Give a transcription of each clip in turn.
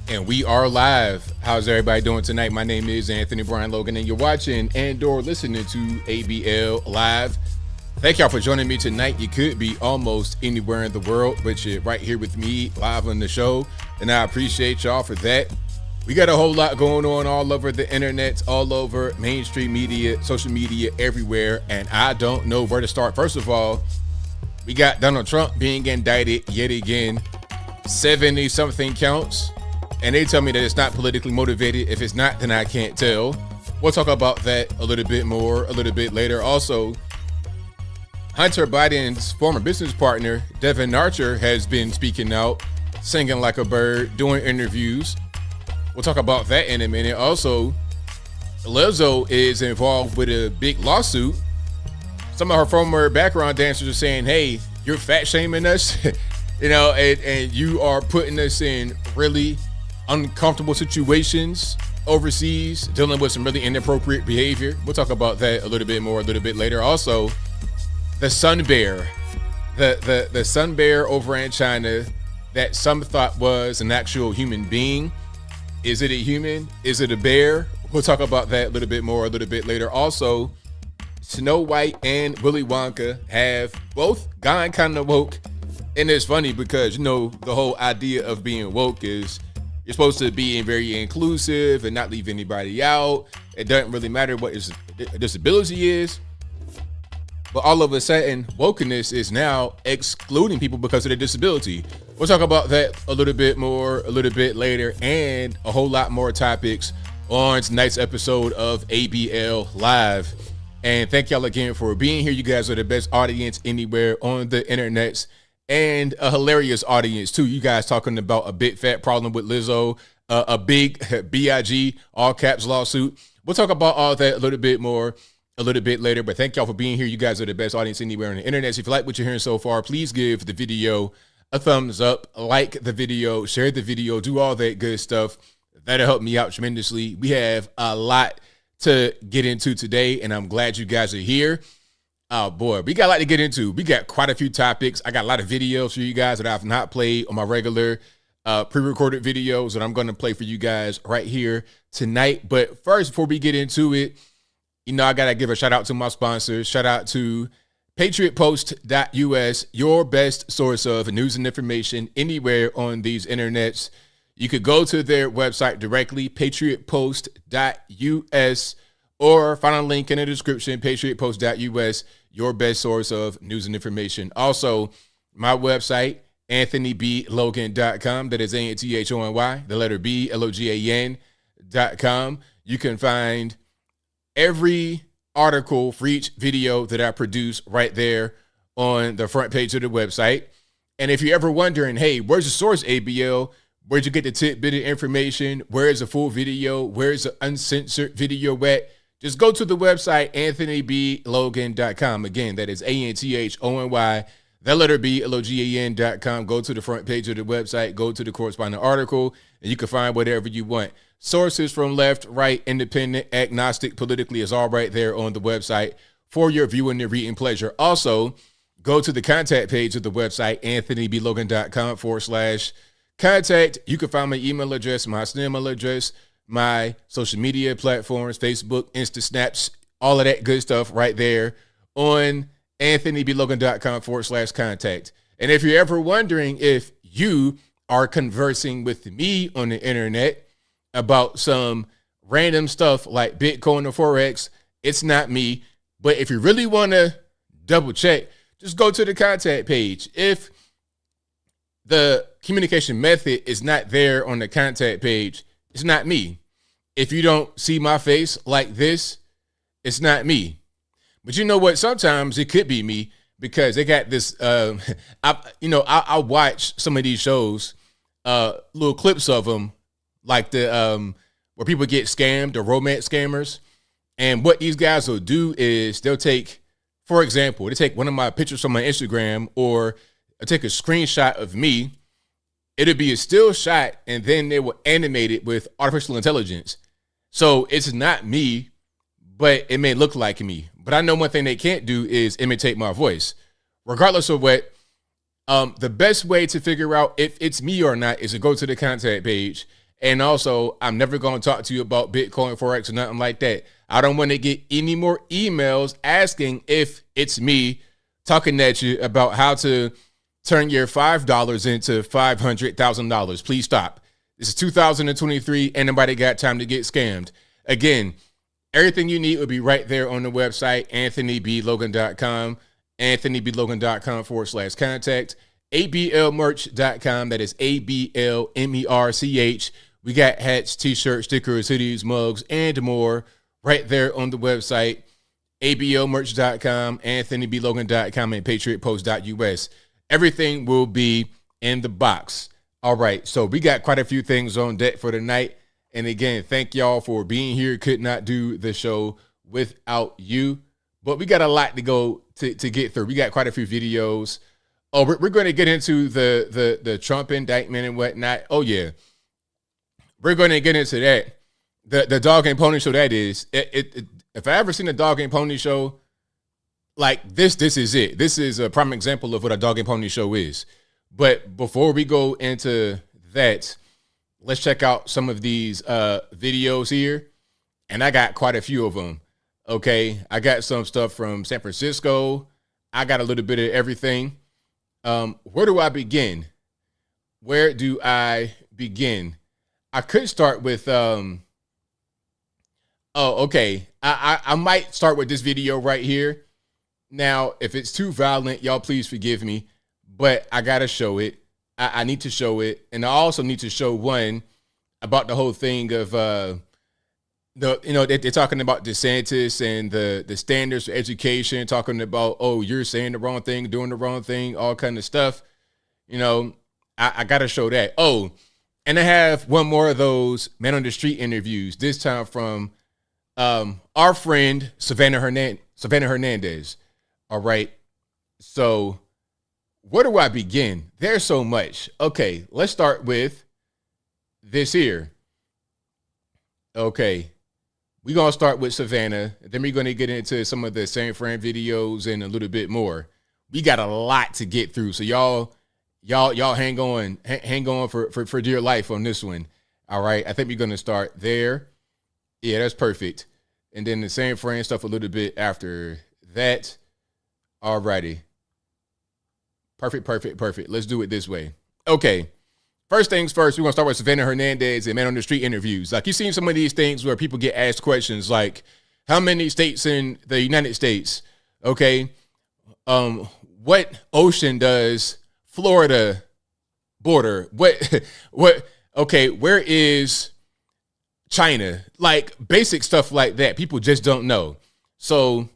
And we are live. How's everybody doing tonight? My name is Anthony Brian Logan, and you're watching and/or listening to ABL Live. Thank y'all for joining me tonight. You could be almost anywhere in the world, but you're right here with me live on the show, and I appreciate y'all for that. We got a whole lot going on all over the internet, all over mainstream media, social media, everywhere, and I don't know where to start. First of all, we got Donald Trump being indicted yet again, 70-something counts. And they tell me that it's not politically motivated. If it's not, then I can't tell. We'll talk about that a little bit more a little bit later. Also, Hunter Biden's former business partner, Devon Archer, has been speaking out, singing like a bird, doing interviews. We'll talk about that in a minute. Also, Lizzo is involved with a big lawsuit. Some of her former background dancers are saying, hey, you're fat shaming us, and you are putting us in really uncomfortable situations overseas, dealing with some really inappropriate behavior. We'll talk about that a little bit more a little bit later. Also, the sun bear, the sun bear over in China that some thought was an actual human being. Is it a human? Is it a bear? We'll talk about that a little bit more a little bit later. Also, Snow White and Willy Wonka have both gone kind of woke. And it's funny because, the whole idea of being woke is you're supposed to be very inclusive and not leave anybody out. It doesn't really matter what his disability is. But all of a sudden, wokeness is now excluding people because of their disability. We'll talk about that a little bit more a little bit later, and a whole lot more topics on tonight's episode of ABL Live. And thank y'all again for being here. You guys are the best audience anywhere on the internet. And a hilarious audience, too. You guys talking about a big fat problem with Lizzo, a big BIG, all caps lawsuit. We'll talk about all that a little bit more a little bit later. But thank y'all for being here. You guys are the best audience anywhere on the internet. So if you like what you're hearing so far, please give the video a thumbs up, like the video, share the video, do all that good stuff. That'll help me out tremendously. We have a lot to get into today, and I'm glad you guys are here. Oh boy, we got a lot to get into. We got quite a few topics. I got a lot of videos for you guys that I've not played on my regular pre-recorded videos that I'm going to play for you guys right here tonight. But first, before we get into it, I got to give a shout out to my sponsors. Shout out to patriotpost.us, your best source of news and information anywhere on these internets. You could go to their website directly, patriotpost.us, or find a link in the description, patriotpost.us, your best source of news and information. Also, my website, anthonyblogan.com. That is ANTHONY, the letter B, LOGAN.com. You can find every article for each video that I produce right there on the front page of the website. And if you're ever wondering, hey, where's the source, ABL? Where'd you get the tidbit of information? Where's the full video? Where's the uncensored video at? Just go to the website, anthonyblogan.com. Again, that is ANTHONY, that letter B, LOGAN.com. Go to the front page of the website, go to the corresponding article, and you can find whatever you want. Sources from left, right, independent, agnostic, politically is all right there on the website for your viewing and reading pleasure. Also, go to the contact page of the website, anthonyblogan.com/contact. You can find my email address, my email address, my social media platforms, Facebook, Insta, Snaps, all of that good stuff right there on anthonyblogan.com/contact. And if you're ever wondering if you are conversing with me on the internet about some random stuff like Bitcoin or Forex, it's not me. But if you really want to double check, just go to the contact page. If the communication method is not there on the contact page, it's not me. If you don't see my face like this, it's not me. But you know what? Sometimes it could be me because they got this. I watch some of these shows, little clips of them, like the where people get scammed, the romance scammers. And what these guys will do is they'll take, for example, they take one of my pictures from my Instagram, or take a screenshot of me. It'll be a still shot, and then they will animate it with artificial intelligence. So it's not me, but it may look like me. But I know one thing they can't do is imitate my voice. Regardless of what, the best way to figure out if it's me or not is to go to the contact page And also, I'm never going to talk to you about Bitcoin, Forex, or nothing like that. I don't want to get any more emails asking if it's me talking at you about how to turn your $5 into $500,000. Please stop. This is 2023. Ain't nobody got time to get scammed. Again, everything you need will be right there on the website, anthonyblogan.com, anthonyblogan.com/contact, ablmerch.com. That is ABLMERCH. We got hats, t-shirts, stickers, hoodies, mugs, and more right there on the website, ablmerch.com, anthonyblogan.com, and patriotpost.us. Everything will be in the box. All right, so we got quite a few things on deck for tonight. And again, thank y'all for being here. Could not do the show without you. But we got a lot to go to get through. We got quite a few videos. Oh, we're going to get into the Trump indictment and whatnot. Oh, yeah. We're going to get into that. The dog and pony show, that is. If I ever seen a dog and pony show, like this is it. This is a prime example of what a dog and pony show is. But before we go into that, let's check out some of these videos here. And I got quite a few of them. Okay, I got some stuff from San Francisco. I got a little bit of everything. Where do I begin? Where do I begin? I could start with, okay. I might start with this video right here. Now, if it's too violent, y'all please forgive me, but I got to show it. I need to show it. And I also need to show one about the whole thing of, they're talking about DeSantis and the standards for education, talking about, oh, you're saying the wrong thing, doing the wrong thing, all kind of stuff. I got to show that. Oh, and I have one more of those man on the street interviews, this time from our friend, Savannah Hernandez. All right. So where do I begin? There's so much. Okay, let's start with this here. Okay. We're going to start with Savannah. Then we're going to get into some of the San Fran videos and a little bit more. We got a lot to get through. So y'all hang on for dear life on this one. All right. I think we're going to start there. Yeah, that's perfect. And then the San Fran stuff a little bit after that. All righty. Perfect. Let's do it this way. Okay. First things first, we're going to start with Savannah Hernandez and man on the street interviews. Like, you've seen some of these things where people get asked questions like, how many states in the United States? Okay. What ocean does Florida border? Okay, where is China? Like, basic stuff like that. People just don't know. So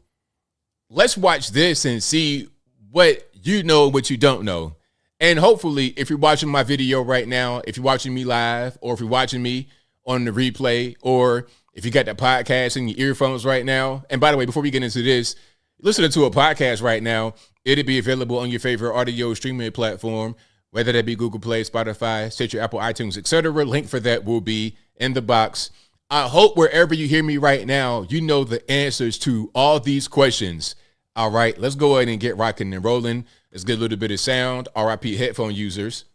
let's watch this and see what you know, what you don't know. And hopefully, if you're watching my video right now, if you're watching me live, or if you're watching me on the replay, or if you got the podcast in your earphones right now. And by the way, before we get into this, listening to a podcast right now, it'll be available on your favorite audio streaming platform, whether that be Google Play, Spotify, Stitcher, Apple, iTunes, etc. Link for that will be in the box. I hope wherever you hear me right now, you know the answers to all these questions. All right, let's go ahead and get rocking and rolling. Let's get a little bit of sound. RIP headphone users.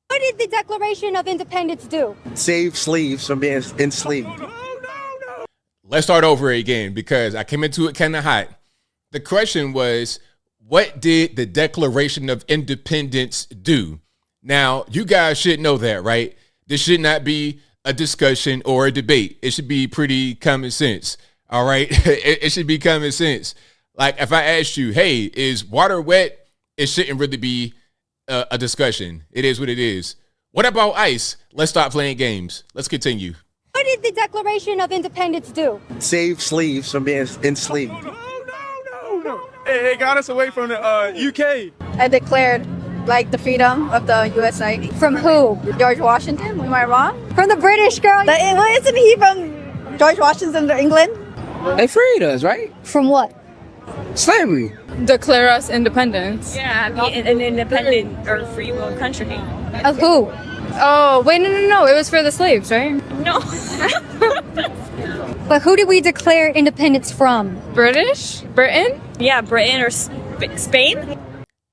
What did the Declaration of Independence do? Save slaves from being enslaved. Let's start over again because I came into it kind of hot. The question was, what did the Declaration of Independence do? Now, you guys should know that, right? This should not be a discussion or a debate. It should be pretty common sense. All right? It should be common sense. Like, if I asked you, hey, is water wet? It shouldn't really be a discussion. It is what it is. What about ice? Let's stop playing games. Let's continue. What did the Declaration of Independence do? Save slaves from being enslaved. No. It got us away from the UK. I declared the freedom of the USA. From who? George Washington, am I wrong? From the British, girl. Isn't he from George Washington, England? They freed us, right? From what? Slavery. Declare us independence. Yeah, be an independent or free will country. Of who? Oh, wait, no. It was for the slaves, right? No. But who did we declare independence from? British? Britain? Yeah, Britain or Spain.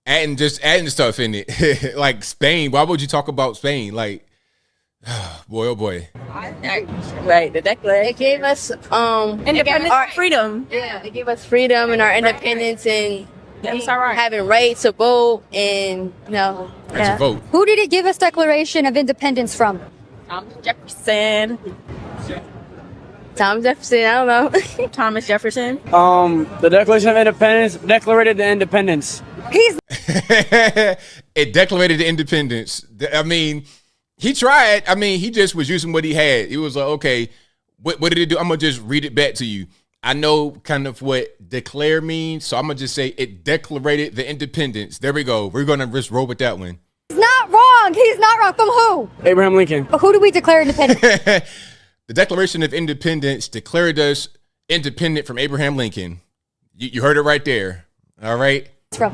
Adding stuff in it. Like Spain. Why would you talk about Spain? Like, Boy, oh boy. Right, the Declaration. It gave us Independence, freedom. yeah, it gave us freedom and our independence and That's all right. having rights to vote and Right to vote. Who did it give us Declaration of Independence from? Thomas Jefferson. Thomas Jefferson. I don't know. Thomas Jefferson. The Declaration of Independence declared the independence. He's It declared the independence. I mean, he tried. I mean, he just was using what he had. He was like, okay, what did it do? I'm going to just read it back to you. I know kind of what declare means, so I'm going to just say it declared the independence. There we go. We're going to just roll with that one. not wrong. He's not wrong. From who? Abraham Lincoln. But who do we declare independent? The Declaration of Independence declared us independent from Abraham Lincoln. You heard it right there. All right. from?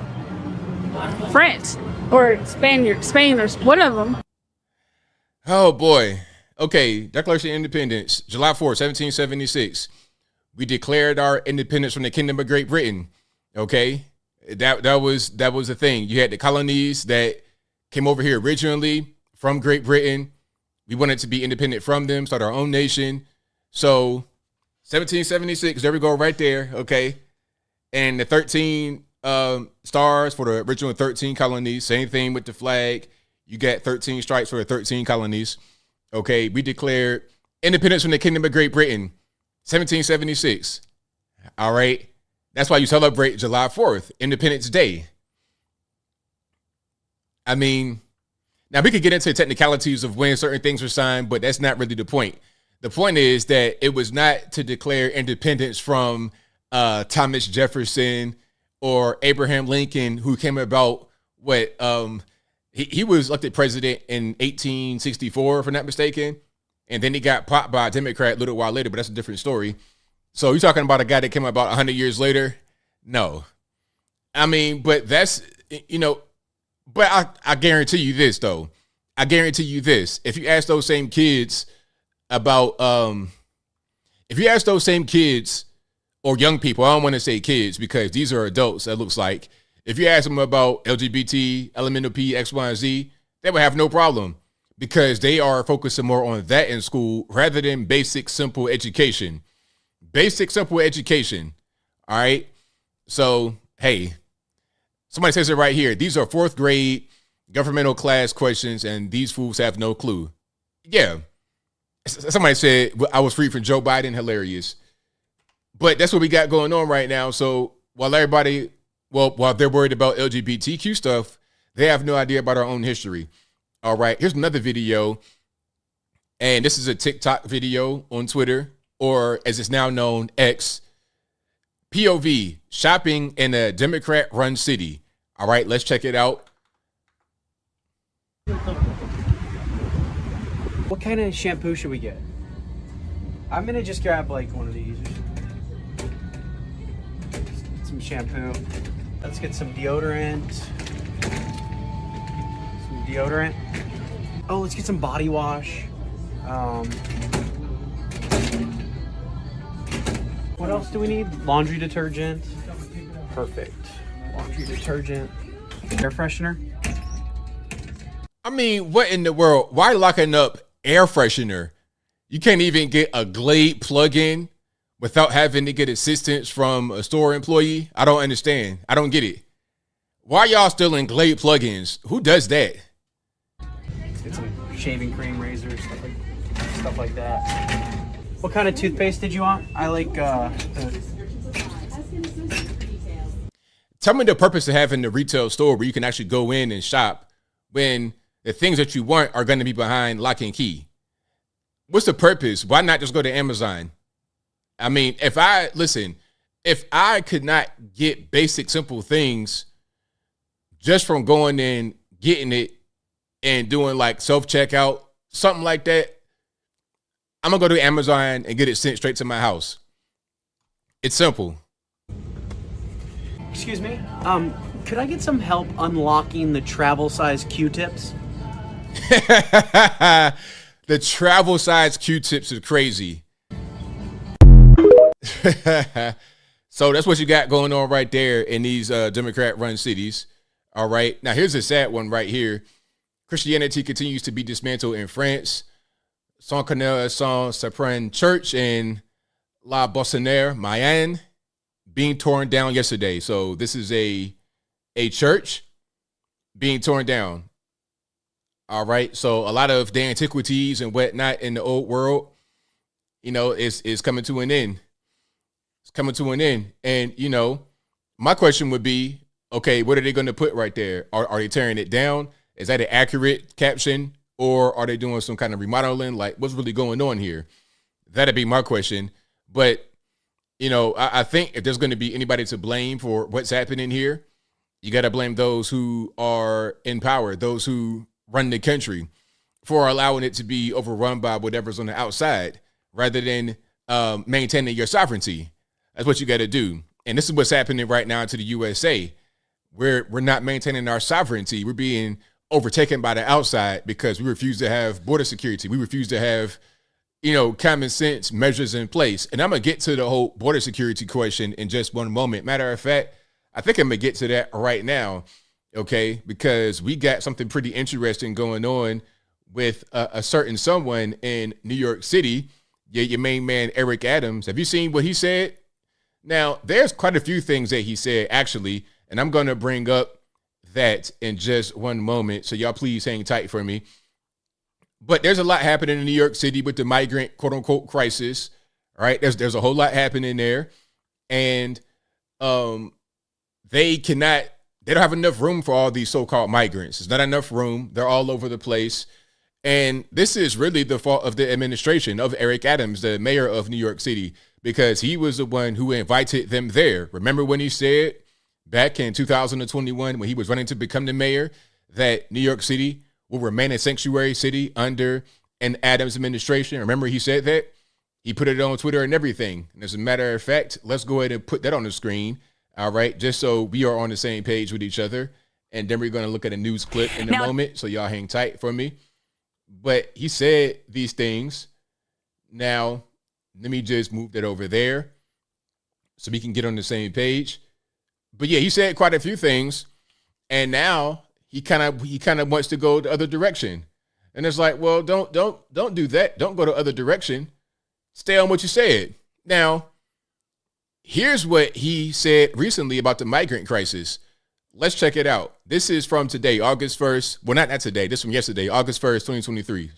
France or Spain or one of them. Oh boy. Okay. Declaration of Independence, July 4th, 1776. We declared our independence from the Kingdom of Great Britain. Okay. That was the thing. You had the colonies that came over here originally from Great Britain. We wanted to be independent from them, start our own nation. So 1776, there we go right there. Okay. And the 13 stars for the original 13 colonies. Same thing with the flag. You got 13 stripes for the 13 colonies. Okay. We declared independence from the Kingdom of Great Britain, 1776. All right. That's why you celebrate July 4th, Independence Day. I mean, now we could get into technicalities of when certain things were signed, but that's not really the point. The point is that it was not to declare independence from Thomas Jefferson or Abraham Lincoln, who came about he was elected president in 1864, if I'm not mistaken, and then he got popped by a Democrat a little while later, but that's a different story. So you're talking about a guy that came about 100 years later? No. I mean, but that's, but I guarantee you this, though. I guarantee you this. If you ask those same kids about, or young people, I don't want to say kids because these are adults, that looks like. If you ask them about LGBT, elemental P, X, Y, and Z, they would have no problem because they are focusing more on that in school rather than basic, simple education. Basic, simple education. All right. So, hey, somebody says it right here. These are 4th grade governmental class questions, and these fools have no clue. Yeah. Somebody said I was free from Joe Biden. Hilarious. But that's what we got going on right now. So while while they're worried about LGBTQ stuff, they have no idea about our own history. All right. Here's another video. And this is a TikTok video on Twitter, or as it's now known, X. POV, shopping in a Democrat-run city. All right, let's check it out. What kind of shampoo should we get? I'm gonna just grab like one of these. Some shampoo. Let's get some deodorant. Oh, let's get some body wash. What else do we need? Laundry detergent. Perfect. Laundry detergent. Air freshener. I mean, what in the world? Why locking up air freshener? You can't even get a Glade plug-in without having to get assistance from a store employee? I don't understand. I don't get it. Why y'all still in Glade plug-ins? Who does that? Let's get some shaving cream, razors, stuff like that. What kind of toothpaste did you want? I like Tell me the purpose of having the retail store where you can actually go in and shop when the things that you want are going to be behind lock and key. What's the purpose? Why not just go to Amazon? I mean, if I could not get basic, simple things just from going in, getting it, and doing like self-checkout, something like that, I'm going to go to Amazon and get it sent straight to my house. It's simple. Excuse me. Could I get some help unlocking the travel size Q-tips? The travel size Q-tips is crazy. So that's what you got going on right there in these Democrat-run cities. All right. Now here's a sad one right here. Christianity continues to be dismantled in France. Saint Canel Saint Cyprien Church in La Bossonniere, Mayenne, being torn down yesterday. So this is a church being torn down. All right. So a lot of the antiquities and whatnot in the old world, you know, is coming to an end. It's coming to an end. And, you know, my question would be, okay, what are they going to put right there? Are they tearing it down? Is that an accurate caption? Or are they doing some kind of remodeling? Like, what's really going on here? That'd be my question. But, you know, I think if there's going to be anybody to blame for what's happening here, you got to blame those who are in power, those who run the country, for allowing it to be overrun by whatever's on the outside rather than maintaining your sovereignty. That's what you got to do. And this is what's happening right now to the USA. We're not maintaining our sovereignty. We're being overtaken by the outside because we refuse to have border security. We refuse to have, you know, common sense measures in place. And I'm going to get to the whole border security question in just one moment. Matter of fact, I think I'm going to get to that right now, okay? Because we got something pretty interesting going on with a certain someone in New York City, your main man, Eric Adams. Have you seen what he said? Now, there's quite a few things that he said, actually, and I'm going to bring up that in just one moment. So y'all please hang tight for me. But there's a lot happening in New York City with the migrant, quote unquote, crisis. All right. There's a whole lot happening there. And they don't have enough room for all these so-called migrants. There's not enough room. They're all over the place. And this is really the fault of the administration of Eric Adams, the mayor of New York City, because he was the one who invited them there. Remember when he said back in 2021, when he was running to become the mayor, that New York City will remain a sanctuary city under an Adams administration? Remember he said that? He put it on Twitter and everything. And as a matter of fact, let's go ahead and put that on the screen. All right, just so we are on the same page with each other. And then we're going to look at a news clip in a moment. So y'all hang tight for me. But he said these things. Now, let me just move that over there so we can get on the same page. But yeah, he said quite a few things. And now he kind of wants to go the other direction. And it's like, well, don't do that. Don't go the other direction. Stay on what you said. Now, here's what he said recently about the migrant crisis. Let's check it out. This is from today, August 1st. Well, not today. This is from yesterday, August 1st, 2023.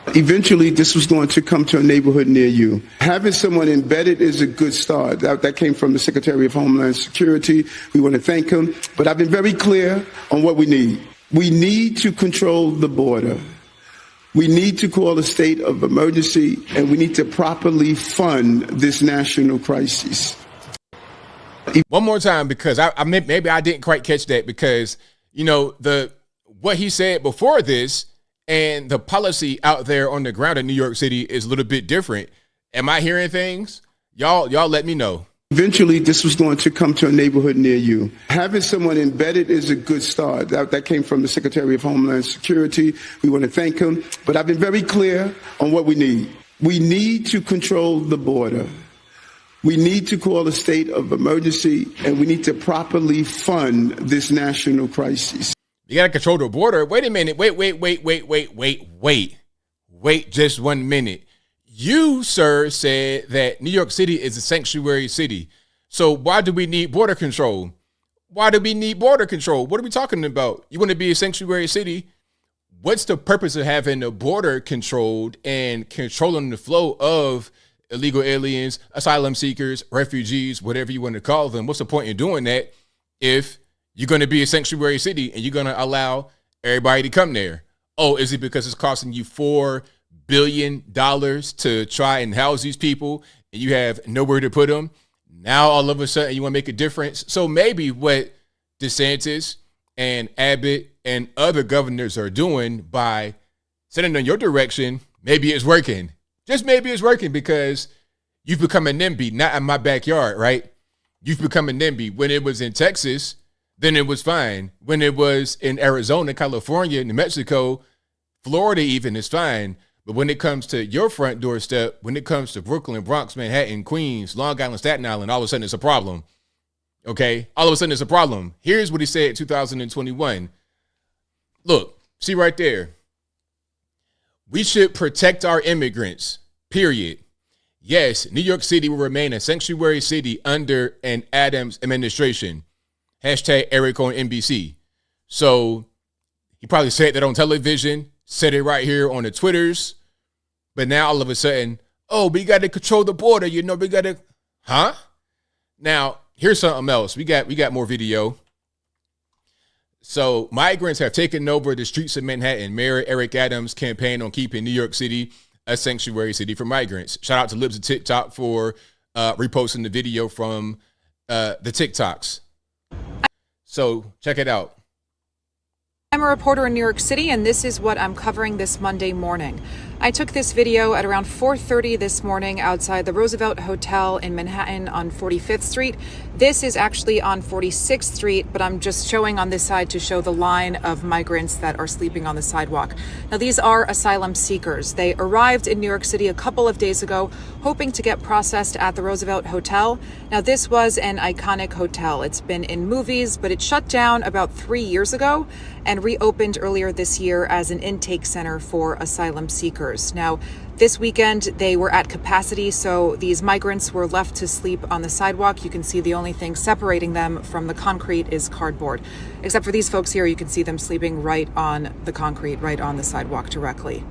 Eventually, this was going to come to a neighborhood near you. Having someone embedded is a good start. That came from the Secretary of Homeland Security. We want to thank him. But I've been very clear on what we need. We need to control the border. We need to call a state of emergency, and we need to properly fund this national crisis. One more time, because maybe I didn't quite catch that, because, you know, what he said before this and the policy out there on the ground in New York City is a little bit different. Am I hearing things? Y'all let me know. Eventually, this was going to come to a neighborhood near you. Having someone embedded is a good start. That came from the Secretary of Homeland Security. We want to thank him. But I've been very clear on what we need. We need to control the border. We need to call a state of emergency, and we need to properly fund this national crisis. You got to control the border. Wait a minute. Wait just 1 minute. You, sir, said that New York City is a sanctuary city. So why do we need border control? Why do we need border control? What are we talking about? You want to be a sanctuary city? What's the purpose of having the border controlled and controlling the flow of illegal aliens, asylum seekers, refugees, whatever you want to call them? What's the point in doing that if you're going to be a sanctuary city and you're going to allow everybody to come there? Oh, is it because it's costing you $4 billion to try and house these people and you have nowhere to put them? Now, all of a sudden, you want to make a difference? So maybe what DeSantis and Abbott and other governors are doing by sending in your direction, maybe it's working. Just maybe it's working, because you've become a NIMBY, not in my backyard, right? You've become a NIMBY. When it was in Texas, then it was fine. When it was in Arizona, California, New Mexico, Florida even, is fine. But when it comes to your front doorstep, when it comes to Brooklyn, Bronx, Manhattan, Queens, Long Island, Staten Island, all of a sudden it's a problem. Okay? All of a sudden it's a problem. Here's what he said in 2021. Look, see right there. We should protect our immigrants, period. Yes, New York City will remain a sanctuary city under an Adams administration. Hashtag Eric on NBC. So he probably said that on television, said it right here on the Twitters. But now all of a sudden, oh, we got to control the border. You know, we got to, huh? Now, here's something else. We got more video. So migrants have taken over the streets of Manhattan. Mayor Eric Adams' campaign on keeping New York City a sanctuary city for migrants. Shout out to Libs of TikTok for reposting the video from the TikToks. So check it out. I'm a reporter in New York City, and this is what I'm covering this Monday morning. I took this video at around 4:30 this morning outside the Roosevelt Hotel in Manhattan on 45th Street. This is actually on 46th Street, but I'm just showing on this side to show the line of migrants that are sleeping on the sidewalk. Now, these are asylum seekers. They arrived in New York City a couple of days ago, hoping to get processed at the Roosevelt Hotel. Now, this was an iconic hotel. It's been in movies, but it shut down about 3 years ago and reopened earlier this year as an intake center for asylum seekers. Now, this weekend, they were at capacity, so these migrants were left to sleep on the sidewalk. You can see the only thing separating them from the concrete is cardboard. Except for these folks here, you can see them sleeping right on the concrete, right on the sidewalk directly.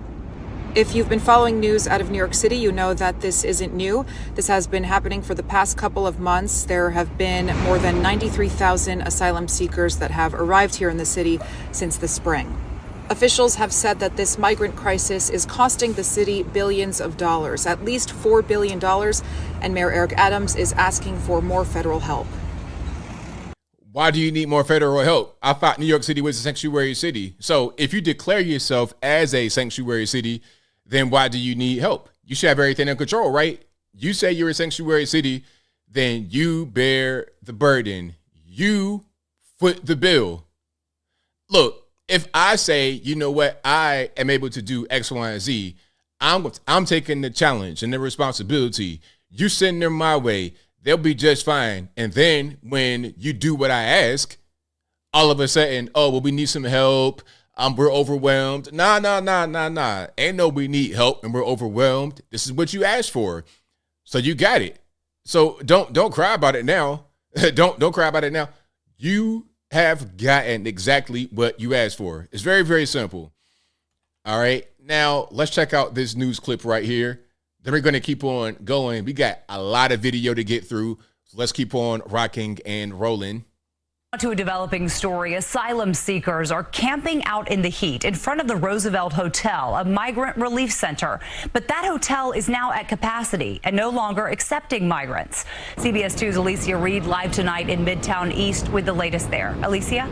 If you've been following news out of New York City, you know that this isn't new. This has been happening for the past couple of months. There have been more than 93,000 asylum seekers that have arrived here in the city since the spring. Officials have said that this migrant crisis is costing the city billions of dollars, at least $4 billion, and Mayor Eric Adams is asking for more federal help. Why do you need more federal help? I thought New York City was a sanctuary city. So if you declare yourself as a sanctuary city, then why do you need help? You should have everything in control, right? You say you're a sanctuary city, then you bear the burden. You foot the bill. Look, if I say, you know what, I am able to do X, Y, and Z, I'm taking the challenge and the responsibility. You send them my way, they'll be just fine. And then when you do what I ask, all of a sudden, oh, well, we need some help. We're overwhelmed. Nah. Ain't no we need help and we're overwhelmed. This is what you asked for. So you got it. So don't cry about it now. Don't cry about it now. You have gotten exactly what you asked for. It's very, very simple. All right. Now let's check out this news clip right here. Then we're going to keep on going. We got a lot of video to get through. So let's keep on rocking and rolling. To a developing story, asylum seekers are camping out in the heat in front of the Roosevelt Hotel, a migrant relief center. But that hotel is now at capacity and no longer accepting migrants. CBS 2's Alicia Reed live tonight in Midtown East with the latest there. Alicia?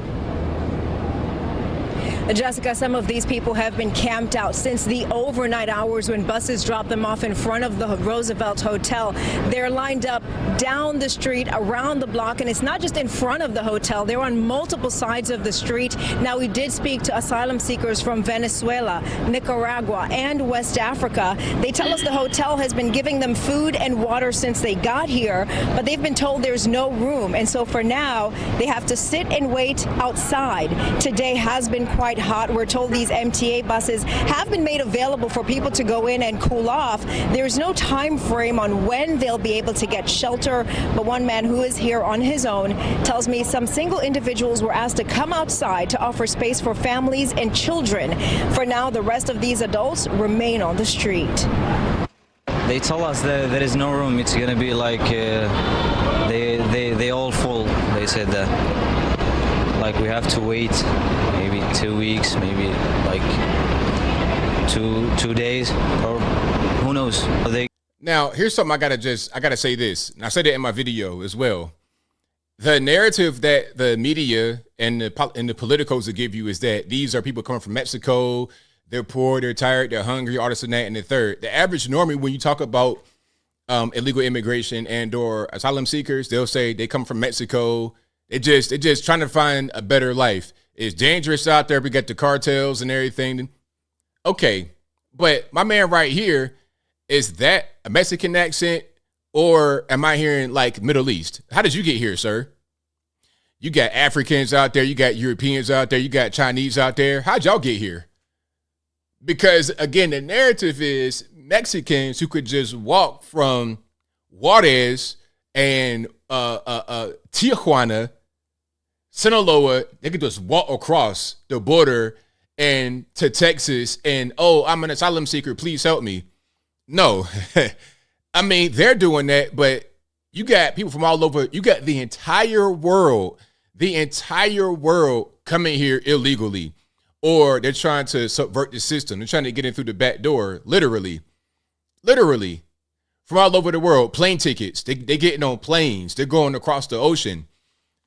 Jessica, some of these people have been camped out since the overnight hours when buses dropped them off in front of the Roosevelt Hotel. They're lined up down the street, around the block, and it's not just in front of the hotel. They're on multiple sides of the street. Now, we did speak to asylum seekers from Venezuela, Nicaragua, and West Africa. They tell us the hotel has been giving them food and water since they got here, but they've been told there's no room. And so for now, they have to sit and wait outside. Today has been quite hot. We're told these MTA buses have been made available for people to go in and cool off. There's no time frame on when they'll be able to get shelter, but one man who is here on his own tells me some single individuals were asked to come outside to offer space for families and children. For now, the rest of these adults remain on the street. They told us that there is no room. It's going to be like they all full. They said that. Like we have to wait maybe 2 weeks, maybe like two days, or who knows. Now, here's something I gotta say this. And I said it in my video as well. The narrative that the media and the politicals will give you is that these are people coming from Mexico. They're poor, they're tired, they're hungry, all this and that, and the third. The average normie, when you talk about illegal immigration and or asylum seekers, they'll say they come from Mexico. They're just trying to find a better life. It's dangerous out there. We got the cartels and everything. Okay, but my man right here, is that a Mexican accent or am I hearing like Middle East? How did you get here, sir? You got Africans out there. You got Europeans out there. You got Chinese out there. How'd y'all get here? Because again, the narrative is Mexicans who could just walk from Juarez and Tijuana, Sinaloa, they could just walk across the border and to Texas and, oh, I'm an asylum seeker, please help me. No. I mean, they're doing that, but you got people from all over. You got the entire world coming here illegally, or they're trying to subvert the system. They're trying to get in through the back door, literally from all over the world. Plane tickets, they're getting on planes. They're going across the ocean.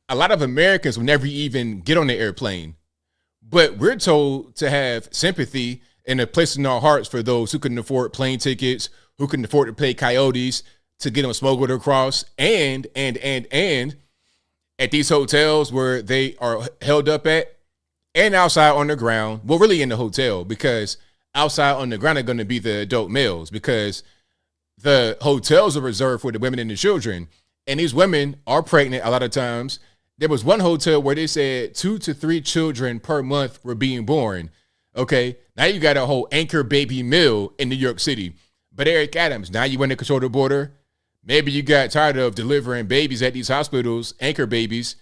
A lot of Americans will never even get on the airplane, but we're told to have sympathy and a place in our hearts for those who couldn't afford plane tickets, who couldn't afford to pay coyotes to get them smuggled across, and at these hotels where they are held up at, and outside on the ground. Well, really in the hotel, because outside on the ground are going to be the adult males, because the hotels are reserved for the women and the children, and these women are pregnant a lot of times. There was one hotel where they said 2 to 3 children per month were being born. Okay, now you got a whole anchor baby mill in New York City. But Eric Adams, now you want to control the border? Maybe you got tired of delivering babies at these hospitals, anchor babies.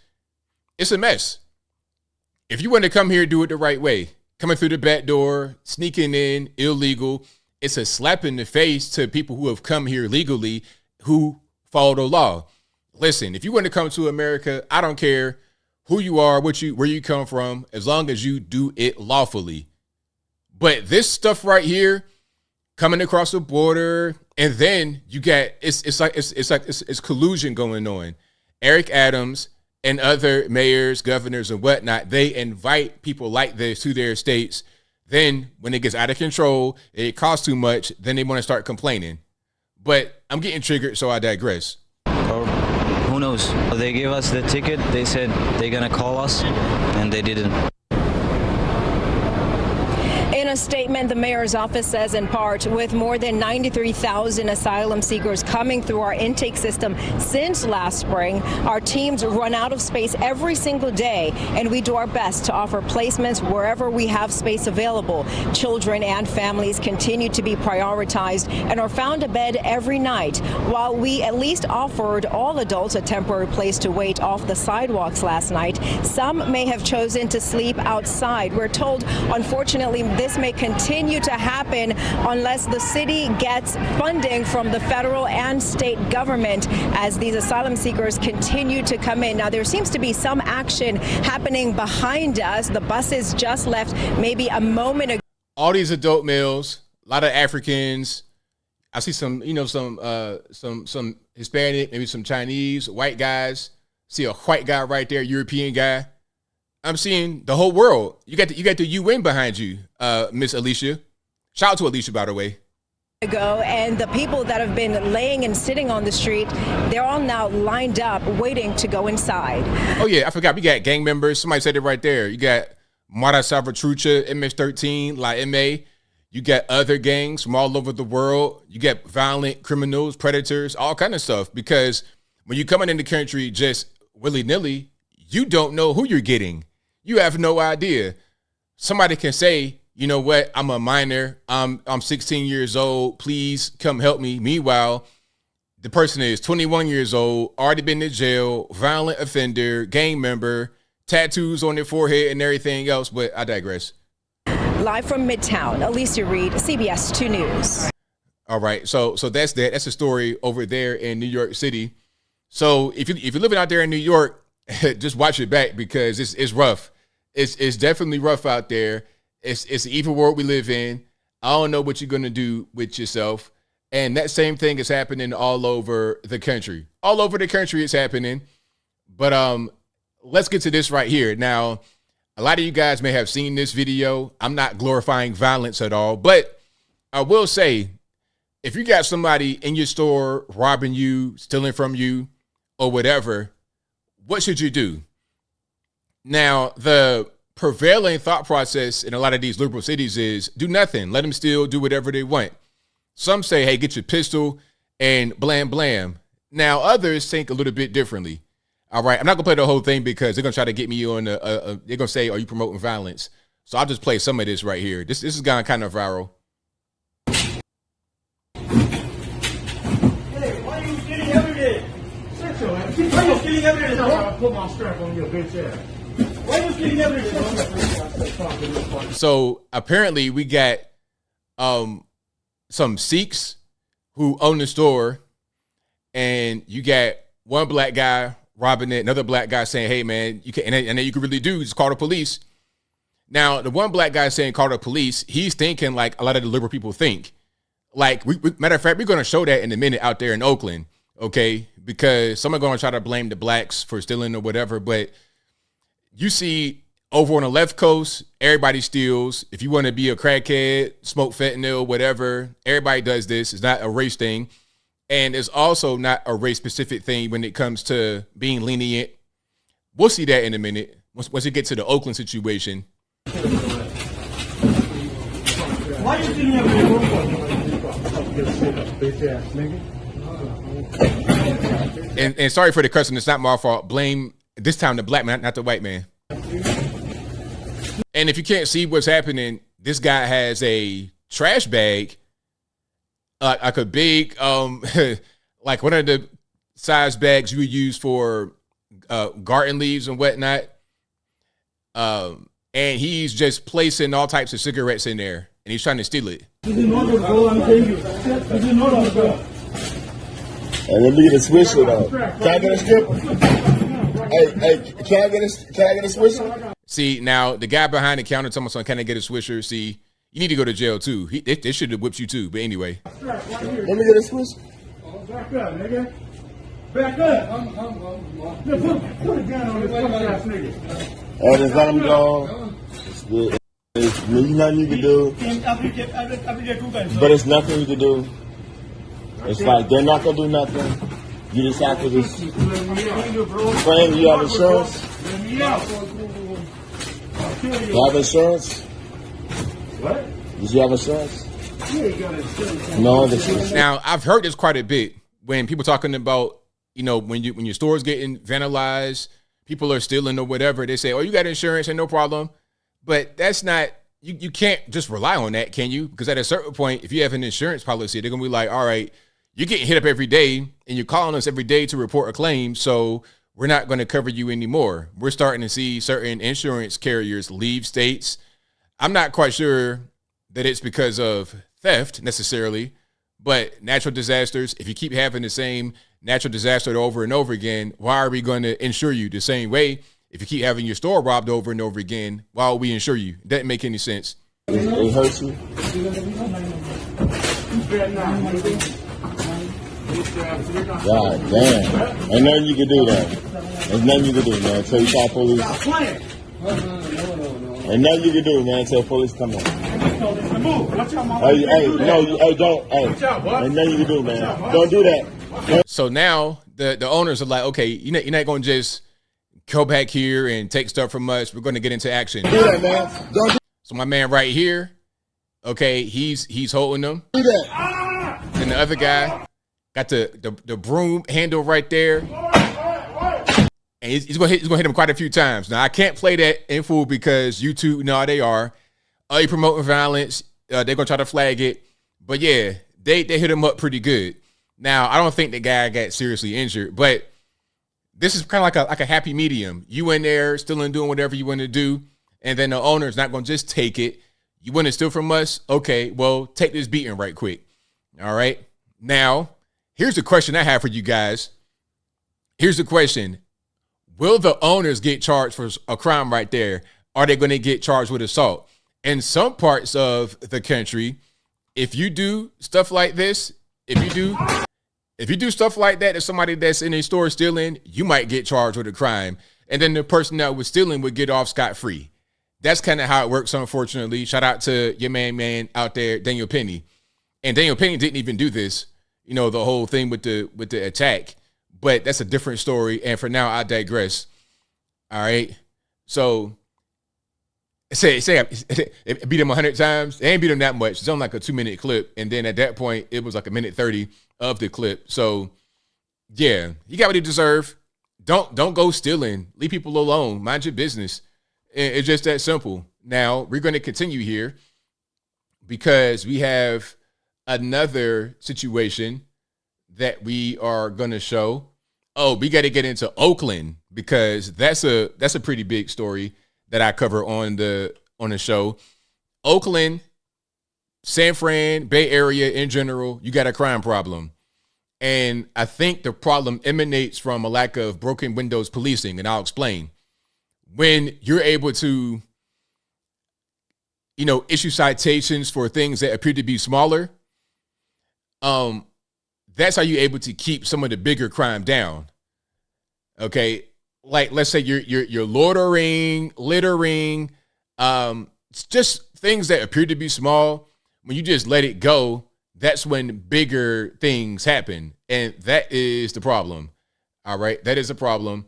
It's a mess. If you want to come here, do it the right way. Coming through the back door, sneaking in, illegal. It's a slap in the face to people who have come here legally, who follow the law. Listen, if you want to come to America, I don't care who you are, where you come from, as long as you do it lawfully. But this stuff right here, coming across the border, and then you got it's collusion going on. Eric Adams and other mayors, governors, and whatnot, they invite people like this to their states. Then when it gets out of control, it costs too much, then they want to start complaining. But I'm getting triggered, so I digress. Or who knows? They gave us the ticket. They said they're gonna call us, and they didn't. In a statement, the mayor's office says, in part, with more than 93,000 asylum seekers coming through our intake system since last spring, our teams run out of space every single day, and we do our best to offer placements wherever we have space available. Children and families continue to be prioritized and are found a bed every night. While we at least offered all adults a temporary place to wait off the sidewalks last night, some may have chosen to sleep outside. We're told, unfortunately, this may continue to happen unless the city gets funding from the federal and state government as these asylum seekers continue to come in. Now, there seems to be some action happening behind us. The buses just left maybe a moment ago. All these adult males, a lot of Africans. I see some Hispanic, maybe some Chinese, white guys. See a white guy right there, European guy. I'm seeing the whole world. You got the UN behind you, Miss Alicia. Shout out to Alicia, by the way. And the people that have been laying and sitting on the street, they're all now lined up waiting to go inside. Oh yeah, I forgot. We got gang members. Somebody said it right there. You got Mara Salvatrucha, MS-13, La M.A. You got other gangs from all over the world. You got violent criminals, predators, all kind of stuff. Because when you're coming in the country just willy-nilly, you don't know who you're getting. You have no idea. Somebody can say, you know what, I'm a minor. I'm 16 years old. Please come help me. Meanwhile, the person is 21 years old, already been to jail, violent offender, gang member, tattoos on their forehead and everything else. But I digress. Live from Midtown, Alicia Reed, CBS 2 News. All right. So that's that. That's the story over there in New York City. So if you're living out there in New York, just watch it back because it's rough. It's definitely rough out there. It's the evil world we live in. I don't know what you're going to do with yourself. And that same thing is happening all over the country. All over the country it's happening. But let's get to this right here. Now, a lot of you guys may have seen this video. I'm not glorifying violence at all. But I will say, if you got somebody in your store robbing you, stealing from you, or whatever, what should you do? Now, the prevailing thought process in a lot of these liberal cities is do nothing. Let them steal, do whatever they want. Some say, hey, get your pistol and blam, blam. Now, others think a little bit differently. All right, I'm not going to play the whole thing because they're going to try to get me on, they're going to say, are you promoting violence? So I'll just play some of this right here. This has gone kind of viral. Hey, why are you getting evidence? Sit your ass. Why are you getting evidence? I'll put my strap on your bitch ass. Why are you getting evidence? So apparently we got some Sikhs who own the store, and you got one black guy robbing it, another black guy saying, hey man, you can, and then you can really do just call the police. Now, the one black guy saying call the police, he's thinking like a lot of the liberal people think. Like, matter of fact, we're going to show that in a minute out there in Oakland, okay? Because someone's going to try to blame the blacks for stealing or whatever, but you see over on the left coast, everybody steals. If you want to be a crackhead, smoke fentanyl, whatever, everybody does this. It's not a race thing. And it's also not a race-specific thing when it comes to being lenient. We'll see that in a minute once we get to the Oakland situation. Why you getting evidence? And sorry for the cussing. It's not my fault. Blame this time the black man, not the white man. And if you can't see what's happening, this guy has a trash bag, like a big, like one of the size bags you would use for garden leaves and whatnot. And he's just placing all types of cigarettes in there, and he's trying to steal it. This is not a girl, I'm telling you. This is not a girl. And let me get a swisher though. Can I get a strip? Hey, can I get a swisher? See, now the guy behind the counter told me, "Son, can I get a swisher?" See, you need to go to jail too. They should have whipped you too. But anyway, let me get a swisher. Back up, nigga. Back up. Put a gun on this ass nigga. Hey, just let him go. There's really nothing you can do. But it's nothing you can do. It's like they're not gonna do nothing. You just have to just claim you have insurance. You have insurance? What? Did you have insurance? No. Now I've heard this quite a bit when people talking about, you know, when your store's getting vandalized, people are stealing or whatever. They say, "Oh, you got insurance and no problem," but that's not. You can't just rely on that, can you? Because at a certain point, if you have an insurance policy, they're gonna be like, "All right, you're getting hit up every day, and you're calling us every day to report a claim, so we're not going to cover you anymore." We're starting to see certain insurance carriers leave states. I'm not quite sure that it's because of theft necessarily, but natural disasters. If you keep having the same natural disaster over and over again, why are we going to insure you the same way? If you keep having your store robbed over and over again, why would we insure you? It doesn't make any sense. It hurts you. God damn. Ain't nothing you can do there. There's nothing you can do, man, until you call police. Ain't nothing you can do, man, until police come on. Hey, don't. Hey, ain't nothing you can do, man. Don't do that. So now the owners are like, okay, you're not going to just go back here and take stuff from us. We're going to get into action. Do that, man. Don't do So my man right here, okay, he's holding them. Do that. And the other guy got the broom handle right there. And he's gonna hit him quite a few times. Now I can't play that in full because YouTube, no, they are. You promoting violence, they're gonna try to flag it. But yeah, they hit him up pretty good. Now I don't think the guy got seriously injured, but this is kind of like a happy medium. You in there still in doing whatever you want to do, and then the owner's not gonna just take it. You want to steal from us? Okay, well, take this beating right quick. All right. Now, here's the question I have for you guys. Here's the question. Will the owners get charged for a crime right there? Are they going to get charged with assault? In some parts of the country, if you do stuff like this, if you do stuff like that to somebody that's in a store stealing, you might get charged with a crime. And then the person that was stealing would get off scot-free. That's kind of how it works, unfortunately. Shout out to your man out there, Daniel Penny. And Daniel Penny didn't even do this, you know, the whole thing with the attack. But that's a different story. And for now, I digress. All right. So say it beat him 100 times. They ain't beat him that much. It's on like a 2-minute clip. And then at that point, it was like a minute 30 of the clip. So yeah, you got what you deserve. Don't go stealing. Leave people alone. Mind your business. It's just that simple. now we're going to continue here because we have another situation that we are going to show. Oh, we got to get into Oakland because that's a pretty big story that I cover on the show. Oakland, San Fran, Bay Area in general, you got a crime problem. And I think the problem emanates from a lack of broken windows policing, and I'll explain. When you're able to, issue citations for things that appear to be smaller, that's how you're able to keep some of the bigger crime down. Okay, like let's say you're littering, just things that appear to be small. When you just let it go, that's when bigger things happen. And that is the problem. All right. That is a problem.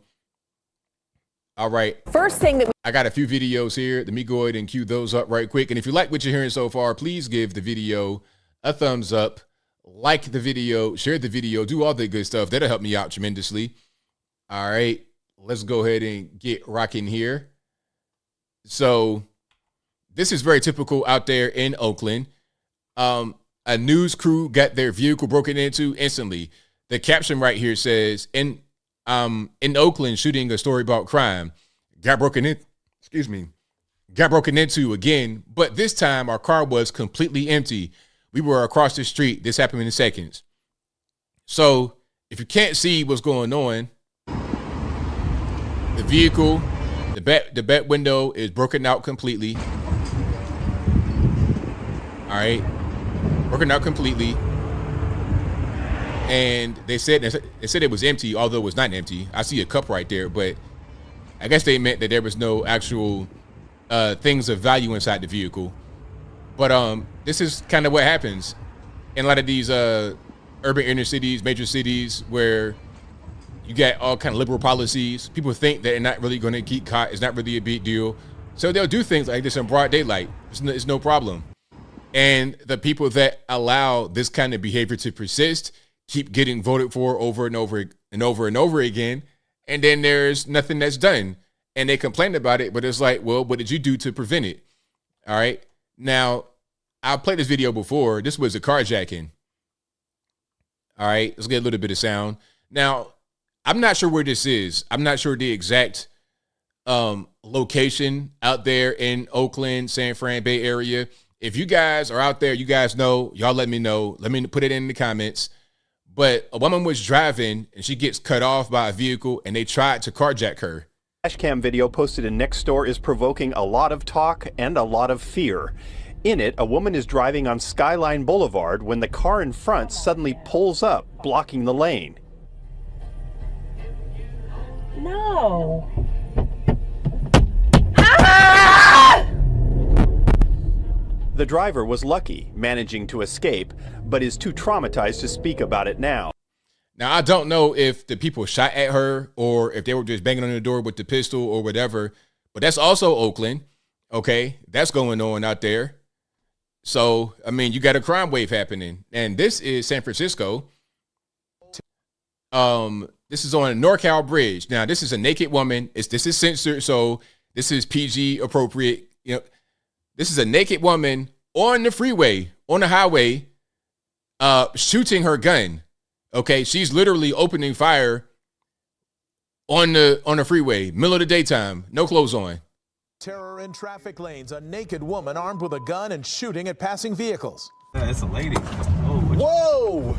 All right. First thing that I got a few videos here. Let me go ahead and cue those up right quick. And if you like what you're hearing so far, please give the video a thumbs up, like the video, share the video, do all the good stuff. That'll help me out tremendously. All right. Let's go ahead and get rocking here. So this is very typical out there in Oakland. A news crew got their vehicle broken into instantly. The caption right here says, in Oakland, shooting a story about crime. Got broken into again, but this time our car was completely empty. We were across the street. This happened in seconds. So if you can't see what's going on, the vehicle, the back window is broken out completely. All right. Broken out completely. And they said it was empty, although it was not empty. I see a cup right there, but I guess they meant that there was no actual things of value inside the vehicle. But this is kind of what happens in a lot of these urban inner cities, major cities, where you got all kind of liberal policies. People think that they're not really going to get caught. It's not really a big deal. So they'll do things like this in broad daylight. It's no problem. And the people that allow this kind of behavior to persist keep getting voted for over and over and over and over again. And then there's nothing that's done. And they complain about it, but it's like, well, what did you do to prevent it? All right. Now, I played this video before. This was a carjacking. All right. Let's get a little bit of sound. Now, I'm not sure where this is. I'm not sure the exact location out there in Oakland, San Fran, Bay Area. If you guys are out there, you guys know, y'all let me know. Let me put it in the comments. But a woman was driving and she gets cut off by a vehicle and they tried to carjack her. Dashcam video posted in Nextdoor is provoking a lot of talk and a lot of fear. In it, a woman is driving on Skyline Boulevard when the car in front suddenly pulls up, blocking the lane. No. The driver was lucky, managing to escape, but is too traumatized to speak about it now. Now, I don't know if the people shot at her or if they were just banging on the door with the pistol or whatever, but that's also Oakland. Okay, that's going on out there. So, I mean, you got a crime wave happening, and this is San Francisco. This is on a NorCal bridge. Now, this is a naked woman. This is censored, so this is PG appropriate. You know, this is a naked woman on the freeway, on the highway, shooting her gun. Okay, she's literally opening fire on the freeway, middle of the daytime, no clothes on. Terror in traffic lanes, a naked woman armed with a gun and shooting at passing vehicles. Yeah, it's a lady. Oh, whoa!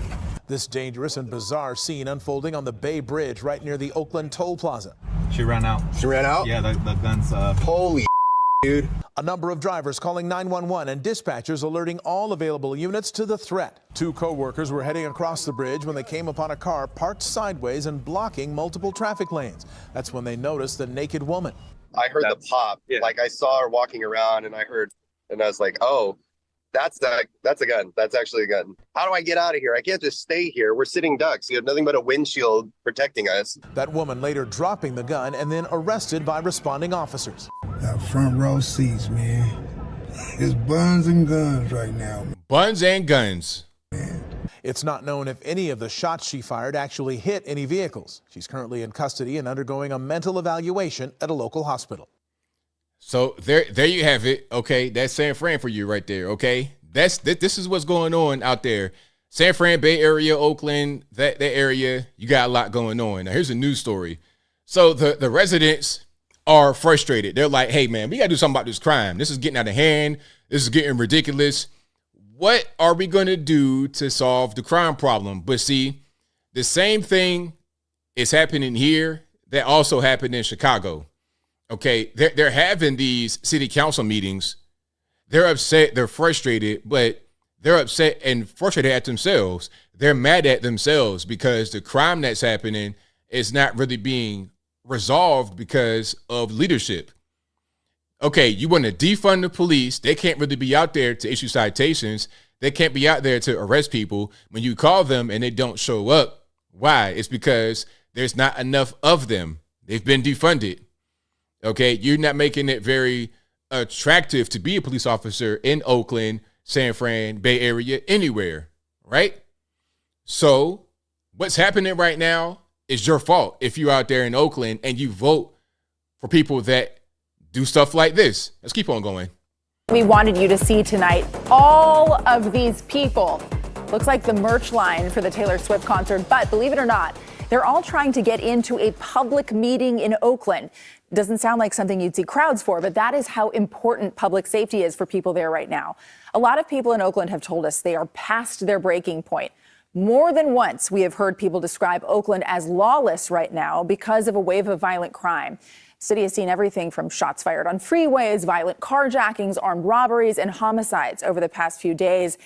This dangerous and bizarre scene unfolding on the Bay Bridge right near the Oakland toll plaza. She ran out. She ran out? Yeah, the gun's holy dude. A number of drivers calling 911 and dispatchers alerting all available units to the threat. Two co-workers were heading across the bridge when they came upon a car parked sideways and blocking multiple traffic lanes. That's when they noticed the naked woman. I heard the pop. Yeah. Like I saw her walking around and I was like, oh, that's a gun. That's actually a gun. How do I get out of here? I can't just stay here. We're sitting ducks. You have nothing but a windshield protecting us. That woman later dropping the gun and then arrested by responding officers. That front row seats, man. It's buns and guns right now. Buns and guns. It's not known if any of the shots she fired actually hit any vehicles. She's currently in custody and undergoing a mental evaluation at a local hospital. So there you have it. Okay, that's San Fran for you right there. Okay, this is what's going on out there. San Fran, Bay Area, Oakland, that area, you got a lot going on. Now here's a news story. So the residents are frustrated. They're like, hey man, we gotta do something about this crime. This is getting out of hand. This is getting ridiculous. What are we gonna do to solve the crime problem? But see, the same thing is happening here that also happened in Chicago. Okay, they're having these city council meetings. They're upset, they're frustrated, but they're upset and frustrated at themselves. They're mad at themselves because the crime that's happening is not really being resolved because of leadership. Okay, you want to defund the police. They can't really be out there to issue citations. They can't be out there to arrest people. When you call them and they don't show up, why? It's because there's not enough of them. They've been defunded. Okay, you're not making it very attractive to be a police officer in Oakland, San Fran, Bay Area, anywhere, right? So what's happening right now is your fault if you're out there in Oakland and you vote for people that do stuff like this. Let's keep on going. We wanted you to see tonight all of these people. Looks like the merch line for the Taylor Swift concert, but believe it or not, they're all trying to get into a public meeting in Oakland. Doesn't sound like something you'd see crowds for, but that is how important public safety is for people there right now. A lot of people in Oakland have told us they are past their breaking point. More than once, we have heard people describe Oakland as lawless right now because of a wave of violent crime. The city has seen everything from shots fired on freeways, violent carjackings, armed robberies, and homicides over the past few days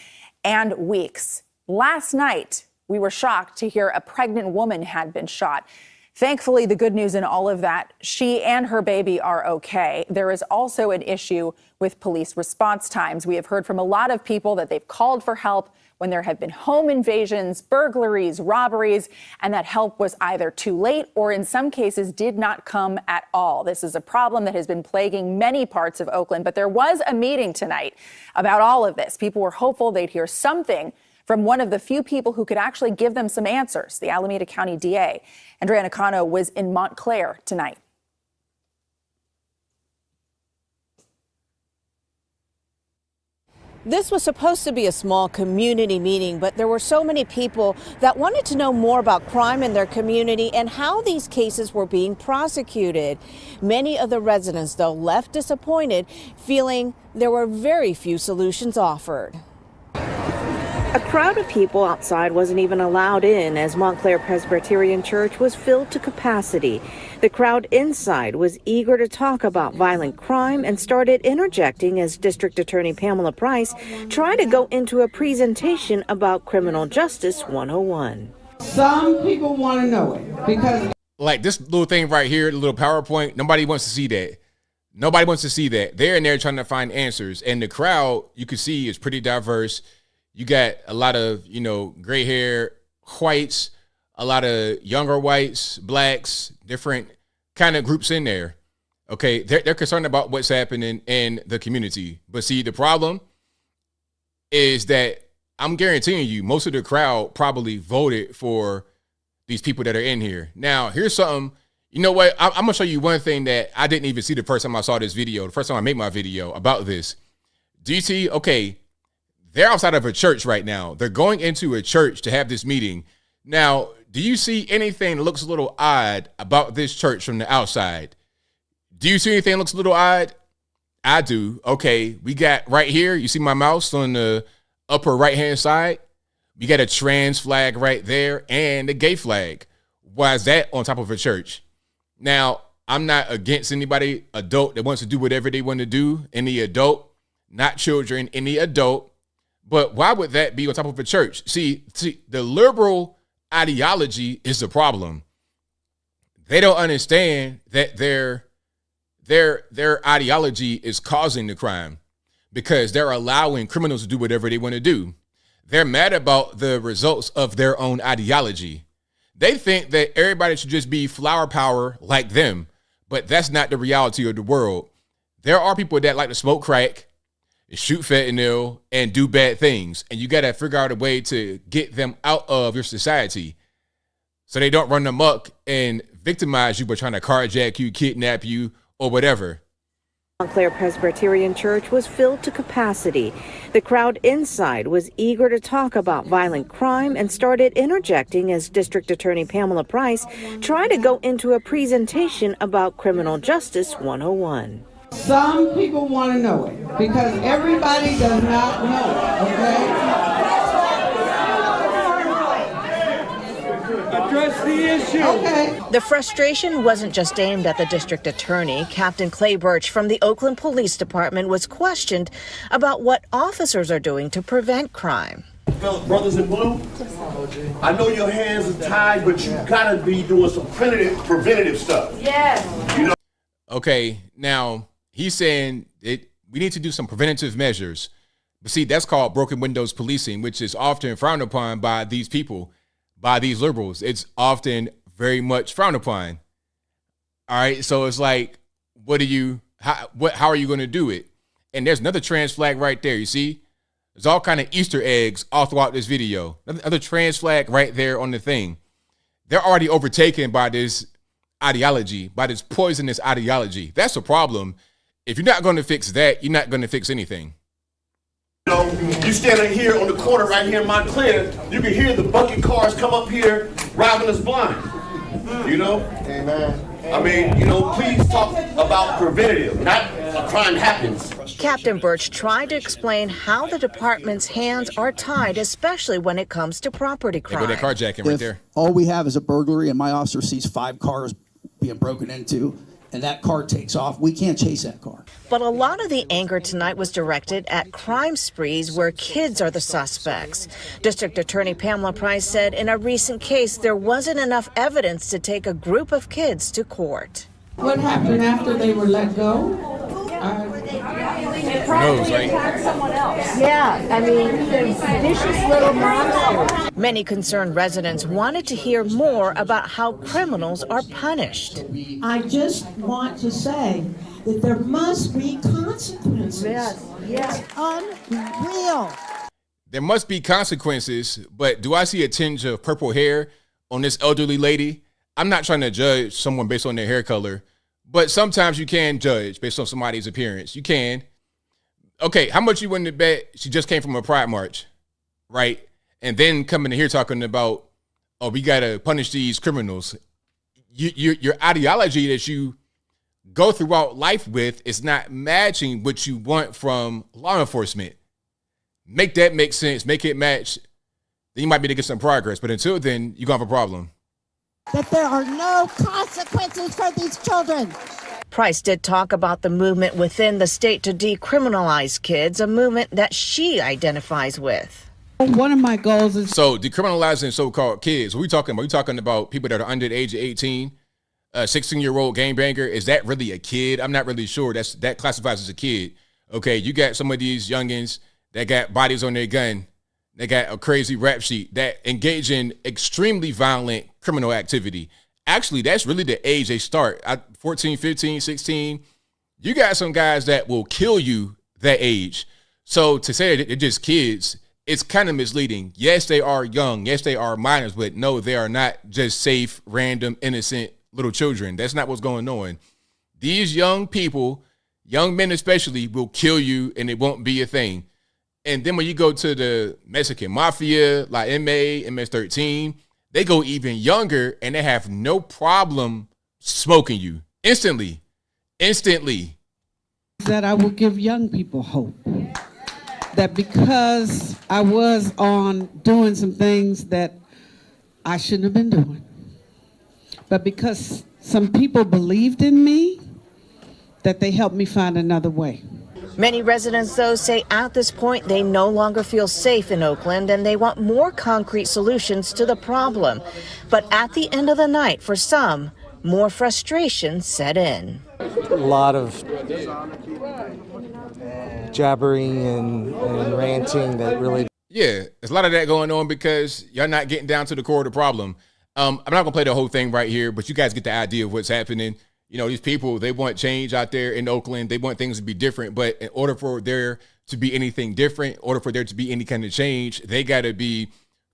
and weeks. Last night, we were shocked to hear a pregnant woman had been shot. Thankfully, the good news in all of that, she and her baby are okay. There is also an issue with police response times. We have heard from a lot of people that they've called for help when there have been home invasions, burglaries, robberies, and that help was either too late or in some cases did not come at all. This is a problem that has been plaguing many parts of Oakland, but there was a meeting tonight about all of this. People were hopeful they'd hear something from one of the few people who could actually give them some answers, the Alameda County DA. Andrea Nakano was in Montclair tonight. This was supposed to be a small community meeting, but there were so many people that wanted to know more about crime in their community and how these cases were being prosecuted. Many of the residents, though, left disappointed, feeling there were very few solutions offered. A crowd of people outside wasn't even allowed in as Montclair Presbyterian Church was filled to capacity. The crowd inside was eager to talk about violent crime and started interjecting as District Attorney Pamela Price tried to go into a presentation about Criminal Justice 101. Some people want to know it because... Like this little thing right here, the little PowerPoint, nobody wants to see that. Nobody wants to see that. They're in there trying to find answers. And the crowd, you can see, is pretty diverse. You got a lot of, gray hair whites, a lot of younger whites, blacks, different kind of groups in there. Okay, they're concerned about what's happening in the community. But see, the problem is that I'm guaranteeing you most of the crowd probably voted for these people that are in here. Now, here's something. You know what? I'm going to show you one thing that I didn't even see the first time I saw this video, the first time I made my video about this. Do you see? Okay. They're outside of a church right now. They're going into a church to have this meeting. Now, do you see anything that looks a little odd about this church from the outside? Do you see anything that looks a little odd? I do. Okay, we got right here, you see my mouse on the upper right-hand side? We got a trans flag right there and a gay flag. Why is that on top of a church? Now, I'm not against anybody, adult, that wants to do whatever they want to do. Any adult, not children, any adult. But why would that be on top of a church? See, the liberal ideology is the problem. They don't understand that their ideology is causing the crime because they're allowing criminals to do whatever they want to do. They're mad about the results of their own ideology. They think that everybody should just be flower power like them, but that's not the reality of the world. There are people that like to smoke crack, shoot fentanyl, and do bad things. And you got to figure out a way to get them out of your society so they don't run amok and victimize you by trying to carjack you, kidnap you, or whatever. Montclair Presbyterian Church was filled to capacity. The crowd inside was eager to talk about violent crime and started interjecting as District Attorney Pamela Price tried to go into a presentation about criminal justice 101. Some people want to know it because everybody does not know it, okay? Address the issue. Okay. The frustration wasn't just aimed at the district attorney. Captain Clay Birch from the Oakland Police Department was questioned about what officers are doing to prevent crime. Fellow brothers in blue, I know your hands are tied, but you gotta be doing some preventative stuff. Yes. You know. Okay, now he's saying we need to do some preventative measures. But see, that's called broken windows policing, which is often frowned upon by these people, by these liberals. It's often very much frowned upon. All right, so it's like, how are you going to do it? And there's another trans flag right there. You see, there's all kind of Easter eggs all throughout this video. Another trans flag right there on the thing. They're already overtaken by this ideology, by this poisonous ideology. That's a problem. If you're not going to fix that, you're not going to fix anything. You know, you standing here on the corner right here in Montclair, you can hear the bucket cars come up here robbing us blind. You know? Amen. I mean, you know, please talk about preventative, not a crime happens. Captain Birch tried to explain how the department's hands are tied, especially when it comes to property crime. There go that carjacking right there. All we have is a burglary and my officer sees 5 cars being broken into, and that car takes off, we can't chase that car. But a lot of the anger tonight was directed at crime sprees where kids are the suspects. District Attorney Pamela Price said in a recent case there wasn't enough evidence to take a group of kids to court. What happened after they were let go? Who knows, right? Yeah, I mean, vicious little monsters. Many concerned residents wanted to hear more about how criminals are punished. I just want to say that there must be consequences. Yes. Unreal. There must be consequences, but do I see a tinge of purple hair on this elderly lady? I'm not trying to judge someone based on their hair color, but sometimes you can judge based on somebody's appearance. You can. Okay, how much you willing to bet she just came from a pride march, right? And then coming in here talking about, oh, we got to punish these criminals. Your ideology that you go throughout life with is not matching what you want from law enforcement. Make that make sense. Make it match. Then you might be able to get some progress. But until then, you're going to have a problem. That there are no consequences for these children. Price did talk about the movement within the state to decriminalize kids, a movement that she identifies with. One of my goals is... So decriminalizing so-called kids, what are we talking about? Are we talking about people that are under the age of 18? A 16-year-old gangbanger, is that really a kid? I'm not really sure. That classifies as a kid. Okay, you got some of these youngins that got bodies on their gun. They got a crazy rap sheet that engage in extremely violent criminal activity. Actually, that's really the age they start. 14, 15, 16. You got some guys that will kill you that age. So to say that they're just kids, it's kind of misleading. Yes, they are young. Yes, they are minors, but no, they are not just safe, random, innocent little children. That's not what's going on. These young people, young men especially, will kill you and it won't be a thing. And then when you go to the Mexican Mafia, like MS-13, they go even younger and they have no problem smoking you instantly. That I will give young people hope. That because I was on doing some things that I shouldn't have been doing, but because some people believed in me, that they helped me find another way. Many residents, though, say at this point they no longer feel safe in Oakland and they want more concrete solutions to the problem. But at the end of the night, for some, more frustration set in. A lot of jabbering and ranting that really... Yeah, there's a lot of that going on because y'all not getting down to the core of the problem. I'm not going to play the whole thing right here, but you guys get the idea of what's happening. You know, these people, they want change out there in Oakland. They want things to be different. But in order for there to be anything different, in order for there to be any kind of change, they got to be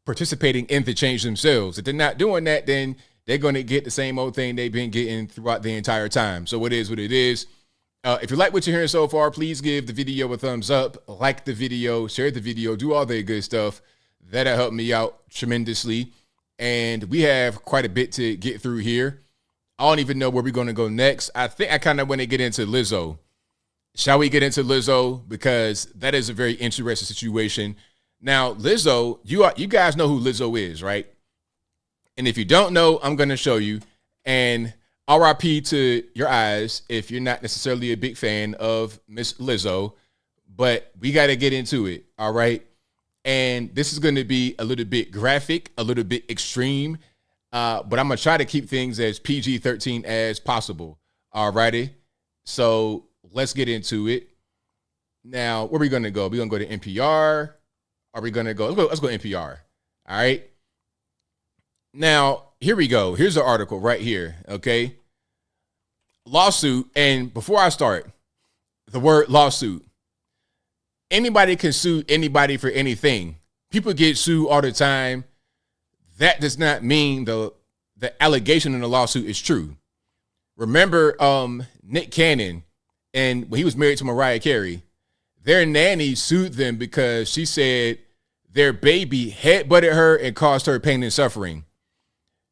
participating in the change themselves. If they're not doing that, then they're going to get the same old thing they've been getting throughout the entire time. So it is what it is. If you like what you're hearing so far, please give the video a thumbs up, like the video, share the video, do all that good stuff. That'll help me out tremendously. And we have quite a bit to get through here. I don't even know where we're going to go next. I think I kind of want to get into Lizzo. Shall we get into Lizzo? Because that is a very interesting situation. Now, Lizzo, you guys know who Lizzo is, right? And if you don't know, I'm going to show you. And RIP to your eyes if you're not necessarily a big fan of Miss Lizzo, but we got to get into it, all right? And this is going to be a little bit graphic, a little bit extreme, but I'm going to try to keep things as PG-13 as possible, all righty? So let's get into it. Now, where are we going to go? Are we going to go to NPR? Are we going to go? Let's go NPR, all right? Now, here we go. Here's the article right here, okay? Lawsuit, and before I start, the word lawsuit. Anybody can sue anybody for anything. People get sued all the time. That does not mean the allegation in the lawsuit is true. Remember Nick Cannon, and when he was married to Mariah Carey, their nanny sued them because she said their baby headbutted her and caused her pain and suffering.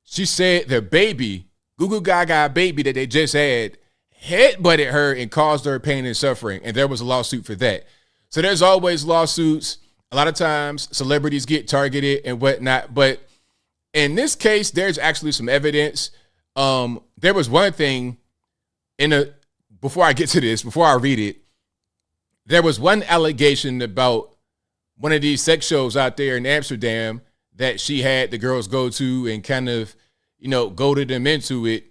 She said their baby, Goo Goo Gaga baby that they just had, headbutted her and caused her pain and suffering. And there was a lawsuit for that. So there's always lawsuits. A lot of times celebrities get targeted and whatnot. But in this case, there's actually some evidence. There was one thing before I get to this, before I read it, there was one allegation about one of these sex shows out there in Amsterdam that she had the girls go to and kind of, goaded them into it.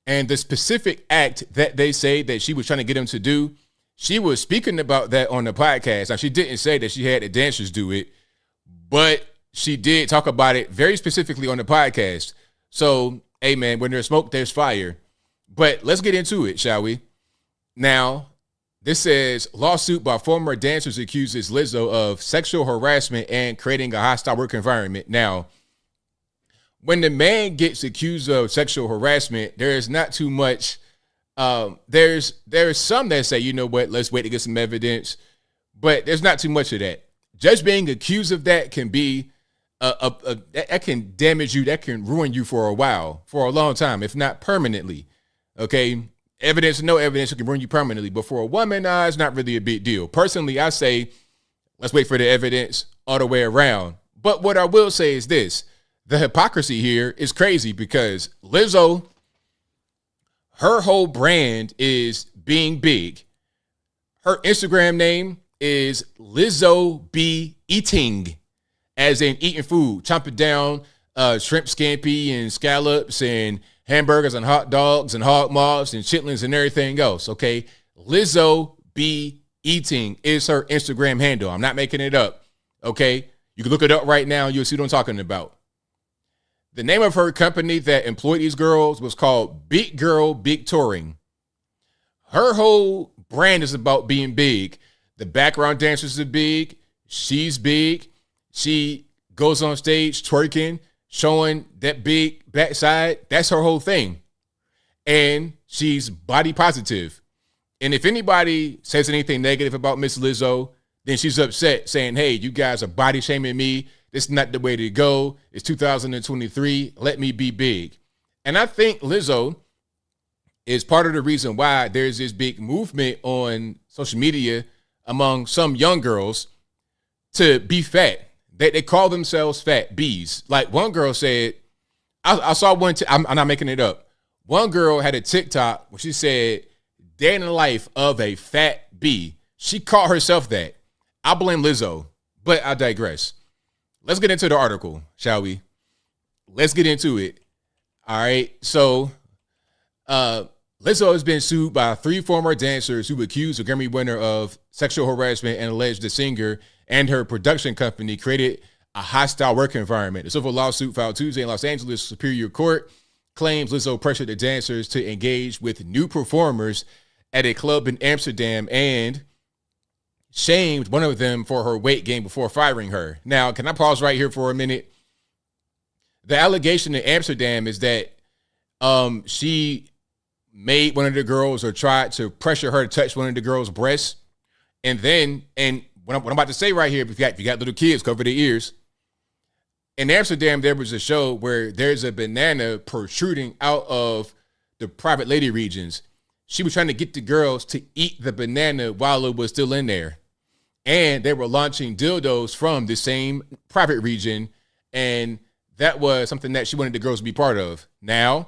And the specific act that they say that she was trying to get them to do, she was speaking about that on the podcast. Now, she didn't say that she had the dancers do it, but she did talk about it very specifically on the podcast. So, hey, man, when there's smoke, there's fire. But let's get into it, shall we? Now, this says, lawsuit by former dancers accuses Lizzo of sexual harassment and creating a hostile work environment. Now, when the man gets accused of sexual harassment, there is not too much. There's some that say, you know what, let's wait to get some evidence. But there's not too much of that. Just being accused of that can be, that can damage you. That can ruin you for a while, for a long time, if not permanently. Okay. Evidence or no evidence, it can ruin you permanently. But for a woman, it's not really a big deal. Personally, I say, let's wait for the evidence all the way around. But what I will say is this. The hypocrisy here is crazy because Lizzo, her whole brand is being big. Her Instagram name is Lizzo Be Eating, as in eating food, chomping down shrimp scampi and scallops and hamburgers and hot dogs and hog moths and chitlins and everything else, okay? Lizzo Be Eating is her Instagram handle. I'm not making it up, okay? You can look it up right now and you'll see what I'm talking about. The name of her company that employed these girls was called Big Girl Big Touring. Her whole brand is about being big. The background dancers are big. She's big. She goes on stage twerking, showing that big backside. That's her whole thing. And she's body positive. And if anybody says anything negative about Miss Lizzo, then she's upset saying, hey, you guys are body shaming me. This is not the way to go. It's 2023. Let me be big. And I think Lizzo is part of the reason why there's this big movement on social media among some young girls to be fat. They call themselves fat bees. Like one girl said, I saw one, I'm not making it up. One girl had a TikTok where she said, day in the life of a fat bee. She called herself that. I blame Lizzo, but I digress. Let's get into the article, shall we? Let's get into it. All right. So Lizzo has been sued by 3 former dancers who accused a Grammy winner of sexual harassment and alleged the singer and her production company created a hostile work environment. The civil lawsuit filed Tuesday in Los Angeles Superior Court claims Lizzo pressured the dancers to engage with new performers at a club in Amsterdam and shamed one of them for her weight gain before firing her. Now, can I pause right here for a minute? The allegation in Amsterdam is that she made one of the girls or tried to pressure her to touch one of the girls' breasts. And then, and what I'm about to say right here, if you got little kids, cover their ears. In Amsterdam, there was a show where there's a banana protruding out of the private lady regions. She was trying to get the girls to eat the banana while it was still in there. And they were launching dildos from the same private region. And that was something that she wanted the girls to be part of. Now,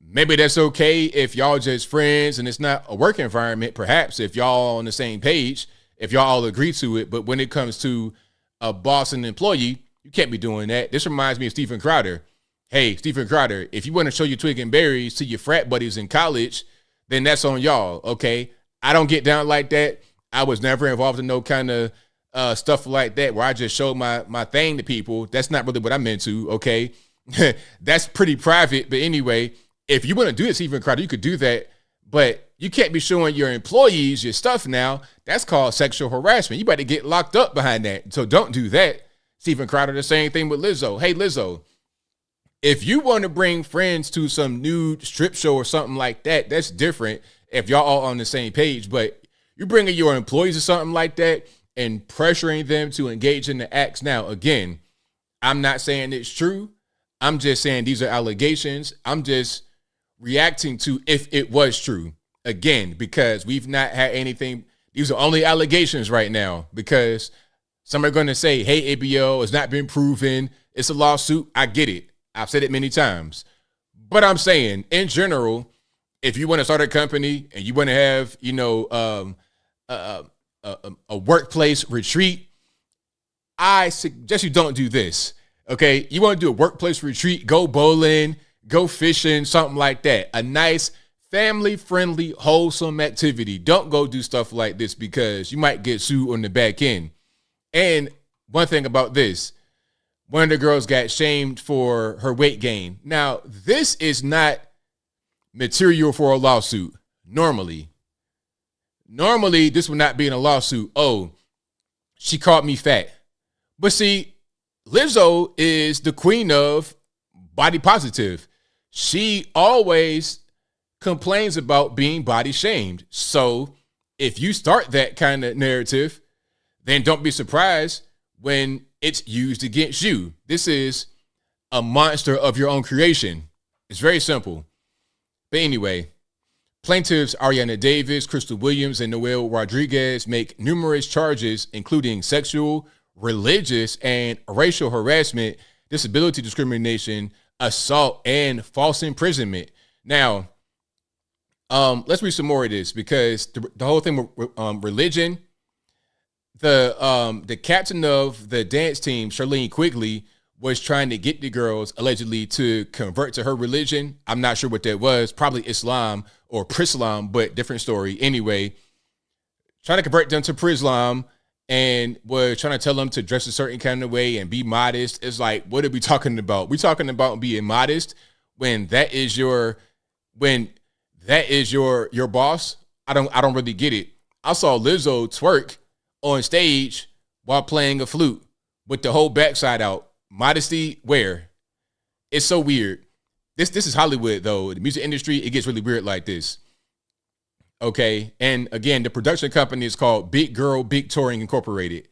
maybe that's okay if y'all just friends and it's not a work environment, perhaps, if y'all on the same page, if y'all all agree to it. But when it comes to a boss and employee, you can't be doing that. This reminds me of Stephen Crowder. Hey, Stephen Crowder, if you want to show your twig and berries to your frat buddies in college, then that's on y'all, okay? I don't get down like that. I was never involved in no kind of stuff like that where I just showed my thing to people. That's not really what I'm into, okay? That's pretty private. But anyway, if you want to do this, Stephen Crowder, you could do that. But you can't be showing your employees your stuff now. That's called sexual harassment. You better get locked up behind that. So don't do that. Stephen Crowder, the same thing with Lizzo. Hey, Lizzo, if you want to bring friends to some nude strip show or something like that, that's different if y'all all on the same page. But you're bringing your employees to something like that and pressuring them to engage in the acts. Now, again, I'm not saying it's true. I'm just saying these are allegations. I'm just reacting to if it was true. Again, because we've not had anything. These are only allegations right now because some are going to say, hey, ABL has not been proven. It's a lawsuit. I get it. I've said it many times. But I'm saying, in general, if you want to start a company and you want to have, you know, a workplace retreat, I suggest you don't do this. Okay? You want to do a workplace retreat, go bowling, go fishing, something like that. A nice, family-friendly, wholesome activity. Don't go do stuff like this because you might get sued on the back end. And one thing about this, one of the girls got shamed for her weight gain. Now, this is not material for a lawsuit. Normally, this would not be in a lawsuit. Oh, she called me fat. But see, Lizzo is the queen of body positive. She always complains about being body shamed. So if you start that kind of narrative, then don't be surprised when it's used against you. This is a monster of your own creation. It's very simple. But anyway, plaintiffs Ariana Davis, Crystal Williams, and Noel Rodriguez make numerous charges, including sexual, religious, and racial harassment, disability discrimination, assault, and false imprisonment. Now, let's read some more of this because the whole thing with religion, the captain of the dance team, Charlene Quigley, was trying to get the girls allegedly to convert to her religion. I'm not sure what that was, probably Islam or Prislam, but different story. Anyway, trying to convert them to Prislam and was trying to tell them to dress a certain kind of way and be modest. It's like, what are we talking about? We talking about being modest when that is your boss? I don't really get it. I saw Lizzo twerk on stage while playing a flute with the whole backside out. Modesty where? It's so weird. This is Hollywood though. The music industry, it gets really weird like this. Okay, and again, the production company is called Big Girl Big Touring Incorporated.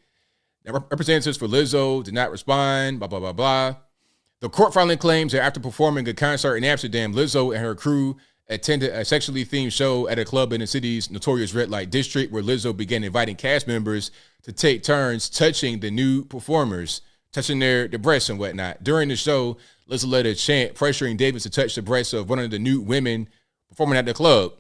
Now, representatives for Lizzo did not respond, blah, blah, blah, blah. The court filing claims that after performing a concert in Amsterdam, Lizzo and her crew attended a sexually themed show at a club in the city's notorious red light district where Lizzo began inviting cast members to take turns touching the nude performers, touching their breasts and whatnot. During the show, Lizzo led a chant pressuring Davis to touch the breasts of one of the nude women performing at the club.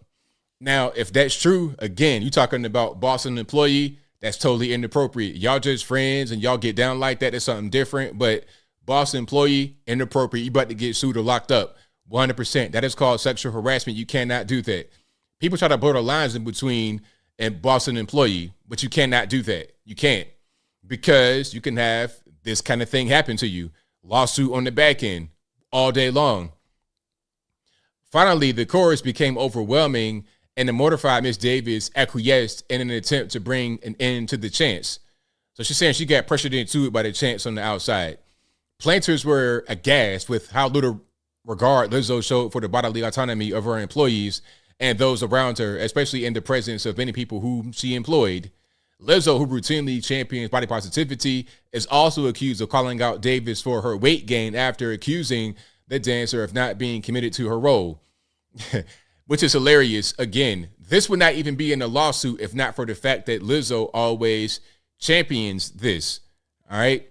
Now, if that's true, again, you talking about boss and employee, that's totally inappropriate. Y'all just friends and y'all get down like that. That's something different. But boss employee, inappropriate. You about to get sued or locked up. 100%. That is called sexual harassment. You cannot do that. People try to blur the lines in between and boss and employee, but you cannot do that. You can't, because you can have this kind of thing happen to you. Lawsuit on the back end all day long. Finally, the chorus became overwhelming and the mortified Miss Davis acquiesced in an attempt to bring an end to the chants. So she's saying she got pressured into it by the chants on the outside. Plaintiffs were aghast with how little regard Lizzo showed for the bodily autonomy of her employees and those around her, especially in the presence of many people whom she employed. Lizzo, who routinely champions body positivity, is also accused of calling out Davis for her weight gain after accusing the dancer of not being committed to her role, which is hilarious. Again, this would not even be in a lawsuit if not for the fact that Lizzo always champions this. All right.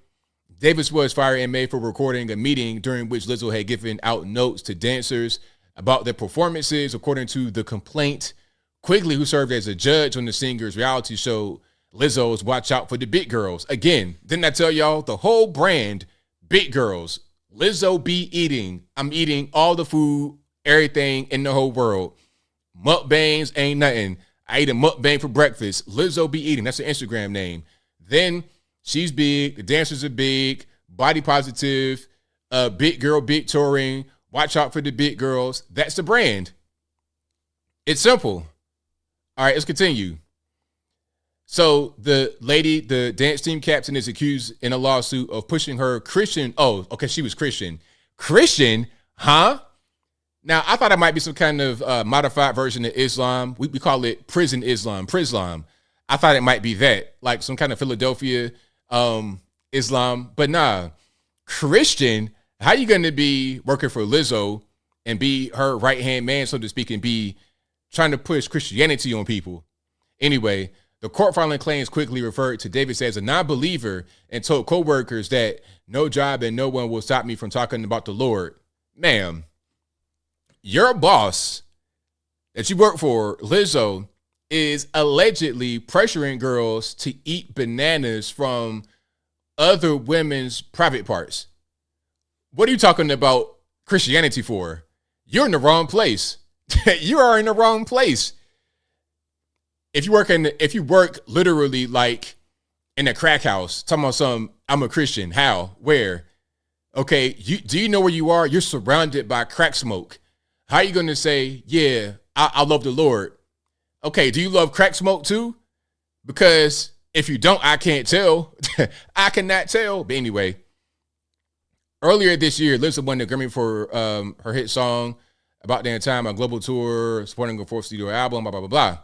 Davis was fired in May for recording a meeting during which Lizzo had given out notes to dancers about their performances, according to the complaint. Quigley, who served as a judge on the singer's reality show, Lizzo's Watch Out for the Big Girls. Again, didn't I tell y'all the whole brand, Big Girls, Lizzo be eating. I'm eating all the food, everything in the whole world. Mukbangs ain't nothing. I ate a mukbang for breakfast. Lizzo be eating. That's her Instagram name. Then she's big. The dancers are big. Body positive. Big girl, big touring. Watch out for the big girls. That's the brand. It's simple. All right, let's continue. So the lady, the dance team captain, is accused in a lawsuit of pushing her Christian. Oh, okay, she was Christian. Christian? Huh? Now, I thought it might be some kind of modified version of Islam. We call it prison Islam, Prislam. I thought it might be that, like some kind of Philadelphia Islam. But nah, Christian, how you going to be working for Lizzo and be her right-hand man, so to speak, and be trying to push Christianity on people? Anyway, the court filing claims quickly referred to Davis as a non-believer and told co-workers that no job and no one will stop me from talking about the Lord. Ma'am, your boss that you work for, Lizzo, is allegedly pressuring girls to eat bananas from other women's private parts. What are you talking about Christianity for? You're in the wrong place. You are in the wrong place. If you work literally like in a crack house, talking about I'm a Christian. How? Where? Okay, do you know where you are? You're surrounded by crack smoke. How are you going to say, yeah, I love the Lord? Okay, do you love crack smoke too? Because if you don't, I can't tell. I cannot tell. But anyway, earlier this year, Lizzo won the Grammy for her hit song About Damn Time, a global tour supporting her fourth studio album, blah, blah, blah, blah.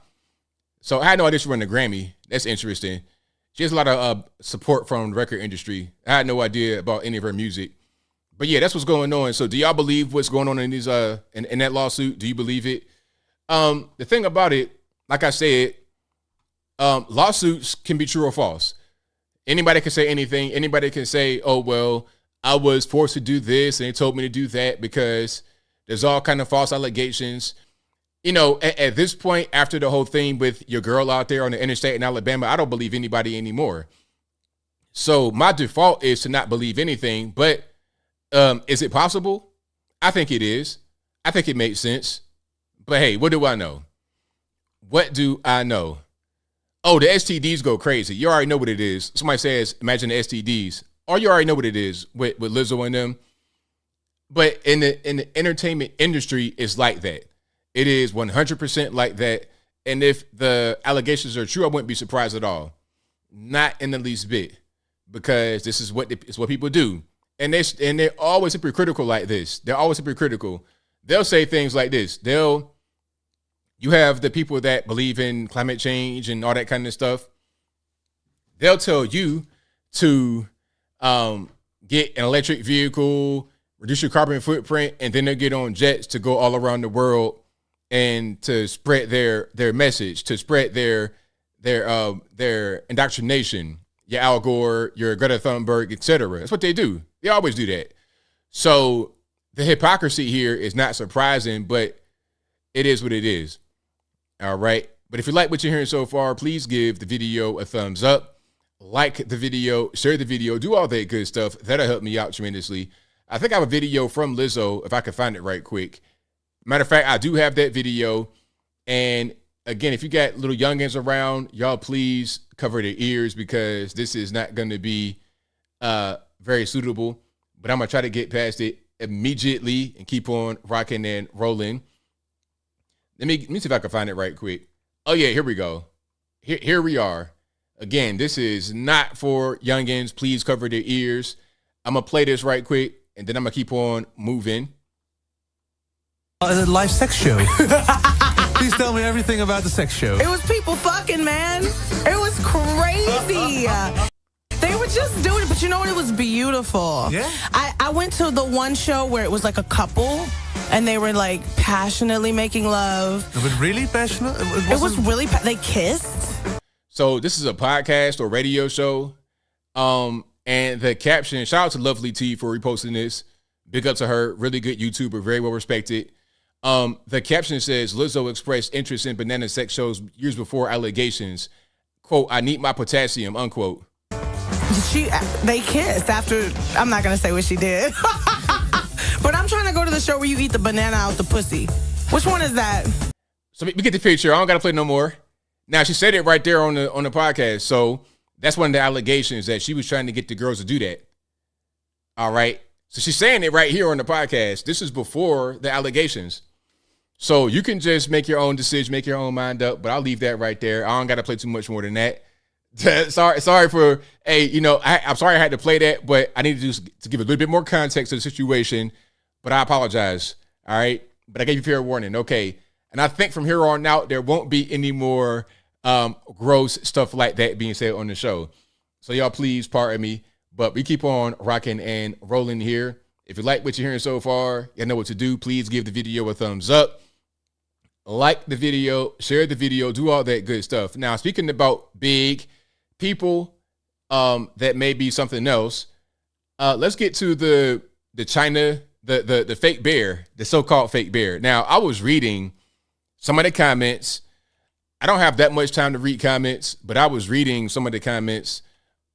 So I had no idea she won the Grammy. That's interesting. She has a lot of support from the record industry. I had no idea about any of her music. But yeah, that's what's going on. So do y'all believe what's going on in these in that lawsuit? Do you believe it? The thing about it, like I said, lawsuits can be true or false. Anybody can say anything. Anybody can say, oh, well, I was forced to do this and they told me to do that, because there's all kind of false allegations. You know, at this point, after the whole thing with your girl out there on the interstate in Alabama, I don't believe anybody anymore. So my default is to not believe anything. But is it possible? I think it is. I think it makes sense. But hey, what do I know? What do I know? Oh, the STDs go crazy. You already know what it is. Somebody says, imagine the STDs. Or you already know what it is with Lizzo and them. But in the entertainment industry, it's like that. It is 100% like that. And if the allegations are true, I wouldn't be surprised at all. Not in the least bit. Because this is what people do. And they're always hypocritical like this. They're always hypocritical. They'll say things like this. You have the people that believe in climate change and all that kind of stuff. They'll tell you to get an electric vehicle, reduce your carbon footprint, and then they'll get on jets to go all around the world and to spread their message, to spread their indoctrination, your Al Gore, your Greta Thunberg, etc. That's what they do. They always do that. So the hypocrisy here is not surprising, but it is what it is. All right. But if you like what you're hearing so far, please give the video a thumbs up, like the video, share the video, do all that good stuff. That'll help me out tremendously. I think I have a video from Lizzo, if I can find it right quick. Matter of fact, I do have that video. And again, if you got little youngins around, y'all please cover their ears, because this is not going to be very suitable. But I'm going to try to get past it immediately and keep on rocking and rolling. Let me see if I can find it right quick. Oh, yeah, here we go. Here we are. Again, this is not for youngins. Please cover their ears. I'm going to play this right quick, and then I'm going to keep on moving. A live sex show. Please tell me everything about the sex show. It was people fucking, man. It was crazy. They were just doing it, but you know what? It was beautiful. Yeah. I went to the one show where it was like a couple, and they were like passionately making love. But really passionate? It was really, they kissed. So this is a podcast or radio show. And the caption, shout out to Lovely T for reposting this. Big up to her. Really good YouTuber, very well respected. The caption says, Lizzo expressed interest in banana sex shows years before allegations. Quote, I need my potassium, unquote. They kissed after, I'm not going to say what she did. But I'm trying to go to the show where you eat the banana out the pussy. Which one is that? So we get the picture. I don't got to play no more. Now, she said it right there on the podcast. So that's one of the allegations, that she was trying to get the girls to do that. All right. So she's saying it right here on the podcast. This is before the allegations. So you can just make your own decision, make your own mind up, but I'll leave that right there. I don't got to play too much more than that. Sorry for, I'm sorry I had to play that, but I needed to give a little bit more context to the situation, but I apologize. All right. But I gave you fair warning. Okay. And I think from here on out, there won't be any more gross stuff like that being said on the show. So y'all please pardon me, but we keep on rocking and rolling here. If you like what you're hearing so far, you know what to do. Please give the video a thumbs up. Like the video, share the video, do all that good stuff. Now, speaking about big people that may be something else, let's get to the China, the fake bear, the so-called fake bear. Now, I was reading some of the comments. I don't have that much time to read comments, but I was reading some of the comments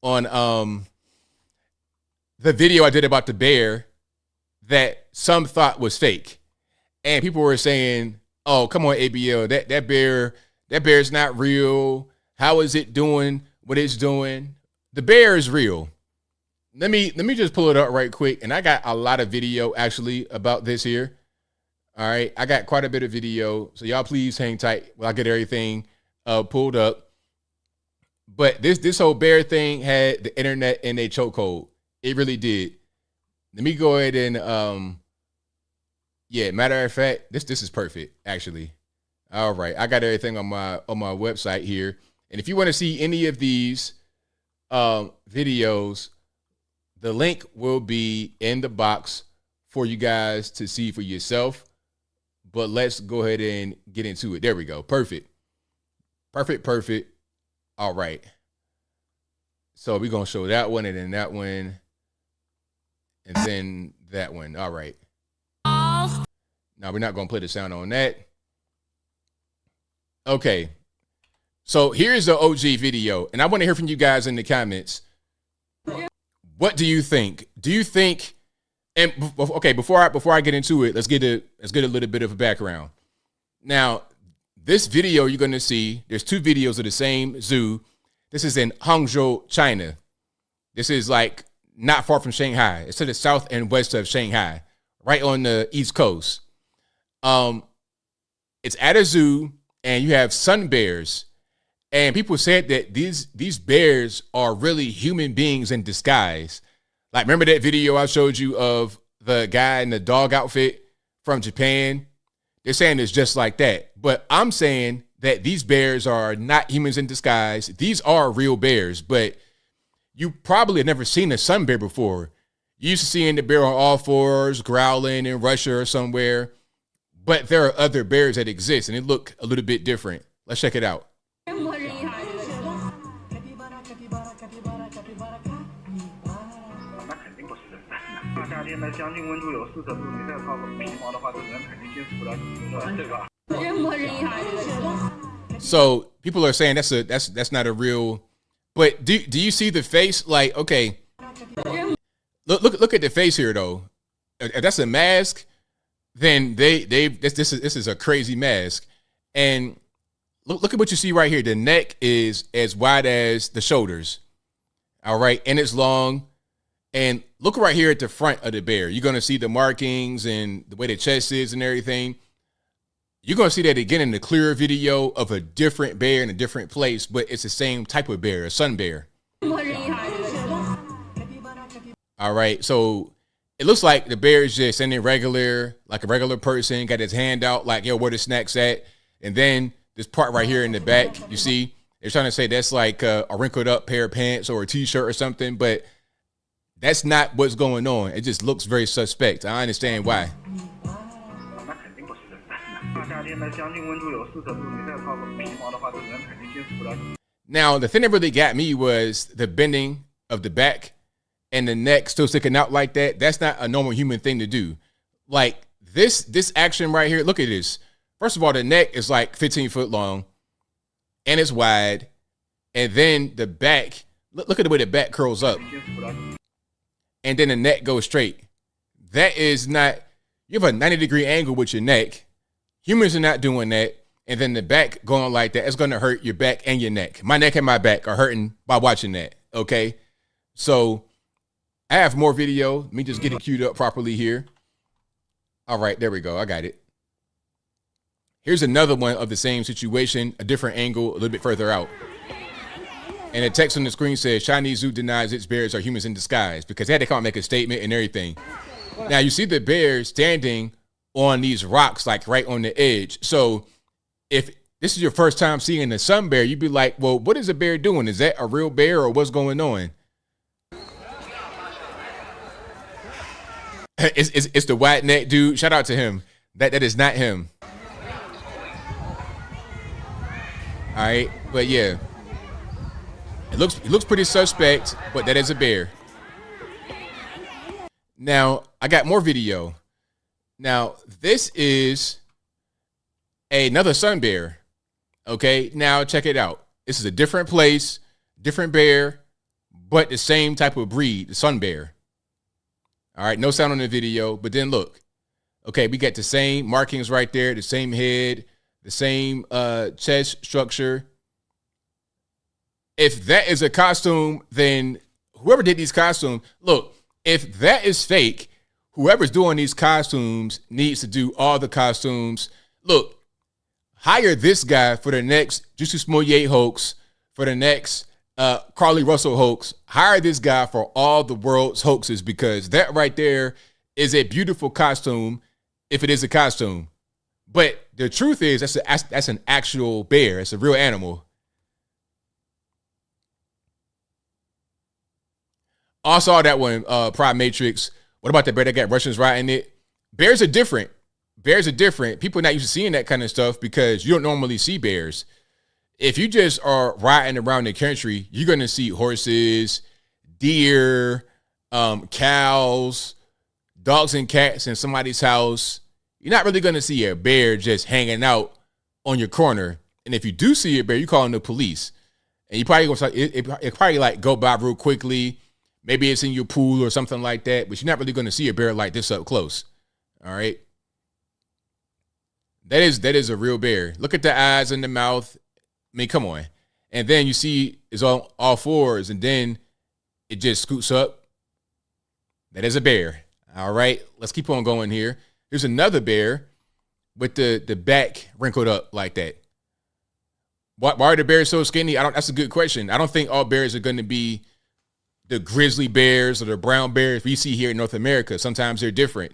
on the video I did about the bear that some thought was fake. And people were saying, oh, come on, ABL, that bear's not real. How is it doing what it's doing? The bear is real. Let me just pull it up right quick. And I got a lot of video actually about this here. All right. I got quite a bit of video. So y'all please hang tight while I get everything pulled up. But this whole bear thing had the internet in a chokehold. It really did. Let me go ahead and yeah, matter of fact, this is perfect, actually. All right. I got everything on my website here. And if you want to see any of these videos, the link will be in the box for you guys to see for yourself. But let's go ahead and get into it. There we go. Perfect. Perfect. All right. So we're going to show that one and then that one and then that one. All right. Now, we're not going to play the sound on that. Okay. So here's the OG video, and I want to hear from you guys in the comments. What do you think? Do you think, and okay, before I get into it, let's get a little bit of a background. Now, this video you're going to see, there's two videos of the same zoo. This is in Hangzhou, China. This is like not far from Shanghai. It's to the south and west of Shanghai, right on the East Coast. It's at a zoo, and you have sun bears, and people said that these bears are really human beings in disguise. Like, remember that video I showed you of the guy in the dog outfit from Japan? They're saying it's just like that, but I'm saying that these bears are not humans in disguise. These are real bears, but you probably have never seen a sun bear before. You used to seeing the bear on all fours, growling in Russia or somewhere. But there are other bears that exist, and they look a little bit different. Let's check it out. So people are saying that's not a real. But do you see the face? Like, okay, look at the face here though. If that's a mask, then this is a crazy mask. And look at what you see right here. The neck is as wide as the shoulders. All right. And it's long. And look right here at the front of the bear. You're going to see the markings and the way the chest is and everything. You're going to see that again in the clearer video of a different bear in a different place, but it's the same type of bear, a sun bear. All right. So it looks like the bear is just standing regular, like a regular person, got his hand out like, yo, where the snack's at? And then this part right here in the back, you see, they're trying to say that's like a wrinkled up pair of pants or a t-shirt or something, but that's not what's going on. It just looks very suspect. I understand why. Now, the thing that really got me was the bending of the back and the neck still sticking out like that. That's not a normal human thing to do. Like this action right here, look at this. First of all, the neck is like 15 foot long and it's wide. And then the back, look at the way the back curls up. And then the neck goes straight. That is not, you have a 90-degree angle with your neck. Humans are not doing that. And then the back going like that, it's going to hurt your back and your neck. My neck and my back are hurting by watching that, okay? So I have more video. Let me just get it queued up properly here. All right, there we go. I got it. Here's another one of the same situation, a different angle, a little bit further out. And the text on the screen says, Chinese zoo denies its bears are humans in disguise, because they had to come and make a statement and everything. Now, you see the bear standing on these rocks, like right on the edge. So if this is your first time seeing a sun bear, you'd be like, well, what is a bear doing? Is that a real bear or what's going on? It's the white neck dude. Shout out to him. That is not him. All right, but yeah, it looks pretty suspect, but that is a bear. Now I got more video. Now this is another sun bear. Okay, now check it out. This is a different place, different bear, but the same type of breed, the sun bear. All right, no sound on the video, but then look. Okay, we got the same markings right there, the same head, the same chest structure. If that is a costume, then whoever did these costumes, look, if that is fake, whoever's doing these costumes needs to do all the costumes. Look, hire this guy for the next Justus Smollett hoax, for the next Carly Russell hoax. Hire this guy for all the world's hoaxes, because that right there is a beautiful costume if it is a costume. But the truth is that's an actual bear. It's a real animal. I saw that one, Prime Matrix. What about the bear that got Russians riding it? Bears are different. Bears are different. People are not used to seeing that kind of stuff because you don't normally see bears. If you just are riding around the country, you're going to see horses, deer, cows, dogs and cats in somebody's house. You're not really going to see a bear just hanging out on your corner. And if you do see a bear, you're calling the police. And you probably going to it probably like go by real quickly. Maybe it's in your pool or something like that, but you're not really going to see a bear like this up close. All right. That is a real bear. Look at the eyes and the mouth. I mean, come on. And then you see it's on all fours, and then it just scoots up. That is a bear. All right. Let's keep on going here. Here's another bear with the back wrinkled up like that. Why are the bears so skinny? That's a good question. I don't think all bears are going to be the grizzly bears or the brown bears we see here in North America. Sometimes they're different.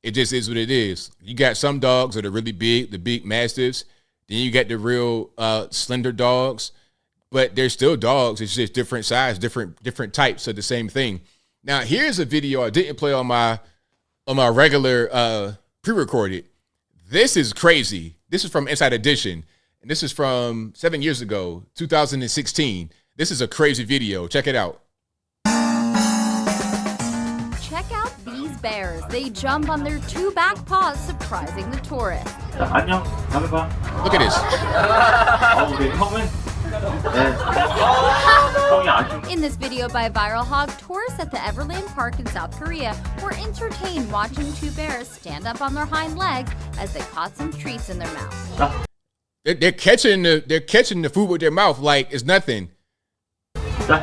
It just is what it is. You got some dogs that are really big, the big mastiffs. Then you got the real slender dogs, but they're still dogs. It's just different size, different types of the same thing. Now, here's a video I didn't play on my regular pre-recorded. This is crazy. This is from Inside Edition, and this is from 7 years ago, 2016. This is a crazy video. Check it out. Check out these bears. They jump on their two back paws, surprising the tourists. Look at this. In this video by Viral Hog, tourists at the Everland Park in South Korea were entertained watching two bears stand up on their hind legs as they caught some treats in their mouth. They're catching the food with their mouth like it's nothing. The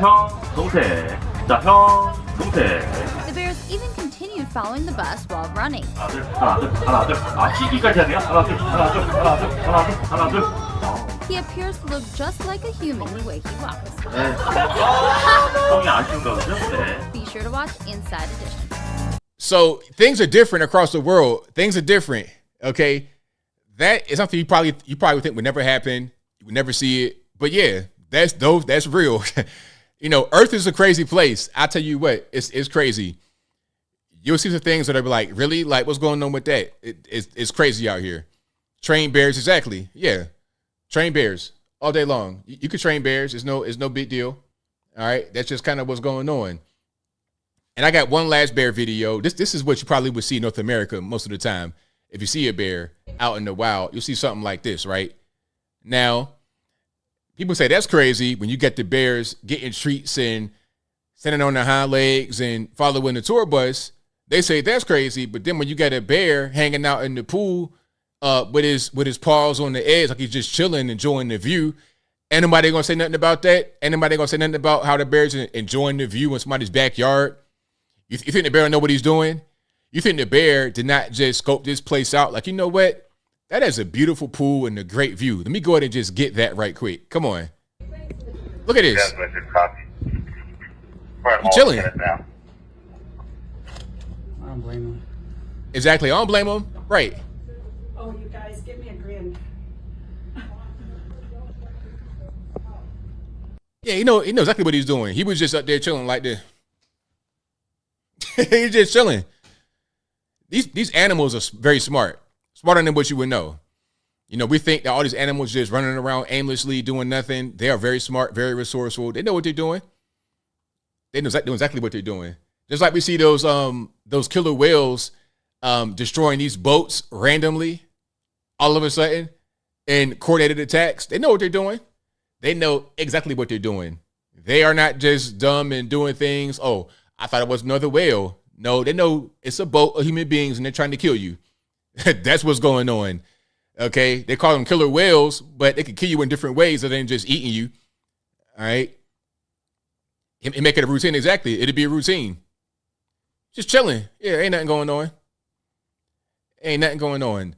bears even continued following the bus while running. He appears to look just like a human the way he walks. Be sure to watch Inside Edition. So things are different across the world. Things are different. Okay. That is something you probably would think would never happen. You would never see it. But yeah, that's real. You know, Earth is a crazy place. I tell you what, it's crazy. You'll see some things that are like, really? Like, what's going on with that? It's crazy out here. Train bears, exactly. Yeah. Train bears all day long. You can train bears. It's no big deal. All right. That's just kind of what's going on. And I got one last bear video. This is what you probably would see in North America most of the time. If you see a bear out in the wild, you'll see something like this, right? Now, people say that's crazy when you get the bears getting treats and standing on their hind legs and following the tour bus. They say that's crazy, but then when you got a bear hanging out in the pool with his paws on the edge, like he's just chilling, enjoying the view, ain't nobody gonna say nothing about that? Ain't nobody gonna say nothing about how the bear's enjoying the view in somebody's backyard? You think the bear know what he's doing? You think the bear did not just scope this place out? Like, you know what? That is a beautiful pool and a great view. Let me go ahead and just get that right quick. Come on. Look at this. He's chilling. I don't blame him. Exactly. I don't blame him. Right. Oh, you guys, give me a grin. Yeah, he knows exactly what he's doing. He was just up there chilling like this. He's just chilling. These animals are very smart. Smarter than what you would know. You know, we think that all these animals just running around aimlessly doing nothing. They are very smart, very resourceful. They know what they're doing. They know exactly what they're doing. Just like we see those killer whales destroying these boats randomly all of a sudden in coordinated attacks. They know what they're doing. They know exactly what they're doing. They are not just dumb and doing things. Oh, I thought it was another whale. No, they know it's a boat of human beings and they're trying to kill you. That's what's going on. Okay. They call them killer whales, but they can kill you in different ways other than just eating you. All right. And make it a routine. Exactly. It'd be a routine. Just chilling. Yeah. Ain't nothing going on. Ain't nothing going on.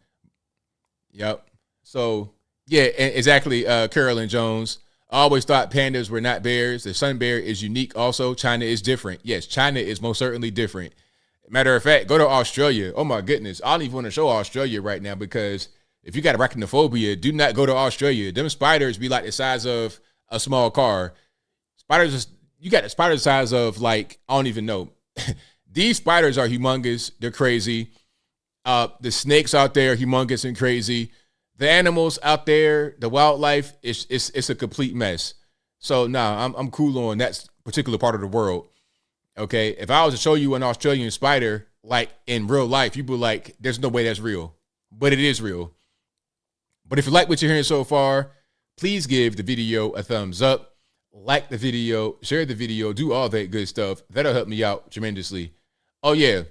Yep. So yeah, exactly. Carolyn Jones. I always thought pandas were not bears. The sun bear is unique also. China is different. Yes, China is most certainly different. Matter of fact, go to Australia. Oh my goodness. I don't even want to show Australia right now because if you got arachnophobia, do not go to Australia. Them spiders be like the size of a small car. You got the spider size of like, I don't even know. These spiders are humongous. They're crazy. The snakes out there are humongous and crazy. The animals out there, the wildlife, it's a complete mess. So I'm cool on that particular part of the world. Okay, if I was to show you an Australian spider like in real life, you'd be like, "There's no way that's real," but it is real. But if you like what you're hearing so far, please give the video a thumbs up, like the video, share the video, do all that good stuff. That'll help me out tremendously. Oh yeah.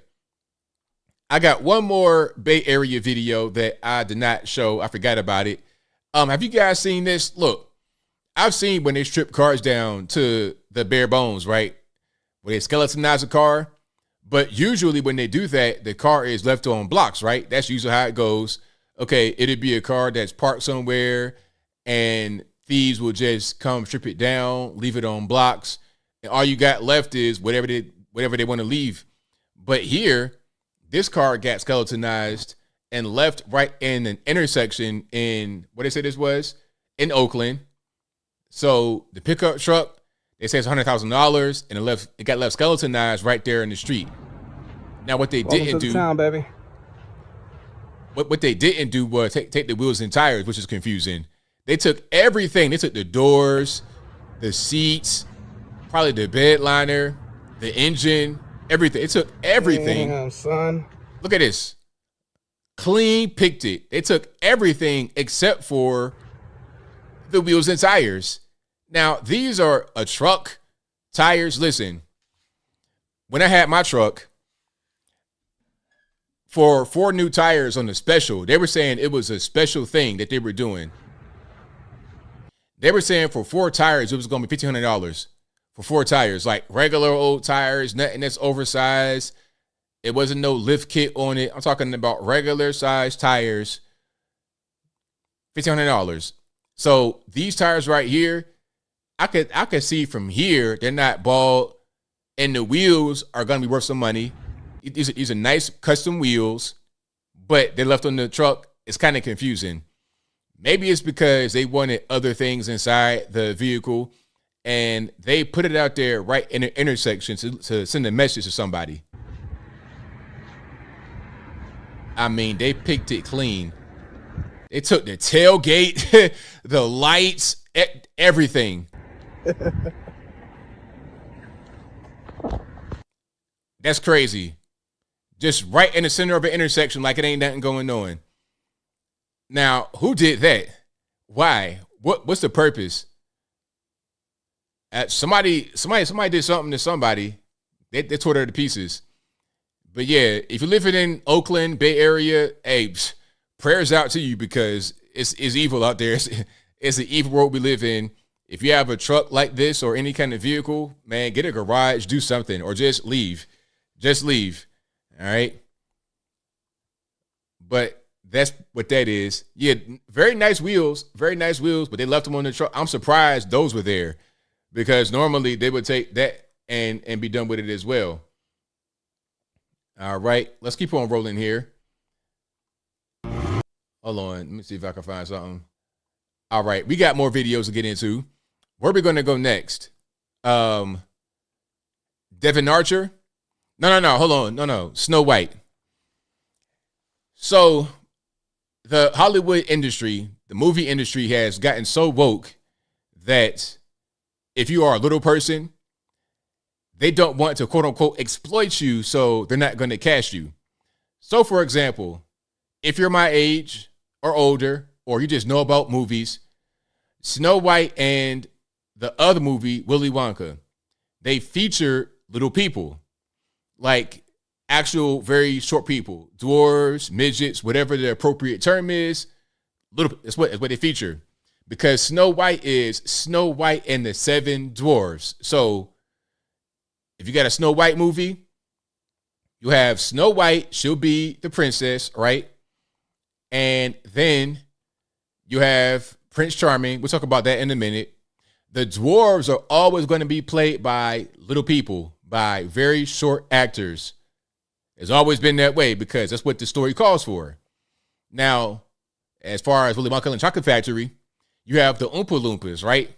I got one more Bay Area video that I did not show. I forgot about it. Have you guys seen this? Look, I've seen when they strip cars down to the bare bones, right? When they skeletonize a car. But usually when they do that, the car is left on blocks, right? That's usually how it goes. Okay, it'd be a car that's parked somewhere and thieves will just come strip it down, leave it on blocks. And all you got left is whatever they want to leave. But here, this car got skeletonized and left right in an intersection in, what they say this was? In Oakland. So the pickup truck, they say it's $100,000 and it got left skeletonized right there in the street. Now what they didn't do, town, baby. What they didn't do was take the wheels and tires, which is confusing. They took everything. They took the doors, the seats, probably the bed liner, the engine, everything. It took everything. Damn, son. Look at this. Clean picked it. They took everything except for the wheels and tires. Now, these are a truck, tires. Listen, when I had my truck, for 4 new tires on the special, they were saying it was a special thing that they were doing. They were saying for 4 tires, it was going to be $1,500 for 4 tires, like regular old tires, nothing that's oversized. It wasn't no lift kit on it. I'm talking about regular size tires, $1,500. So these tires right here, I could see from here, they're not bald, and the wheels are going to be worth some money. These are nice custom wheels, but they're left on the truck. It's kind of confusing. Maybe it's because they wanted other things inside the vehicle, and they put it out there right in an intersection to send a message to somebody. I mean, they picked it clean. They took the tailgate, the lights, everything. That's crazy. Just right in the center of an intersection like it ain't nothing going on. Now, who did that? Why? What's the purpose? Somebody did something to somebody. They tore it to pieces. But yeah, if you're living in Oakland, Bay Area, hey, prayers out to you because it's evil out there. It's an evil world we live in. If you have a truck like this or any kind of vehicle, man, get a garage, do something, or just leave. Just leave. All right. But that's what that is. Yeah, very nice wheels, but they left them on the truck. I'm surprised those were there because normally they would take that and be done with it as well. All right, let's keep on rolling here. Hold on, let me see if I can find something. All right, we got more videos to get into. Where are we going to go next? Devon Archer? No, hold on. No, Snow White. So the Hollywood industry, the movie industry has gotten so woke that if you are a little person, they don't want to quote unquote exploit you, so they're not going to cast you. So for example, if you're my age or older, or you just know about movies, Snow White and the other movie, Willy Wonka, they feature little people, like actual very short people, dwarves, midgets, whatever the appropriate term is. It's what they feature, because Snow White is Snow White and the Seven Dwarves. So if you got a Snow White movie, you have Snow White, she'll be the princess, right? And then you have Prince Charming. We'll talk about that in a minute. The dwarves are always going to be played by little people, by very short actors. It's always been that way because that's what the story calls for. Now, as far as Willy Wonka and Chocolate Factory, you have the Oompa Loompas, right?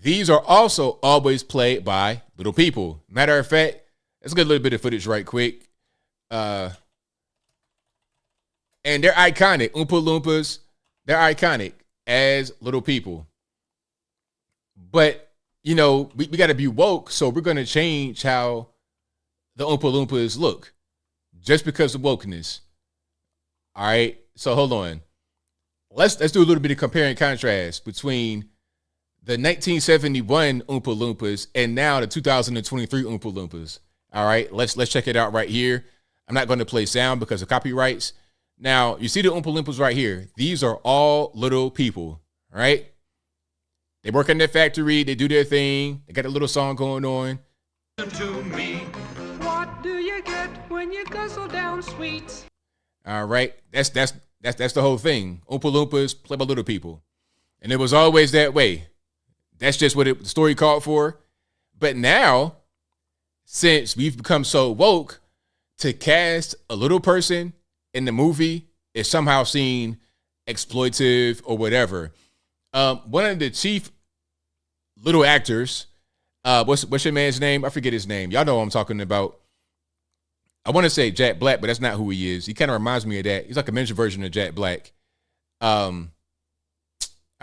These are also always played by little people. Matter of fact, let's get a little bit of footage right quick. And they're iconic. Oompa Loompas, they're iconic as little people. But, you know, we got to be woke, so we're going to change how the Oompa Loompas look just because of wokeness. All right, so hold on. Let's do a little bit of compare and contrast between the 1971 Oompa Loompas and now the 2023 Oompa Loompas. All right, let's check it out right here. I'm not going to play sound because of copyrights. Now, you see the Oompa Loompas right here. These are all little people, all right? They work in their factory. They do their thing. They got a little song going on. To me, what do you get when you guzzle down sweets? All right, that's the whole thing. Oompa Loompas play by little people, and it was always that way. That's just what the story called for. But now, since we've become so woke, to cast a little person in the movie is somehow seen exploitive or whatever. One of the chief little actors, what's your man's name? I forget his name. Y'all know what I'm talking about. I want to say Jack Black, but that's not who he is. He kind of reminds me of that. He's like a miniature version of Jack Black. I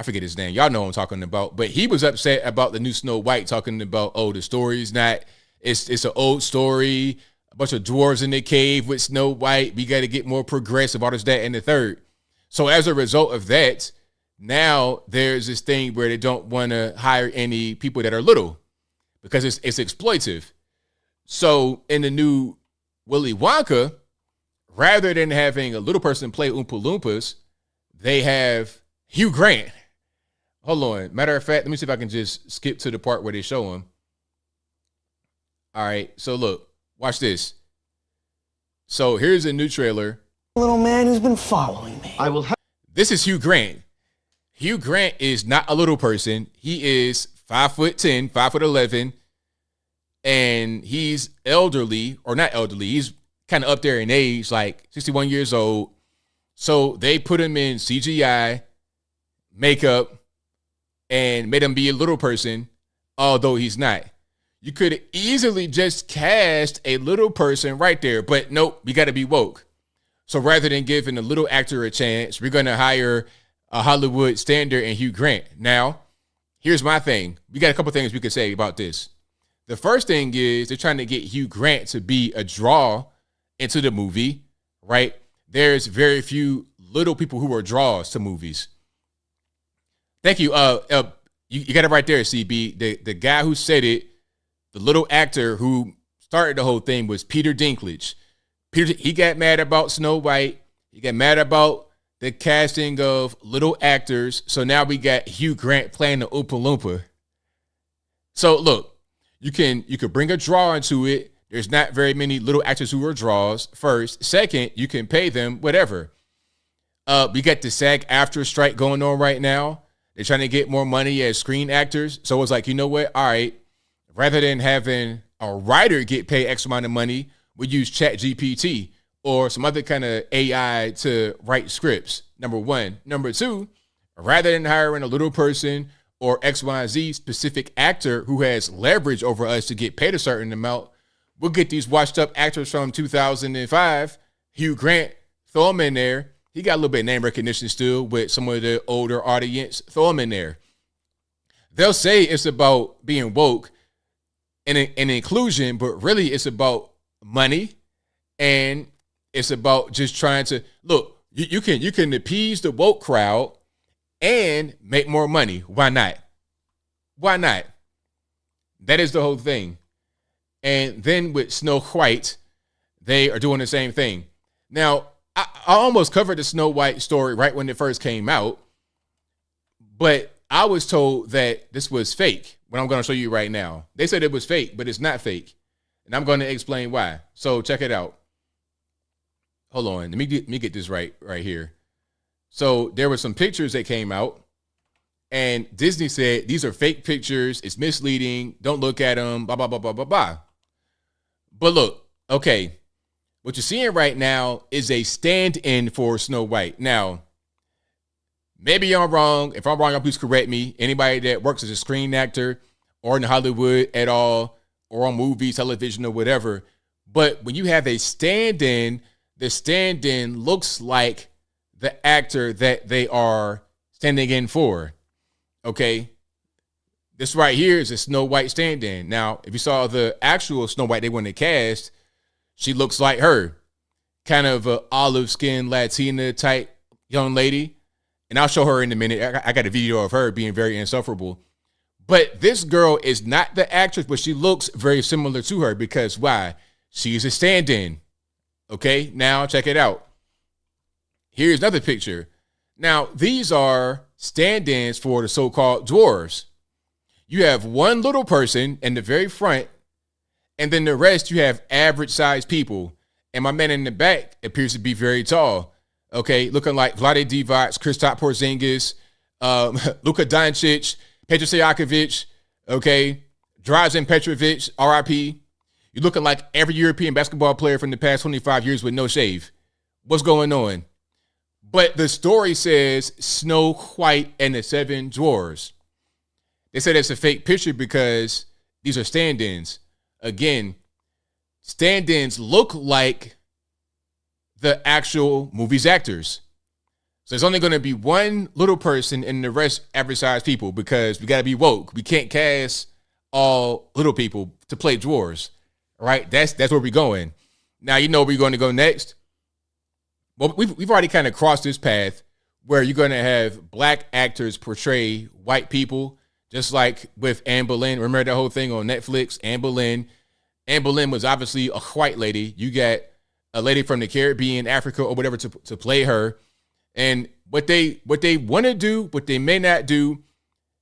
forget his name. Y'all know what I'm talking about. But he was upset about the new Snow White, talking about, oh, the story's not, it's an old story, a bunch of dwarves in the cave with Snow White. We got to get more progressive, all this, that, and the third. So as a result of that, now there's this thing where they don't want to hire any people that are little because it's exploitive. So in the new Willy Wonka, rather than having a little person play Oompa Loompas, they have Hugh Grant. Hold on. Matter of fact, let me see if I can just skip to the part where they show him. All right. So look, watch this. So here's a new trailer. Little man who's been following me. This is Hugh Grant. Hugh Grant is not a little person. He is 5'10", 5'11", and he's elderly, or not elderly. He's kind of up there in age, like 61 years old. So they put him in CGI, makeup, and made him be a little person, although he's not. You could easily just cast a little person right there, but nope, we got to be woke. So rather than giving a little actor a chance, we're going to hire a Hollywood standard and Hugh Grant. Now, here's my thing. We got a couple things we could say about this. The first thing is they're trying to get Hugh Grant to be a draw into the movie, right? There's very few little people who are draws to movies. Thank you. You got it right there, CB. The guy who said it, the little actor who started the whole thing was Peter Dinklage. He got mad about Snow White. He got mad about the casting of little actors. So now we got Hugh Grant playing the Oompa Loompa. So look, you could bring a draw into it. There's not very many little actors who are draws. First. Second, you can pay them whatever. We got the SAG-AFTRA strike going on right now. They're trying to get more money as screen actors. So it's like, you know what? All right. Rather than having a writer get paid X amount of money, we use ChatGPT or some other kind of AI to write scripts. Number one. Number two, rather than hiring a little person or XYZ specific actor who has leverage over us to get paid a certain amount, we'll get these washed up actors from 2005, Hugh Grant, throw him in there. He got a little bit of name recognition still with some of the older audience. Throw him in there. They'll say it's about being woke and inclusion, but really it's about money, and it's about just trying to look. You can appease the woke crowd and make more money. Why not? Why not? That is the whole thing. And then with Snow White, they are doing the same thing. Now, I almost covered the Snow White story right when it first came out, but I was told that this was fake. What I'm going to show you right now. They said it was fake, but it's not fake. And I'm going to explain why. So check it out. Hold on. Let me get this right here. So there were some pictures that came out, and Disney said, these are fake pictures. It's misleading. Don't look at them, blah, blah, blah, blah, blah, blah. But look, okay, what you're seeing right now is a stand-in for Snow White. Now, maybe I'm wrong. If I'm wrong, please correct me. Anybody that works as a screen actor or in Hollywood at all, or on movies, television, or whatever. But when you have a stand-in, the stand-in looks like the actor that they are standing in for. Okay? This right here is a Snow White stand-in. Now, if you saw the actual Snow White they want to cast, she looks like her. Kind of a olive skin Latina type young lady. And I'll show her in a minute. I got a video of her being very insufferable. But this girl is not the actress, but she looks very similar to her because why? She's a stand-in. Okay, now check it out. Here's another picture. Now, these are stand-ins for the so-called dwarves. You have one little person in the very front, and then the rest you have average-sized people. And my man in the back appears to be very tall. Okay, looking like Vlade Divac, Kristaps Porzingis, Luka Doncic, Petar Stojakovic, okay, Drazen Petrovic, RIP. You're looking like every European basketball player from the past 25 years with no shave. What's going on? But the story says Snow White and the Seven Dwarves. They said it's a fake picture because these are stand-ins. Again, stand-ins look like the actual movie's actors. So there's only going to be one little person and the rest average-sized people because we got to be woke. We can't cast all little people to play dwarves, right? That's where we're going. Now, you know where we're going to go next. Well, we've already kind of crossed this path where you're going to have black actors portray white people, just like with Anne Boleyn. Remember that whole thing on Netflix? Anne Boleyn. Anne Boleyn was obviously a white lady. You got a lady from the Caribbean, Africa, or whatever to play her. And what they want to do, what they may not do,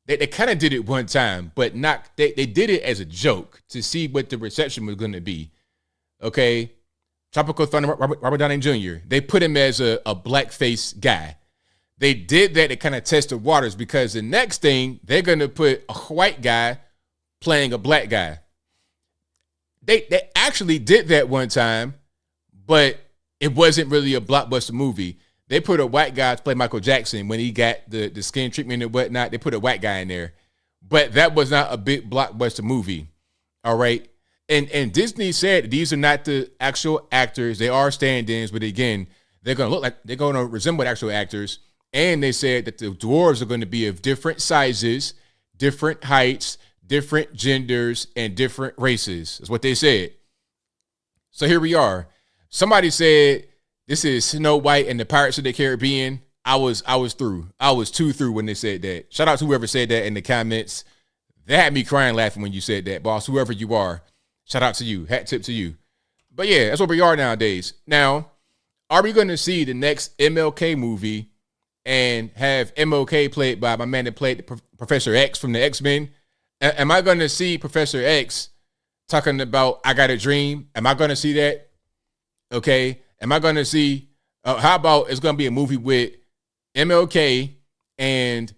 they kind of did it one time, but not they did it as a joke to see what the reception was going to be. Okay, Tropical Thunder, Robert Downey Jr. They put him as a blackface guy. They did that to kind of test the waters because the next thing they're going to put a white guy playing a black guy. They actually did that one time, but it wasn't really a blockbuster movie. They put a white guy to play Michael Jackson when he got the skin treatment and whatnot. They put a white guy in there, but that was not a big blockbuster movie. All right. And Disney said these are not the actual actors. They are stand-ins, but again, they're going to resemble actual actors. And they said that the dwarves are going to be of different sizes, different heights, different genders, and different races. That's what they said. So here we are. Somebody said this is Snow White and the Pirates of the Caribbean. I was through. I was too through when they said that. Shout out to whoever said that in the comments. They had me crying laughing when you said that, boss. Whoever you are, shout out to you. Hat tip to you. But yeah, that's what we are nowadays. Now, are we going to see the next MLK movie and have MLK played by my man that played Professor X from the X-Men? Am I going to see Professor X talking about I Got a Dream? Am I going to see that? Okay. Am I going to see, how about it's going to be a movie with MLK and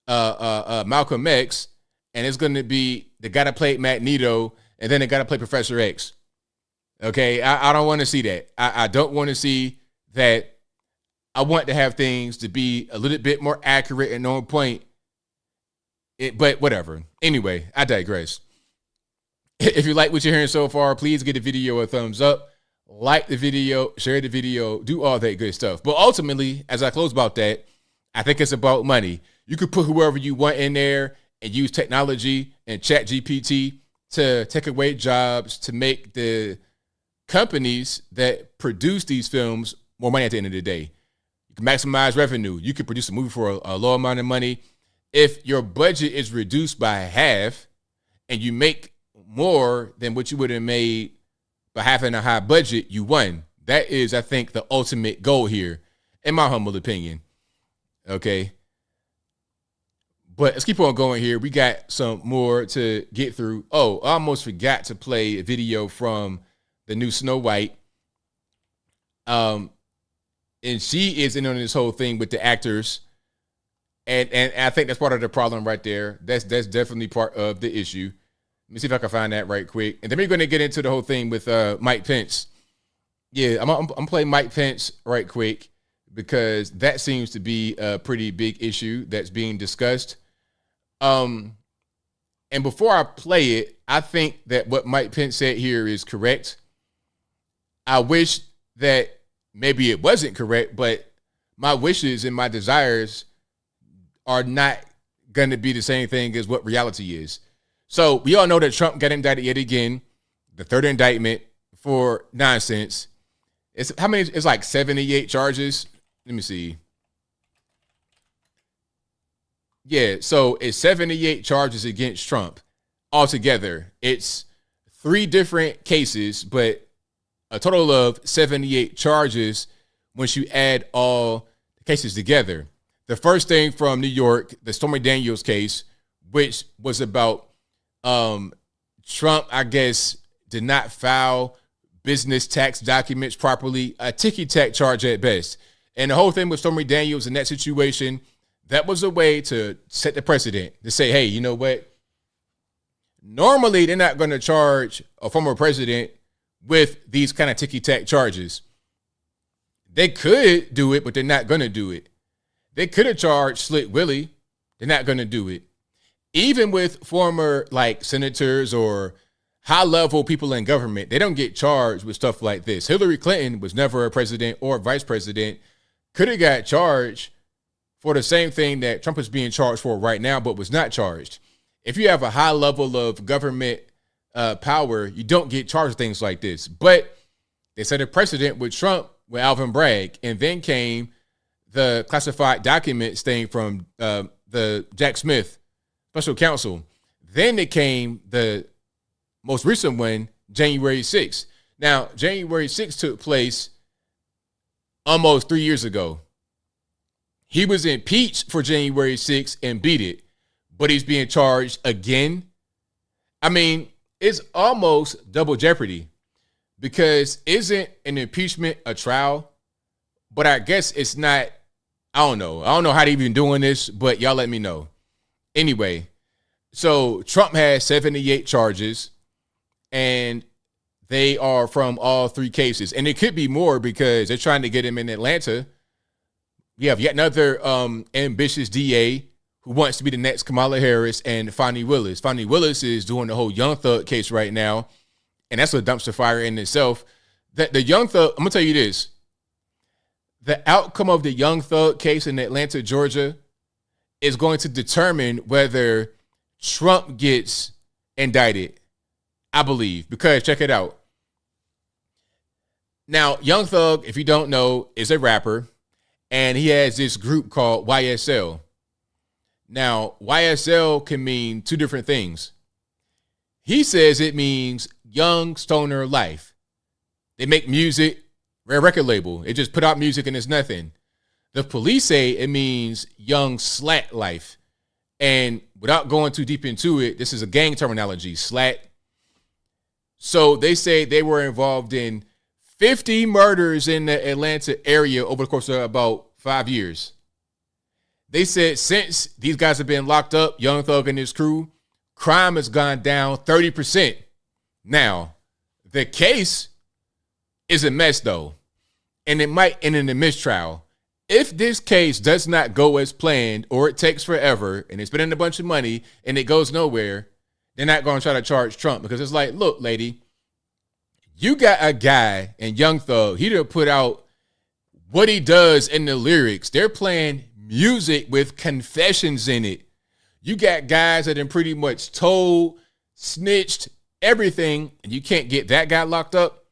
Malcolm X, and it's going to be the guy that played Magneto, and then the guy that played Professor X. Okay, I don't want to see that. I don't want to see that. I want to have things to be a little bit more accurate and on point. But whatever. Anyway, I digress. If you like what you're hearing so far, please give the video a thumbs up. Like the video, share the video, do all that good stuff. But ultimately, as I close about that, I think it's about money. You could put whoever you want in there and use technology and chat GPT to take away jobs, to make the companies that produce these films more money at the end of the day. You can maximize revenue. You can produce a movie for a low amount of money. If your budget is reduced by half and you make more than what you would have made by having a high budget, you won. That is, I think, the ultimate goal here, in my humble opinion. Okay. But let's keep on going here. We got some more to get through. Oh, I almost forgot to play a video from the new Snow White. And she is in on this whole thing with the actors. And I think that's part of the problem right there. That's definitely part of the issue. Let me see if I can find that right quick. And then we're going to get into the whole thing with Mike Pence. Yeah, I'm playing Mike Pence right quick because that seems to be a pretty big issue that's being discussed. And before I play it, I think that what Mike Pence said here is correct. I wish that maybe it wasn't correct, but my wishes and my desires are not going to be the same thing as what reality is. So we all know that Trump got indicted yet again, the third indictment for nonsense. It's how many? It's like 78 charges. Let me see. Yeah, so it's 78 charges against Trump altogether. It's 3 different cases, but a total of 78 charges once you add all the cases together. The first thing from New York, the Stormy Daniels case, which was about Trump, I guess, did not file business tax documents properly, a ticky-tack charge at best. And the whole thing with Stormy Daniels in that situation, that was a way to set the precedent, to say, hey, you know what? Normally, they're not going to charge a former president with these kind of ticky-tack charges. They could do it, but they're not going to do it. They could have charged Slick Willie. They're not going to do it. Even with former, like, senators or high-level people in government, they don't get charged with stuff like this. Hillary Clinton was never a president or vice president. Could have got charged for the same thing that Trump is being charged for right now, but was not charged. If you have a high level of government power, you don't get charged with things like this. But they set a precedent with Trump, with Alvin Bragg, and then came the classified documents thing from the Jack Smith special counsel. Then it came the most recent one, January 6th. Now, January 6th took place almost 3 years ago. He was impeached for January 6th and beat it, but he's being charged again. I mean, it's almost double jeopardy because isn't an impeachment a trial? But I guess it's not. I don't know how they even doing this, but y'all let me know. Anyway, so Trump has 78 charges, and they are from all 3 cases. And it could be more because they're trying to get him in Atlanta. We have yet another ambitious DA who wants to be the next Kamala Harris, and Fonnie Willis. Fonnie Willis is doing the whole Young Thug case right now, and that's a dumpster fire in itself. That the Young Thug, I'm going to tell you this. The outcome of the Young Thug case in Atlanta, Georgia, is going to determine whether Trump gets indicted, I believe, because check it out. Now, Young Thug, if you don't know, is a rapper, and he has this group called YSL. Now, YSL can mean 2 different things. He says it means Young Stoner Life. They make music, rare record label. It just put out music and it's nothing. The police say it means Young Slat Life. And without going too deep into it, this is a gang terminology, slat. So they say they were involved in 50 murders in the Atlanta area over the course of about 5 years. They said since these guys have been locked up, Young Thug and his crew, crime has gone down 30%. Now, the case is a mess, though, and it might end in a mistrial. If this case does not go as planned, or it takes forever, and it's spending a bunch of money, and it goes nowhere, they're not going to try to charge Trump, because it's like, look, lady, you got a guy in Young Thug, he done put out what he does in the lyrics. They're playing music with confessions in it. You got guys that have pretty much told, snitched, everything, and you can't get that guy locked up.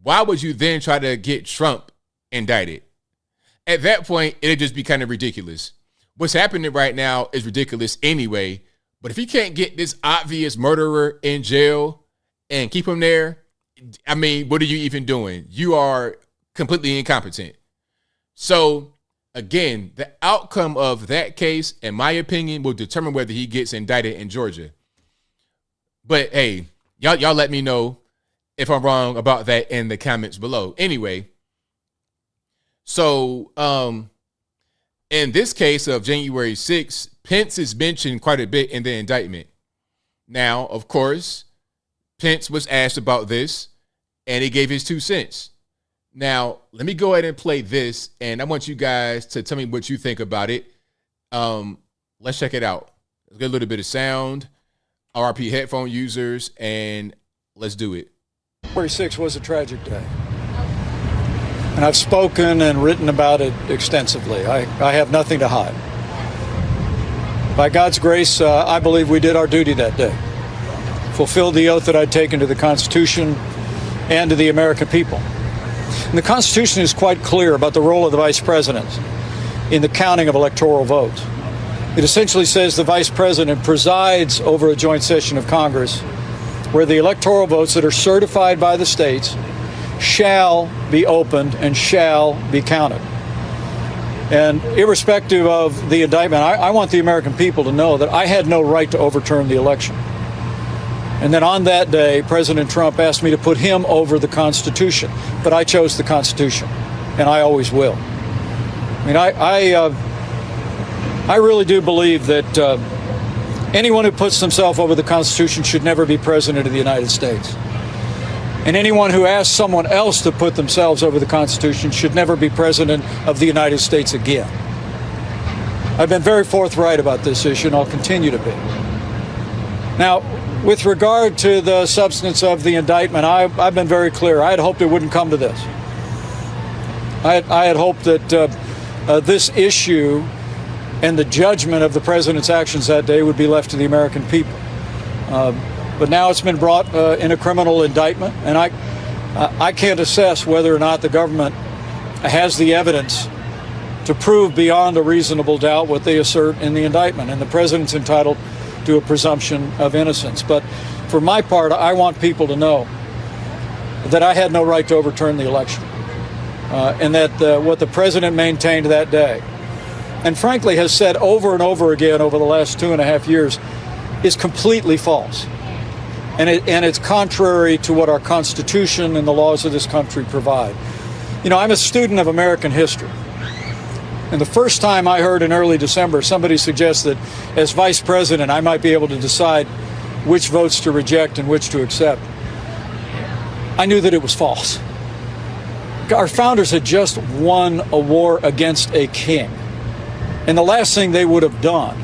Why would you then try to get Trump indicted? At that point, it'd just be kind of ridiculous. What's happening right now is ridiculous anyway, but if you can't get this obvious murderer in jail and keep him there, I mean, what are you even doing? You are completely incompetent. So, again, the outcome of that case, in my opinion, will determine whether he gets indicted in Georgia. But hey, y'all let me know if I'm wrong about that in the comments below. Anyway, so in this case of January 6th, Pence is mentioned quite a bit in the indictment. Now, of course, Pence was asked about this, and he gave his 2 cents. Now, let me go ahead and play this, and I want you guys to tell me what you think about it. Let's check it out. Let's get a little bit of sound, RP headphone users, and let's do it. January 6th was a tragic day. And I've spoken and written about it extensively. I have nothing to hide. By God's grace, I believe we did our duty that day. Fulfilled the oath that I'd taken to the Constitution and to the American people. And the Constitution is quite clear about the role of the Vice President in the counting of electoral votes. It essentially says the Vice President presides over a joint session of Congress where the electoral votes that are certified by the states shall be opened and shall be counted. And irrespective of the indictment, I want the American people to know that I had no right to overturn the election. And then on that day, President Trump asked me to put him over the Constitution. But I chose the Constitution, and I always will. I mean, I really do believe that anyone who puts themselves over the Constitution should never be President of the United States. And anyone who asks someone else to put themselves over the Constitution should never be President of the United States again. I've been very forthright about this issue, and I'll continue to be. Now, with regard to the substance of the indictment, I've been very clear. I had hoped it wouldn't come to this. I had hoped that this issue and the judgment of the president's actions that day would be left to the American people. But now it's been brought in a criminal indictment, and I can't assess whether or not the government has the evidence to prove beyond a reasonable doubt what they assert in the indictment. And the president's entitled to a presumption of innocence. But for my part, I want people to know that I had no right to overturn the election, and that what the president maintained that day, and frankly has said over and over again over the last 2.5 years, is completely false. And it's contrary to what our Constitution and the laws of this country provide. You know, I'm a student of American history. And the first time I heard in early December somebody suggest that as vice president I might be able to decide which votes to reject and which to accept, I knew that it was false. Our founders had just won a war against a king. And the last thing they would have done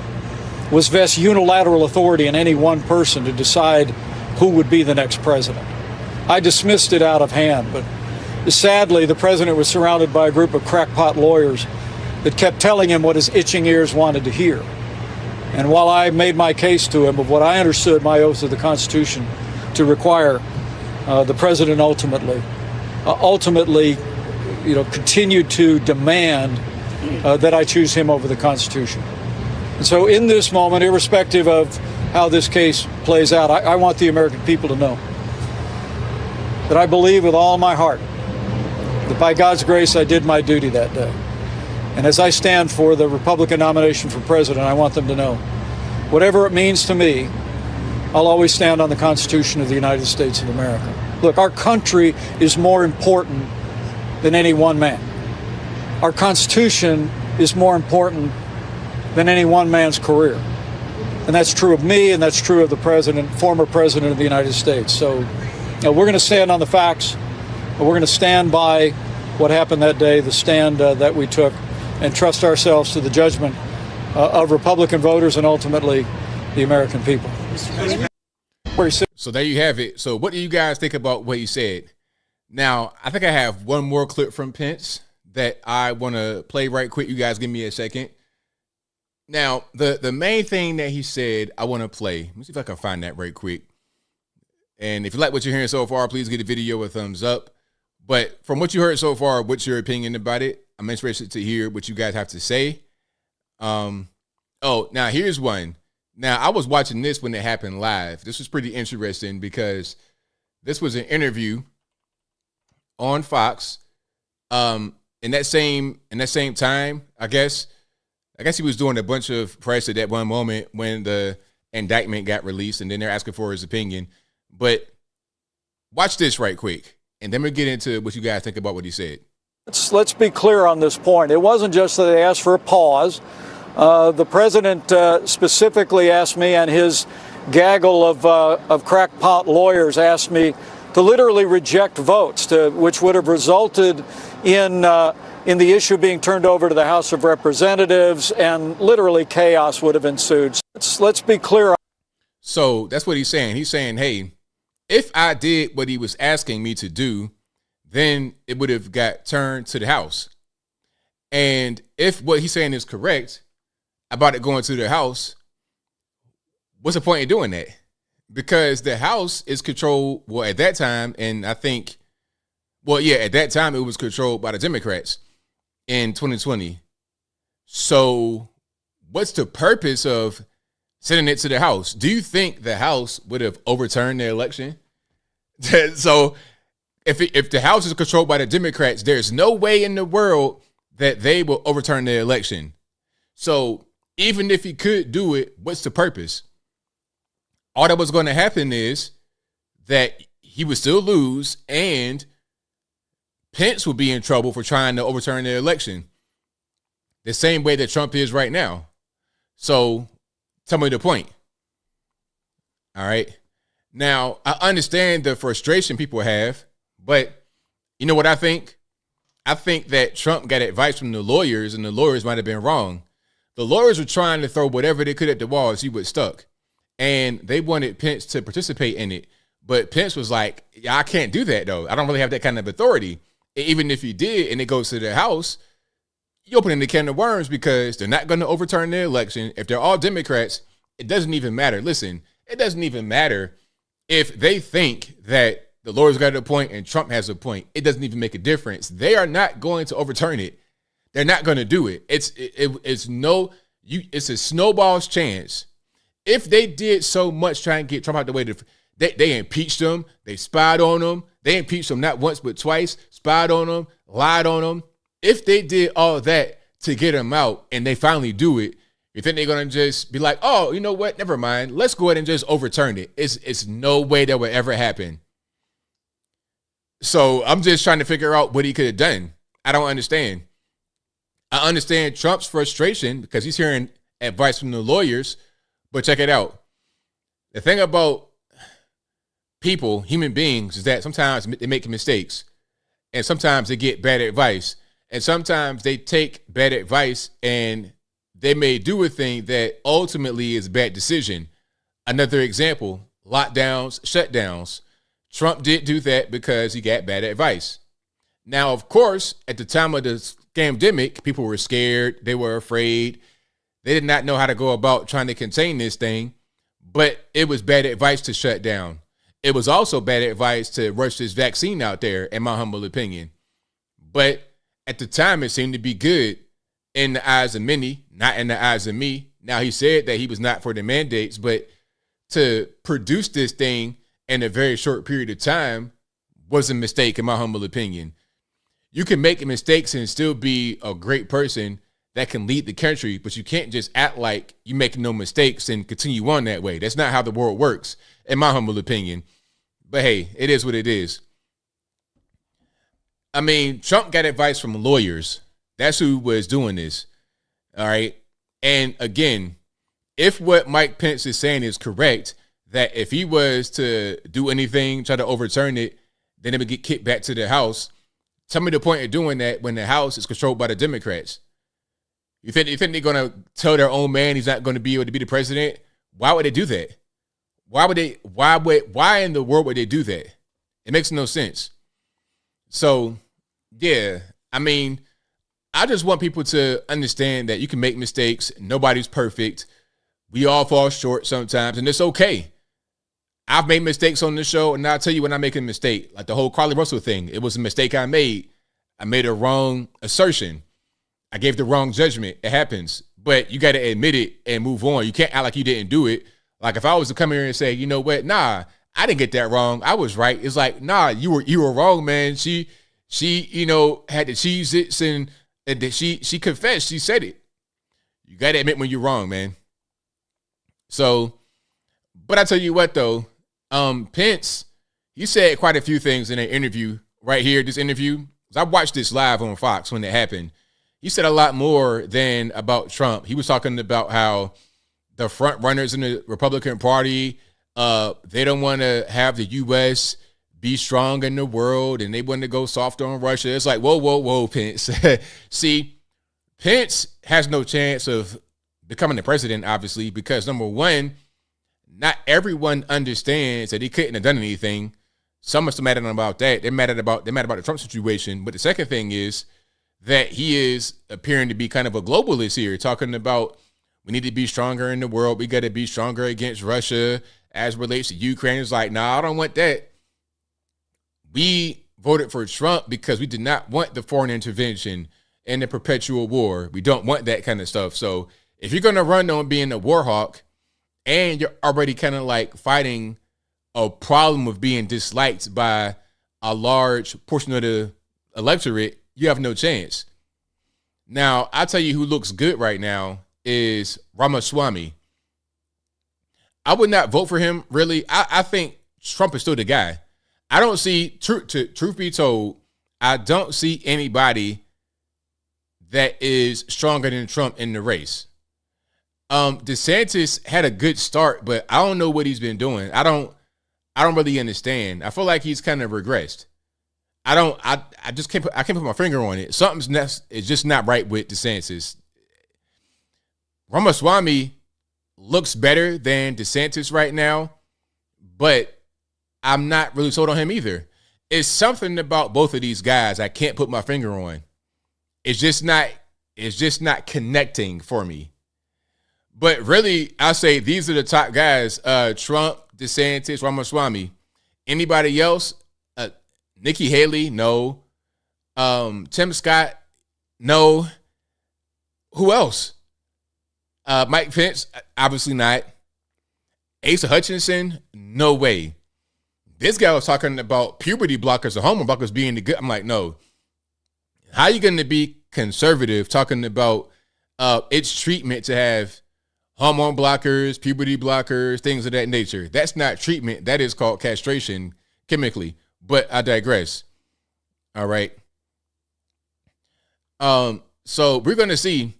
was vest unilateral authority in any one person to decide who would be the next president. I dismissed it out of hand, but sadly, the president was surrounded by a group of crackpot lawyers that kept telling him what his itching ears wanted to hear. And while I made my case to him of what I understood my oath of the Constitution to require, the president ultimately, continued to demand that I choose him over the Constitution. And so in this moment, irrespective of how this case plays out, I want the American people to know that I believe with all my heart that by God's grace I did my duty that day. And as I stand for the Republican nomination for president, I want them to know, whatever it means to me, I'll always stand on the Constitution of the United States of America. Look, our country is more important than any one man. Our Constitution is more important than any one man's career. And that's true of me, and that's true of the president, former president of the United States. So we're going to stand on the facts. We're going to stand by what happened that day, the stand that we took, and trust ourselves to the judgment of Republican voters and ultimately the American people. So there you have it. So what do you guys think about what he said? Now, I think I have one more clip from Pence that I want to play right quick. You guys give me a second. Now, the main thing that he said I want to play. Let me see if I can find that right quick. And if you like what you're hearing so far, please give the video a thumbs up. But from what you heard so far, what's your opinion about it? I'm interested to hear what you guys have to say. Now here's one. Now, I was watching this when it happened live. This was pretty interesting because this was an interview on Fox. In that same time, I guess he was doing a bunch of press at that one moment when the indictment got released, and then they're asking for his opinion. But watch this right quick, and then we'll get into what you guys think about what he said. Let's be clear on this point. It wasn't just that they asked for a pause. The president specifically asked me, and his gaggle of crackpot lawyers asked me to literally reject votes, which would have resulted in the issue being turned over to the House of Representatives, and literally chaos would have ensued. Let's be clear. So that's what he's saying. He's saying, hey, if I did what he was asking me to do, then it would have got turned to the House. And if what he's saying is correct about it going to the House, what's the point in doing that? Because the House is controlled, well, at that time, and I think, at that time it was controlled by the Democrats in 2020. So what's the purpose of sending it to the House? Do you think the House would have overturned the election? So if the House is controlled by the Democrats, there's no way in the world that they will overturn the election. So even if he could do it, what's the purpose? All that was going to happen is that he would still lose, and Pence would be in trouble for trying to overturn the election, the same way that Trump is right now. So tell me the point. All right. Now, I understand the frustration people have, but you know what I think? I think that Trump got advice from the lawyers, and the lawyers might have been wrong. The lawyers were trying to throw whatever they could at the wall as he was stuck. And they wanted Pence to participate in it. But Pence was like, yeah, I can't do that, though. I don't really have that kind of authority. Even if he did and it goes to the House, you're opening the can of worms, because they're not going to overturn the election. If they're all Democrats, it doesn't even matter. Listen, it doesn't even matter if they think that the lawyers got a point and Trump has a point. It doesn't even make a difference. They are not going to overturn it. They're not going to do it. It's a snowball's chance. If they did so much trying to get Trump out the way, they impeached him. They spied on him. They impeached him not once but twice. Spied on him, lied on him. If they did all that to get him out and they finally do it, you think they're going to just be like, oh, you know what? Never mind. Let's go ahead and just overturn it. It's no way that would ever happen. So I'm just trying to figure out what he could have done. I don't understand. I understand Trump's frustration because he's hearing advice from the lawyers, but check it out. The thing about people, human beings, is that sometimes they make mistakes, and sometimes they get bad advice, and sometimes they take bad advice and they may do a thing that ultimately is a bad decision. Another example, lockdowns, shutdowns. Trump did do that because he got bad advice. Now, of course, at the time of the scamdemic, people were scared. They were afraid. They did not know how to go about trying to contain this thing, but it was bad advice to shut down. It was also bad advice to rush this vaccine out there, in my humble opinion. But at the time, it seemed to be good in the eyes of many, not in the eyes of me. Now, he said that he was not for the mandates, but to produce this thing in a very short period of time was a mistake, in my humble opinion. You can make mistakes and still be a great person that can lead the country, but you can't just act like you make no mistakes and continue on that way. That's not how the world works, in my humble opinion. But hey, it is what it is. I mean, Trump got advice from lawyers. That's who was doing this. All right. And again, if what Mike Pence is saying is correct, that if he was to do anything, try to overturn it, then it would get kicked back to the House. Tell me the point of doing that when the House is controlled by the Democrats. You think they're going to tell their own man he's not going to be able to be the president? Why would they do that? Why in the world would they do that? It makes no sense. So, yeah, I mean, I just want people to understand that you can make mistakes. Nobody's perfect. We all fall short sometimes, and it's okay. I've made mistakes on this show, and I'll tell you when I make a mistake. Like the whole Carly Russell thing, it was a mistake I made. I made a wrong assertion. I gave the wrong judgment. It happens. But you got to admit it and move on. You can't act like you didn't do it. Like if I was to come here and say, you know what? Nah, I didn't get that wrong. I was right. It's like, nah, you were wrong, man. She had the Cheez-Its and she confessed. She said it. You got to admit when you're wrong, man. So, but I tell you what, though, Pence, he said quite a few things in an interview right here, this interview. I watched this live on Fox when it happened. He said a lot more than about Trump. He was talking about how the front runners in the Republican Party, they don't want to have the U.S. be strong in the world, and they want to go soft on Russia. It's like, whoa, Pence. See, Pence has no chance of becoming the president, obviously, because number one, not everyone understands that he couldn't have done anything. Some are still mad at him about that. They're mad about the Trump situation. But the second thing is that he is appearing to be kind of a globalist here, talking about we need to be stronger in the world. We got to be stronger against Russia as relates to Ukraine. It's like, nah, I don't want that. We voted for Trump because we did not want the foreign intervention and the perpetual war. We don't want that kind of stuff. So if you're going to run on being a war hawk and you're already kind of like fighting a problem of being disliked by a large portion of the electorate, you have no chance. Now, I'll tell you who looks good right now is Ramaswamy. I would not vote for him, really. I think Trump is still the guy. I don't see, truth be told, I don't see anybody that is stronger than Trump in the race. DeSantis had a good start, but I don't know what he's been doing. I don't really understand. I feel like he's kind of regressed. I just can't put my finger on it. It's just not right with DeSantis. Ramaswamy looks better than DeSantis right now, but I'm not really sold on him either. It's something about both of these guys I can't put my finger on. It's just not connecting for me. But really, I say these are the top guys. Trump, DeSantis, Ramaswamy. Anybody else? Nikki Haley, no. Tim Scott, no. Who else? Mike Pence, obviously not. Asa Hutchinson, no way. This guy was talking about puberty blockers or hormone blockers being the good. I'm like, no. How are you going to be conservative talking about its treatment to have hormone blockers, puberty blockers, things of that nature? That's not treatment. That is called castration chemically. But I digress. All right. So we're going to see.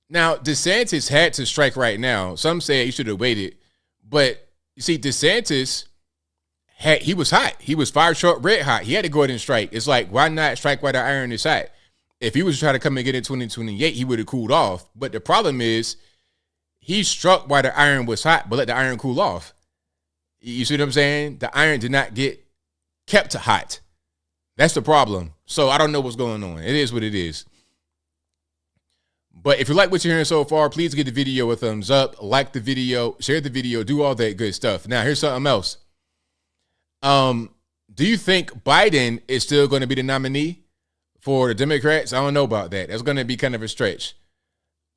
Now, DeSantis had to strike right now. Some say he should have waited. But you see, DeSantis he was hot. He was fire short, red hot. He had to go ahead and strike. It's like, why not strike while the iron is hot? If he was trying to come and get in 2028, he would have cooled off. But the problem is he struck while the iron was hot, but let the iron cool off. You see what I'm saying? The iron did not get kept hot. That's the problem. So I don't know what's going on. It is what it is. But if you like what you're hearing so far, please give the video a thumbs up, like the video, share the video, do all that good stuff. Now, here's something else. Do you think Biden is still going to be the nominee for the Democrats? I don't know about that. That's going to be kind of a stretch.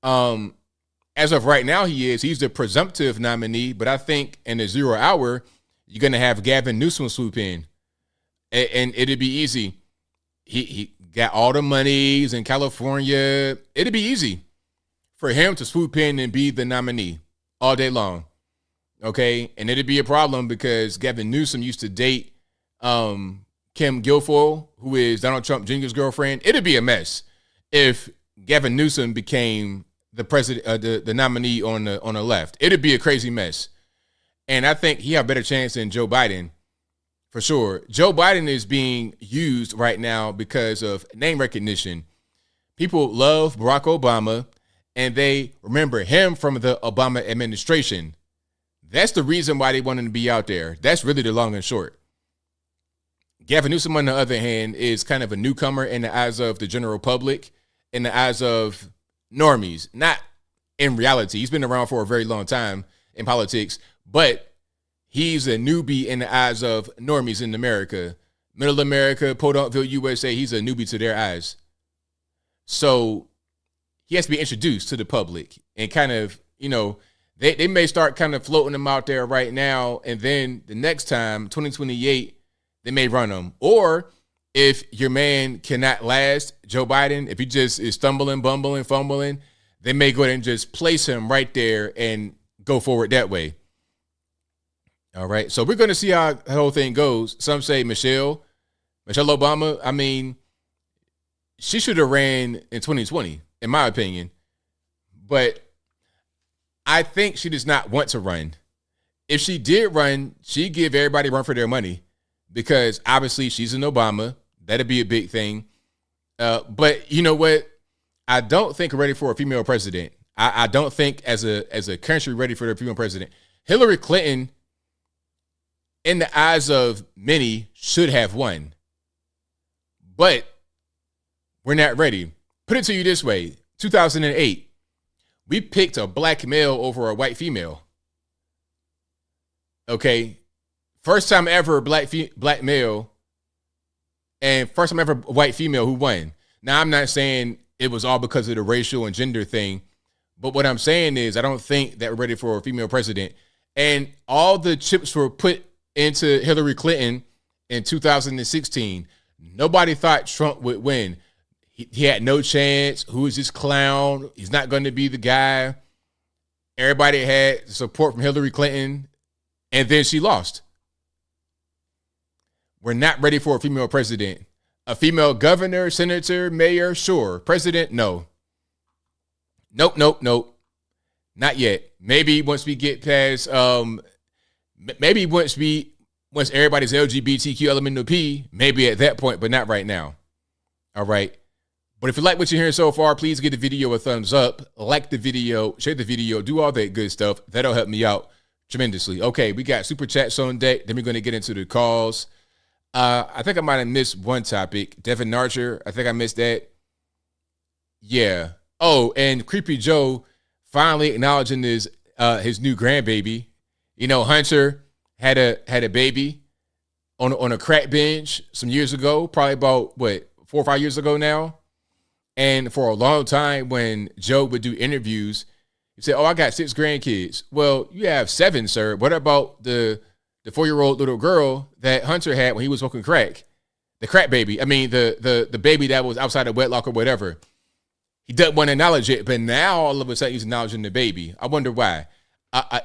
As of right now, he is. He's the presumptive nominee, but I think in the 0 hour, you're going to have Gavin Newsom swoop in. And it'd be easy. He got all the monies in California. It'd be easy for him to swoop in and be the nominee all day long. Okay. And it'd be a problem because Gavin Newsom used to date Kim Guilfoyle, who is Donald Trump Jr.'s girlfriend. It'd be a mess if Gavin Newsom became the president, the nominee on the left. It'd be a crazy mess. And I think he have a better chance than Joe Biden. For sure. Joe Biden is being used right now because of name recognition. People love Barack Obama, and they remember him from the Obama administration. That's the reason why they want him to be out there. That's really the long and short. Gavin Newsom, on the other hand, is kind of a newcomer in the eyes of the general public, in the eyes of normies. Not in reality. He's been around for a very long time in politics, but he's a newbie in the eyes of normies in America. Middle America, Podonkville, USA, he's a newbie to their eyes. So he has to be introduced to the public and kind of, you know, they may start kind of floating him out there right now. And then the next time, 2028, they may run him. Or if your man cannot last, Joe Biden, if he just is stumbling, bumbling, fumbling, they may go ahead and just place him right there and go forward that way. All right, so we're going to see how the whole thing goes. Some say Michelle Obama, I mean, she should have ran in 2020, in my opinion. But I think she does not want to run. If she did run, she'd give everybody a run for their money because obviously she's an Obama. That'd be a big thing. But you know what? I don't think we're ready for a female president. I don't think as a country ready for a female president. Hillary Clinton, in the eyes of many, should have won. But we're not ready. Put it to you this way. 2008, we picked a black male over a white female. Okay? First time ever black male and first time ever white female who won. Now, I'm not saying it was all because of the racial and gender thing, but what I'm saying is I don't think that we're ready for a female president. And all the chips were put into Hillary Clinton in 2016. Nobody thought Trump would win. He had no chance. Who is this clown? He's not going to be the guy. Everybody had support from Hillary Clinton, and then she lost. We're not ready for a female president. A female governor, senator, mayor, sure. President, no. Nope. Not yet. Maybe once we get past maybe once everybody's LGBTQ elemental P, maybe at that point, but not right now. All right. But if you like what you're hearing so far, please give the video a thumbs up, like the video, share the video, do all that good stuff. That'll help me out tremendously. Okay, we got super chats on deck. Then we're going to get into the calls. I think I might have missed one topic. Devon Archer, I think I missed that. Yeah. Oh, and Creepy Joe finally acknowledging his new grandbaby. You know, Hunter had a baby on a crack bench some years ago, probably about 4 or 5 years ago now. And for a long time, when Joe would do interviews, he said, "Oh, I got 6 grandkids." Well, you have 7, sir. What about the 4-year-old little girl that Hunter had when he was smoking crack? The crack baby. I mean, the baby that was outside of wedlock or whatever. He doesn't want to acknowledge it, but now all of a sudden he's acknowledging the baby. I wonder why.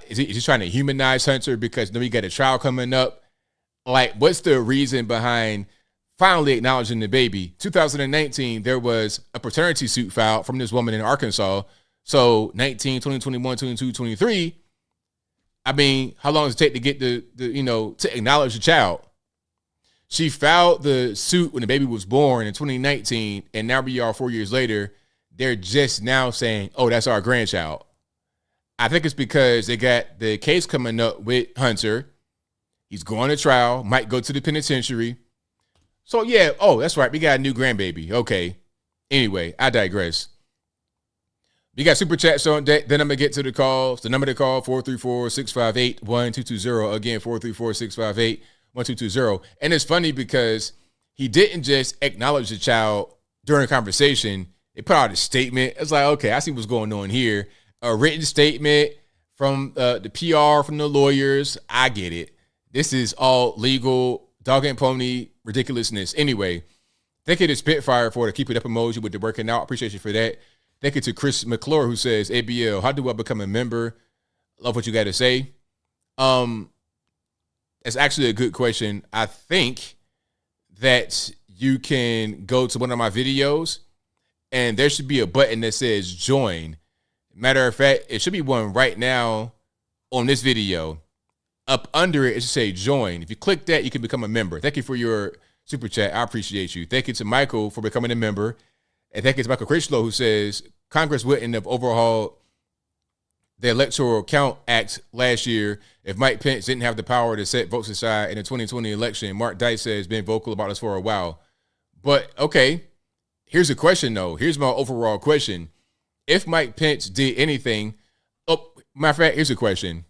Is he trying to humanize Hunter because we got a trial coming up? Like, what's the reason behind finally acknowledging the baby? 2019, there was a paternity suit filed from this woman in Arkansas. So 19, 20, 21, 22, 23, I mean, how long does it take to get to acknowledge the child? She filed the suit when the baby was born in 2019, and now we are 4 years later. They're just now saying, oh, that's our grandchild. I think it's because they got the case coming up with Hunter. He's going to trial, might go to the penitentiary. So, yeah, oh, that's right. We got a new grandbaby. Okay. Anyway, I digress. We got super chats on deck. Then I'm going to get to the calls. The number to call, 434-658-1220. Again, 434-658-1220. And it's funny because he didn't just acknowledge the child during a conversation. They put out a statement. It's like, okay, I see what's going on here. A written statement from the PR, from the lawyers. I get it. This is all legal, dog and pony ridiculousness. Anyway, thank you to Spitfire for the keep it up emoji with the working out. Appreciate you for that. Thank you to Chris McClure who says, ABL, how do I become a member? Love what you got to say. It's actually a good question. I think that you can go to one of my videos and there should be a button that says join. Matter of fact, it should be one right now on this video. Up under it, it should say join. If you click that, you can become a member. Thank you for your super chat. I appreciate you. Thank you to Michael for becoming a member. And thank you to Michael Critchlow who says, Congress wouldn't have overhauled the Electoral Count Act last year if Mike Pence didn't have the power to set votes aside in the 2020 election. Mark Dice says, been vocal about this for a while. But, okay, here's a question, though. Here's my overall question. If Mike Pence did anything, matter of fact, here's a question.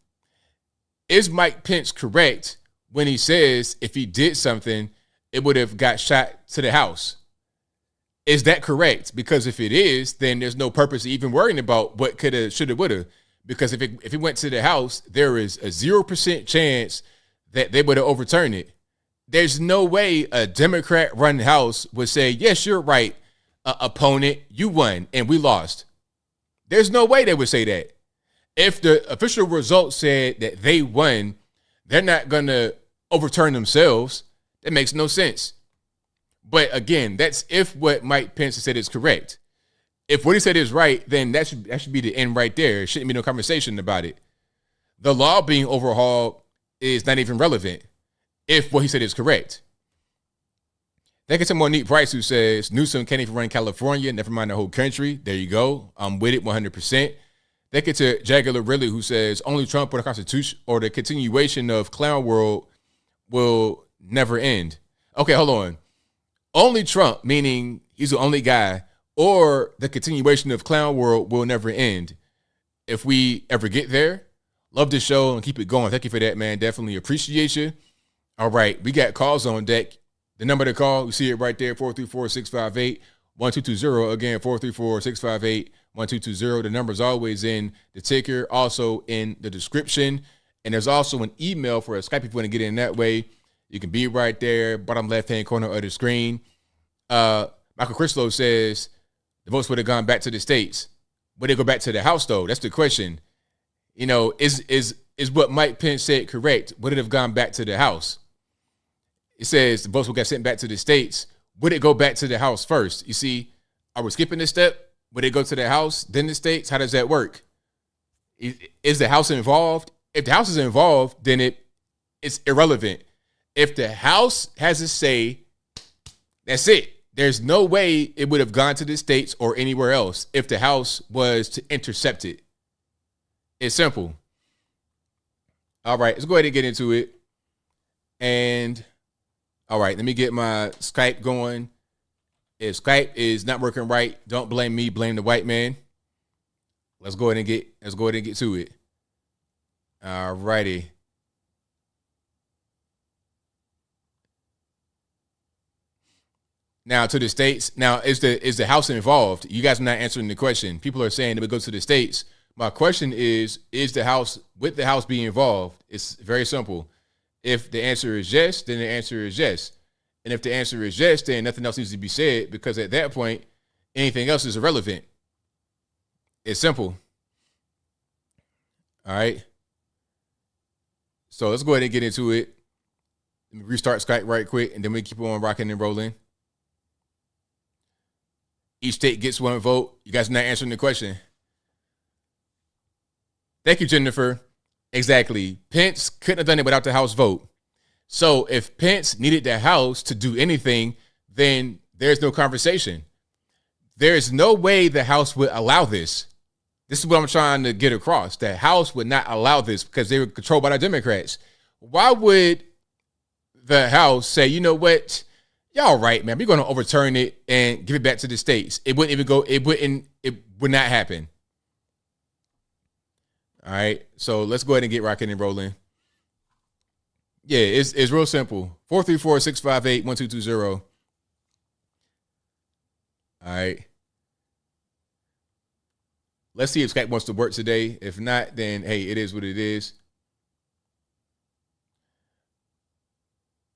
Is Mike Pence correct when he says if he did something, it would have got shot to the House? Is that correct? Because if it is, then there's no purpose of even worrying about what could have, should have, would have. Because if it went to the House, there is a 0% chance that they would have overturned it. There's no way a Democrat-run House would say, yes, you're right, opponent, you won and we lost. There's no way they would say that. If the official results said that they won, they're not going to overturn themselves. That makes no sense. But again, that's if what Mike Pence said is correct. If what he said is right, then that should be the end right there. There shouldn't be no conversation about it. The law being overhauled is not even relevant if what he said is correct. Thank you to Monique Price who says, Newsom can't even run California, never mind the whole country. There you go. I'm with it 100%. Thank you to Jaguar Ridley who says, only Trump or the Constitution or the continuation of clown world will never end. Okay, hold on. Only Trump, meaning he's the only guy, or the continuation of clown world will never end. If we ever get there, love the show and keep it going. Thank you for that, man. Definitely appreciate you. All right, we got calls on deck. The number to call, you see it right there, 434-658-1220. Again, 434-658-1220. The number is always in the ticker, also in the description. And there's also an email for a Skype if you want to get in that way. You can be right there, bottom left-hand corner of the screen. Michael Crislow says the votes would have gone back to the states. Would they go back to the House, though? That's the question. You know, is what Mike Pence said correct? Would it have gone back to the House? It says the votes will get sent back to the states. Would it go back to the House first? You see, are we skipping this step? Would it go to the House, then the states? How does that work? Is the House involved? If the House is involved, then it's irrelevant. If the House has a say, that's it. There's no way it would have gone to the states or anywhere else if the House was to intercept it. It's simple. All right, let's go ahead and get into it. And, all right, let me get my Skype going. If Skype is not working right, don't blame me, blame the white man. Let's go ahead and get to it. All righty. Now to the states. Now is the House involved? You guys are not answering the question. People are saying it would go to the states. My question is the House, would the House be involved? It's very simple. If the answer is yes, then the answer is yes. And if the answer is yes, then nothing else needs to be said because at that point, anything else is irrelevant. It's simple. All right. So let's go ahead and get into it. Let me restart Skype right quick, and then we keep on rocking and rolling. Each state gets one vote. You guys are not answering the question. Thank you, Jennifer. Exactly. Pence couldn't have done it without the House vote. So if Pence needed the House to do anything, then there's no conversation. There is no way the House would allow this. This is what I'm trying to get across. The House would not allow this because they were controlled by the Democrats. Why would the House say, you know what, y'all right, man, we're going to overturn it and give it back to the states? It wouldn't even go, it would not happen. All right, so let's go ahead and get rocking and rolling. Yeah, it's real simple. 434-658-1220. All right. Let's see if Skype wants to work today. If not, then, hey, it is what it is.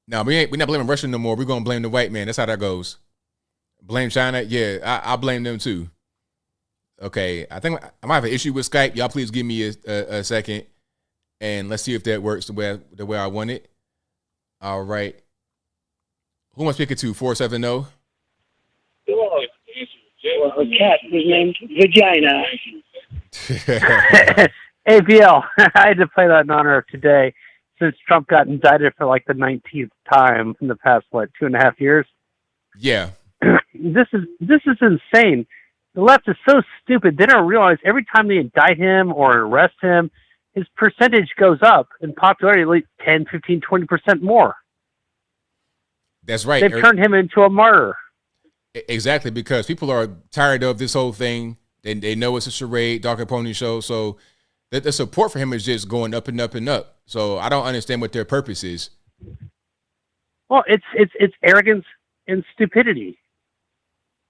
No, we're not blaming Russia no more. We're going to blame the white man. That's how that goes. Blame China? Yeah, I blame them too. Okay, I think I might have an issue with Skype. Y'all please give me a second, and let's see if that works the way I want it. All right. Who am I speaking to? 470? A cat was named Vagina. ABL. I had to play that in honor of today, since Trump got indicted for like the 19th time in the past, 2.5 years? Yeah. This is insane. The left is so stupid. They don't realize every time they indict him or arrest him, his percentage goes up in popularity at least 10, 15, 20% more. That's right. They've turned him into a martyr. Exactly, because people are tired of this whole thing. They know it's a charade, Dog and Pony show. So the support for him is just going up and up and up. So I don't understand what their purpose is. Well, it's arrogance and stupidity.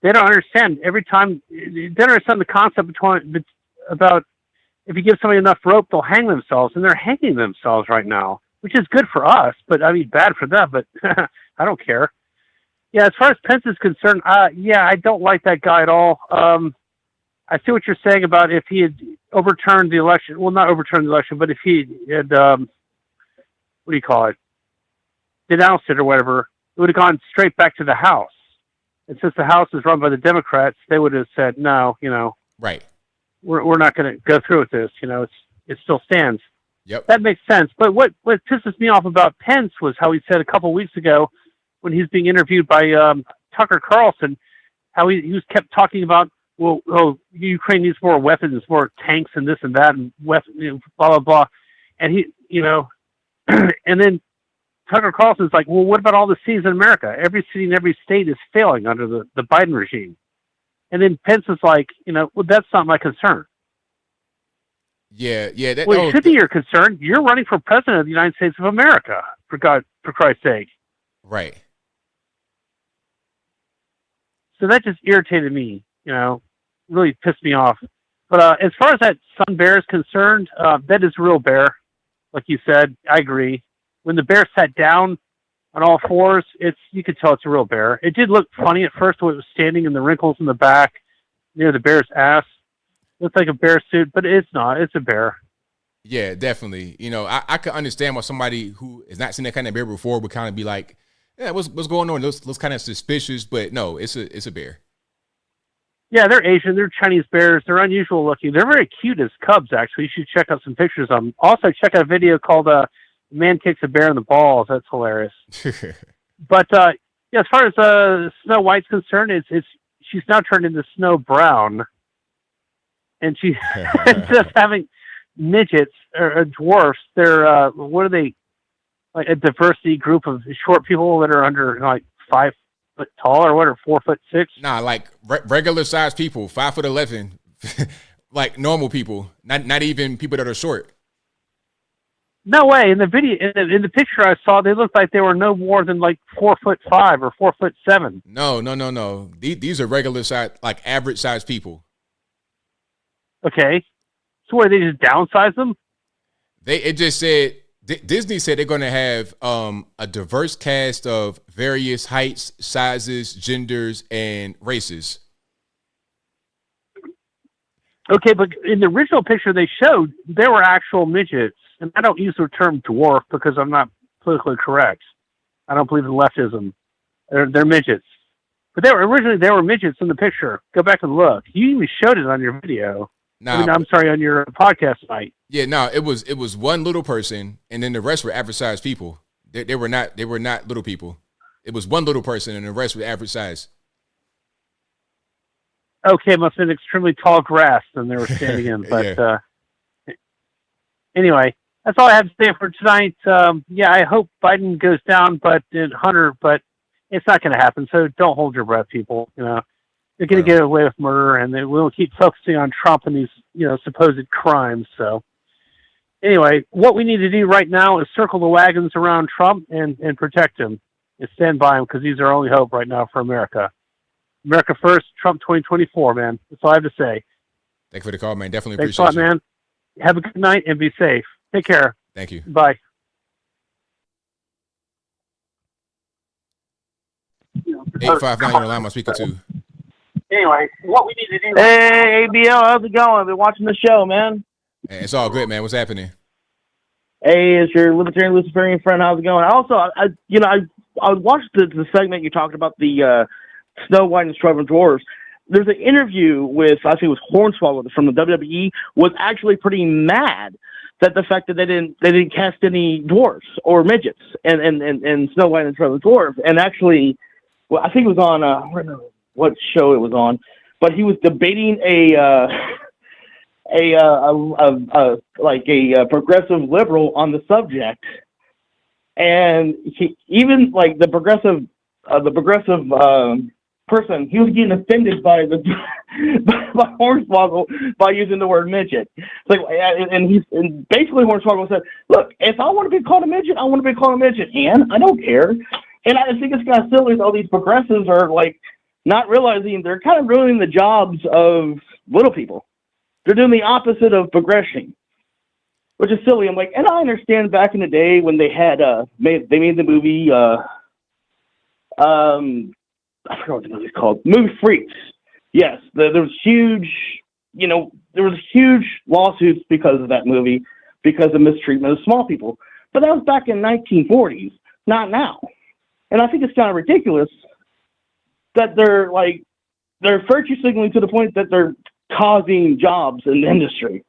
They don't understand. Every time they don't understand the concept about if you give somebody enough rope, they'll hang themselves, and they're hanging themselves right now, which is good for us, but I mean bad for them. But I don't care. Yeah, as far as Pence is concerned, I don't like that guy at all. I see what you're saying about if he had overturned the election. Well, not overturned the election, but if he had, denounced it or whatever, it would have gone straight back to the House. And since the House is run by the Democrats, they would have said, no, right, we're not going to go through with this. It still stands. Yep. That makes sense. But what pisses me off about Pence was how he said a couple weeks ago when he's being interviewed by Tucker Carlson, how he was kept talking about, Ukraine needs more weapons, more tanks and this and that, and weapons, blah, blah, blah. And he, and then Tucker Carlson's like, well, what about all the cities in America? Every city in every state is failing under the Biden regime. And then Pence is like, well, that's not my concern. Yeah. It should be your concern. You're running for president of the United States of America, for Christ's sake. Right. So that just irritated me, really pissed me off. But as far as that sun bear is concerned, that is a real bear. Like you said, I agree. When the bear sat down on all fours, you could tell it's a real bear. It did look funny at first when it was standing in the wrinkles in the back near the bear's ass. It looked like a bear suit, but it's not. It's a bear. Yeah, definitely. I could understand why somebody who has not seen that kind of bear before would kind of be like, yeah, what's going on? Looks kind of suspicious, but no, it's a bear. Yeah, they're Asian. They're Chinese bears. They're unusual looking. They're very cute as cubs, actually. You should check out some pictures of them. Also, check out a video called Man Kicks a Bear in the Balls. That's hilarious. But as far as Snow White's concerned, she's now turned into Snow Brown. And she's just having midgets or dwarfs. They're, what are they? Like a diversity group of short people that are under 5 foot tall or what, or 4'6". Nah, like regular sized people, 5'11", like normal people, not even people that are short. No way. In the video, in the picture I saw, they looked like they were no more than 4'5" or 4'7". No. These are regular size, like average sized people. Okay. So what, they just downsize them? It just said, Disney said they're going to have a diverse cast of various heights, sizes, genders, and races. Okay, but in the original picture they showed, there were actual midgets. And I don't use the term dwarf because I'm not politically correct. I don't believe in leftism. They're midgets. But originally they were midgets in the picture. Go back and look. You even showed it on your video. Nah, I'm sorry, on your podcast tonight. Yeah, no, it was one little person, and then the rest were average sized people. They were not little people. It was one little person, and the rest were average size. Okay, it must have been extremely tall grass than they were standing in. But anyway, that's all I have to say for tonight. Yeah, I hope Biden goes down, but Hunter, but it's not going to happen. So don't hold your breath, people. You know, they're going to get away with murder, and then we'll keep focusing on Trump and these, supposed crimes. So anyway, what we need to do right now is circle the wagons around Trump and protect him and stand by him, because he's our only hope right now for America. America first, Trump 2024, man. That's all I have to say. Thank you for the call, man. Definitely Thanks appreciate a lot, man. Have a good night and be safe. Take care. Thank you. Bye. 859, you're on the line. I'm speaking to. Anyway, what we need to do. Hey, ABL, how's it going? I've been watching the show, man. Hey, it's all good, man. What's happening? Hey, it's your Luciferian friend. How's it going? Also, I watched the segment you talked about, the Snow White and Seven Dwarves. There's an interview with, I think it was Hornswoggle from the WWE, was actually pretty mad that the fact that they didn't cast any dwarves or midgets and Snow White and Seven Dwarves. And actually, well, I think it was on I don't remember what show it was on, but he was debating a progressive liberal on the subject, and even like the progressive person, he was getting offended by by Hornswoggle by using the word midget. It's like, and basically Hornswoggle said, "Look, if I want to be called a midget, I want to be called a midget, and I don't care." And I think it's kind of silly that all these progressives are like not realizing they're kind of ruining the jobs of little people. They're doing the opposite of progression, which is silly. I'm like, and I understand back in the day when they had made the movie I forgot what the movie's called. Movie Freaks. Yes, there was huge lawsuits because of that movie, because of mistreatment of small people. But that was back in 1940s, not now. And I think it's kind of ridiculous that they're virtue signaling to the point that they're causing jobs in the industry.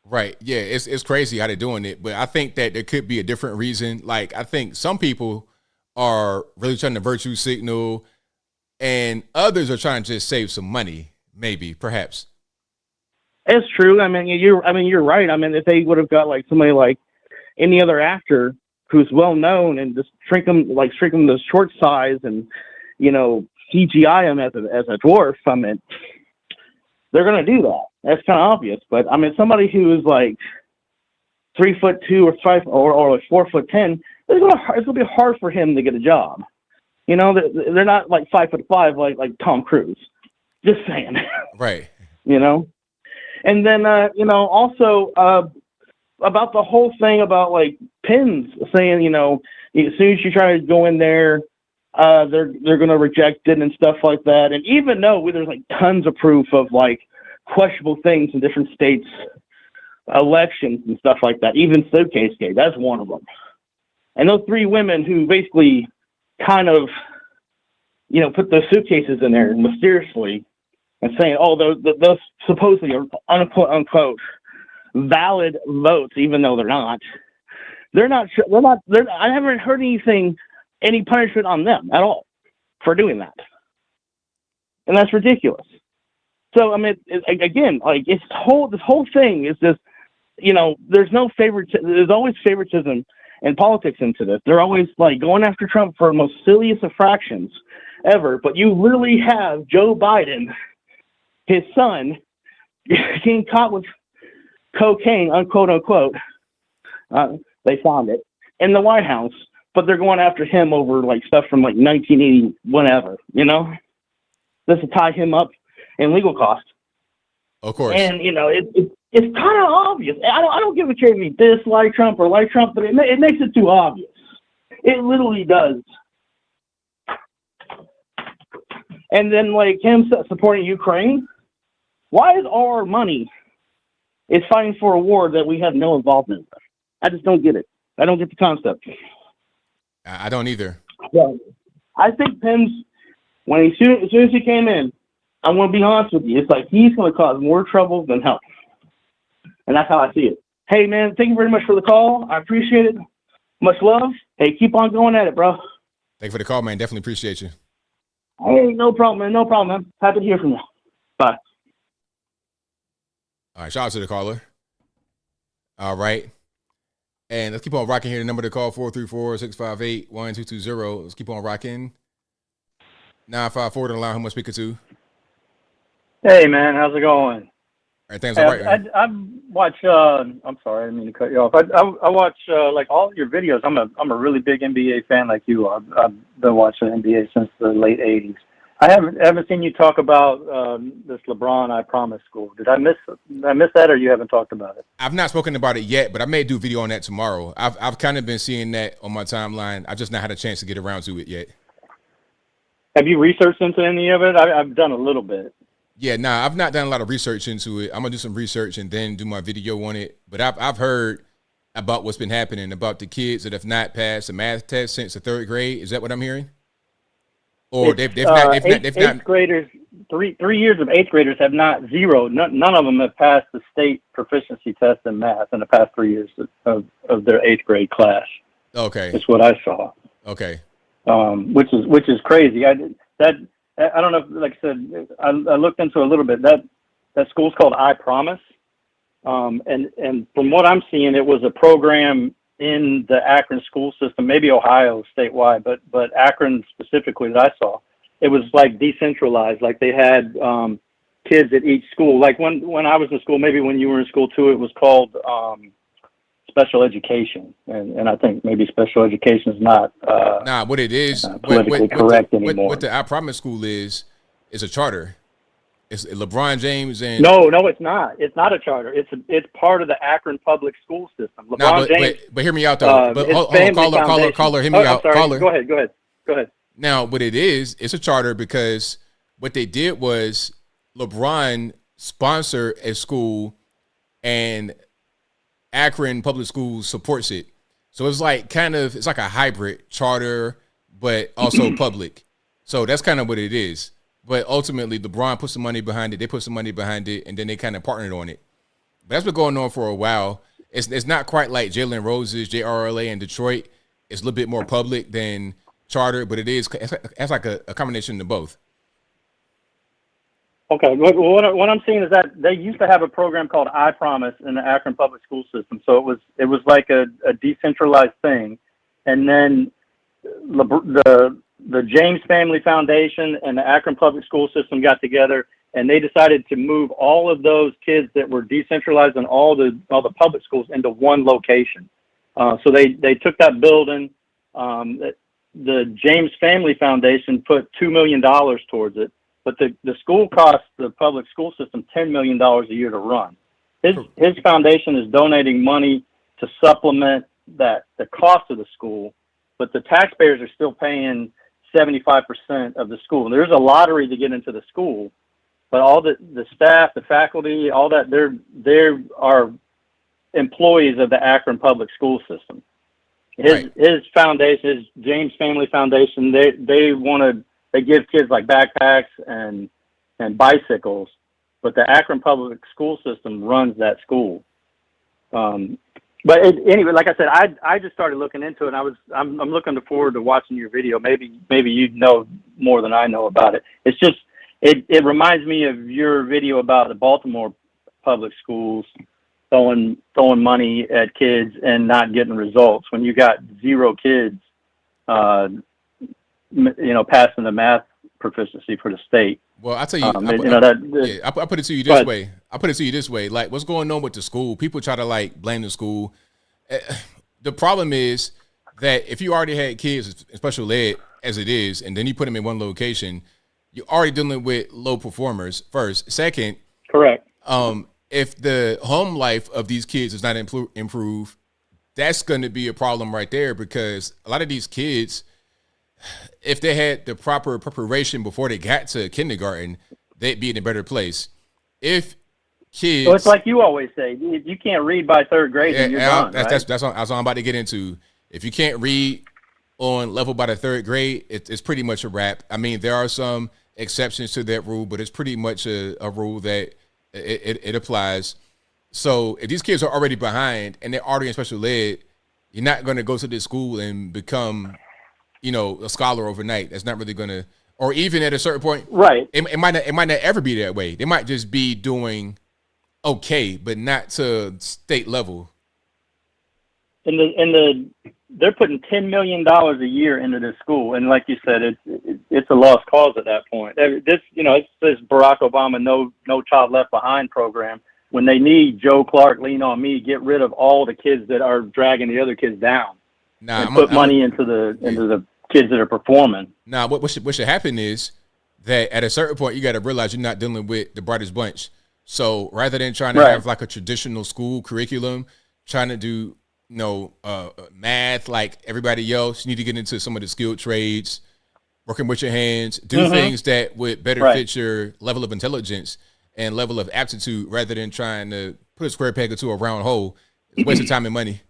Right. Yeah, it's crazy how they're doing it, but I think that there could be a different reason. Like, I think some people are really trying to virtue signal, and others are trying to just save some money, maybe, perhaps. It's true. I mean, you're right. I mean, if they would have got like somebody like any other actor who's well known and just shrink them to short size and, CGI him as a dwarf, I mean, they're going to do that. That's kind of obvious. But I mean, somebody who is like 3'2" or 5 or like 4'10", it's going to be hard for him to get a job. They're not like 5'5" like Tom Cruise. Just saying. Right. And then also about the whole thing about like pins saying, as soon as you try to go in there, they're going to reject it and stuff like that. And even though there's like tons of proof of like questionable things in different states, elections and stuff like that, even Suitcase Gate, that's one of them. And those 3 women who basically kind of, put those suitcases in there mysteriously and saying, oh, those supposedly are unquote valid votes, even though they're not. I haven't heard any punishment on them at all for doing that. And that's ridiculous. So, I mean, again, like this whole thing is just, there's no there's always favoritism and politics into this. They're always like going after Trump for the most silliest infractions ever. But you literally have Joe Biden, his son, getting caught with cocaine, unquote. They found it in the White House, but they're going after him over like stuff from like 1980, whatever, just to tie him up in legal costs. Of course. And it's kind of obvious. I don't give a care if you dislike Trump or like Trump, but it makes it too obvious. It literally does. And then like him supporting Ukraine. Why is all our money is fighting for a war that we have no involvement with? I just don't get it. I don't get the concept. I don't either. Well, I think Pence, as soon as he came in, I'm going to be honest with you. It's like he's going to cause more trouble than help. And that's how I see it. Hey, man, thank you very much for the call. I appreciate it. Much love. Hey, keep on going at it, bro. Thank you for the call, man. Definitely appreciate you. Hey, no problem, man. No problem, man. Happy to hear from you. Bye. All right, shout out to the caller. All right. And let's keep on rocking here. The number to call, 434-658-1220. Let's keep on rocking. 954 to the line. Who am I speaking to? Hey, man. How's it going? All right, thanks. All right, man. I watch, I'm sorry, I didn't mean to cut you off. I watch, like, all your videos. I'm a really big NBA fan like you are. I've been watching NBA since the late 80s. I haven't seen you talk about this LeBron I Promise school. Did I miss that, or you haven't talked about it? I've not spoken about it yet, but I may do a video on that tomorrow. I've kind of been seeing that on my timeline. I've just not had a chance to get around to it yet. Have you researched into any of it? I've done a little bit. Yeah, nah, I've not done a lot of research into it. I'm gonna do some research and then do my video on it. But I've heard about what's been happening about the kids that have not passed the math test since the 3rd grade. Is that what I'm hearing? Or they've not. Eighth graders, 3 years of 8th graders have not zero. None of them have passed the state proficiency test in math in the past 3 years of their 8th grade class. Okay, that's what I saw. Okay, which is crazy. I don't know. If, like I said, I looked into a little bit. That school's called I Promise, and from what I'm seeing, it was a program in the Akron school system, maybe Ohio statewide, but Akron specifically that I saw, it was like decentralized. Like they had kids at each school. Like when I was in school, maybe when you were in school too, it was called special education. And I think maybe special education is not what it is politically correct anymore. What the I Promise school is a charter. It's LeBron James and no, it's not. It's not a charter. It's part of the Akron public school system. LeBron James. But hear me out though. But hold on, caller, hear me out. Sorry. Caller. Go ahead. Now, what it is, it's a charter because what they did was LeBron sponsored a school, and Akron Public Schools supports it. So it's like it's like a hybrid charter, but also public. So that's kind of what it is. But ultimately, LeBron put some money behind it. They put some money behind it, and then they kind of partnered on it. But that's been going on for a while. It's not quite like Jalen Rose's JRLA in Detroit. It's a little bit more public than charter, but it's like a combination of both. Okay. What I'm seeing is that they used to have a program called I Promise in the Akron public school system. So it was like a decentralized thing, and then the James Family Foundation and the Akron Public School System got together, and they decided to move all of those kids that were decentralized in all the public schools into one location. So they took that building. The James Family Foundation put $2 million towards it, but the school costs the public school system $10 million a year to run. His foundation is donating money to supplement the cost of the school, but the taxpayers are still paying 75% of the school. And there's a lottery to get into the school, but all the staff, the faculty, all that, they are employees of the Akron public school system. His foundation, his James Family Foundation, they give kids like backpacks and bicycles, but the Akron public school system runs that school. But anyway, like I said, I just started looking into it. And I'm looking forward to watching your video. Maybe you know more than I know about it. It's just it reminds me of your video about the Baltimore public schools throwing money at kids and not getting results when you got 0 kids, passing the math proficiency for the state. Well, I tell you, I put it to you this way. I put it to you this way. Like, what's going on with the school? People try to blame the school. The problem is that if you already had kids in special ed as it is, and then you put them in one location, you're already dealing with low performers. First, second, correct. If the home life of these kids is not improved, that's going to be a problem right there, because a lot of these kids, if they had the proper preparation before they got to kindergarten, they'd be in a better place. If kids, so it's like you always say, if you can't read by 3rd grade, then you're done. That's what I'm about to get into. If you can't read on level by the 3rd grade, it's pretty much a wrap. I mean, there are some exceptions to that rule, but it's pretty much a rule that it applies. So if these kids are already behind and they're already in special ed, you're not going to go to this school and become, a scholar overnight. That's not really going to, or even at a certain point, right? It might not ever be that way. They might just be doing okay, but not to state level. They're putting $10 million a year into this school, and like you said, it's a lost cause at that point. It's this Barack Obama no child left behind program. When they need Joe Clark, lean on me, get rid of all the kids that are dragging the other kids down, and put money into the kids that are performing. Now, what should happen is that at a certain point, you got to realize you're not dealing with the brightest bunch. So rather than trying to have like a traditional school curriculum, trying to do math like everybody else, you need to get into some of the skilled trades, working with your hands, do things that would better fit your level of intelligence and level of aptitude, rather than trying to put a square peg into a round hole. It's a waste of time and money.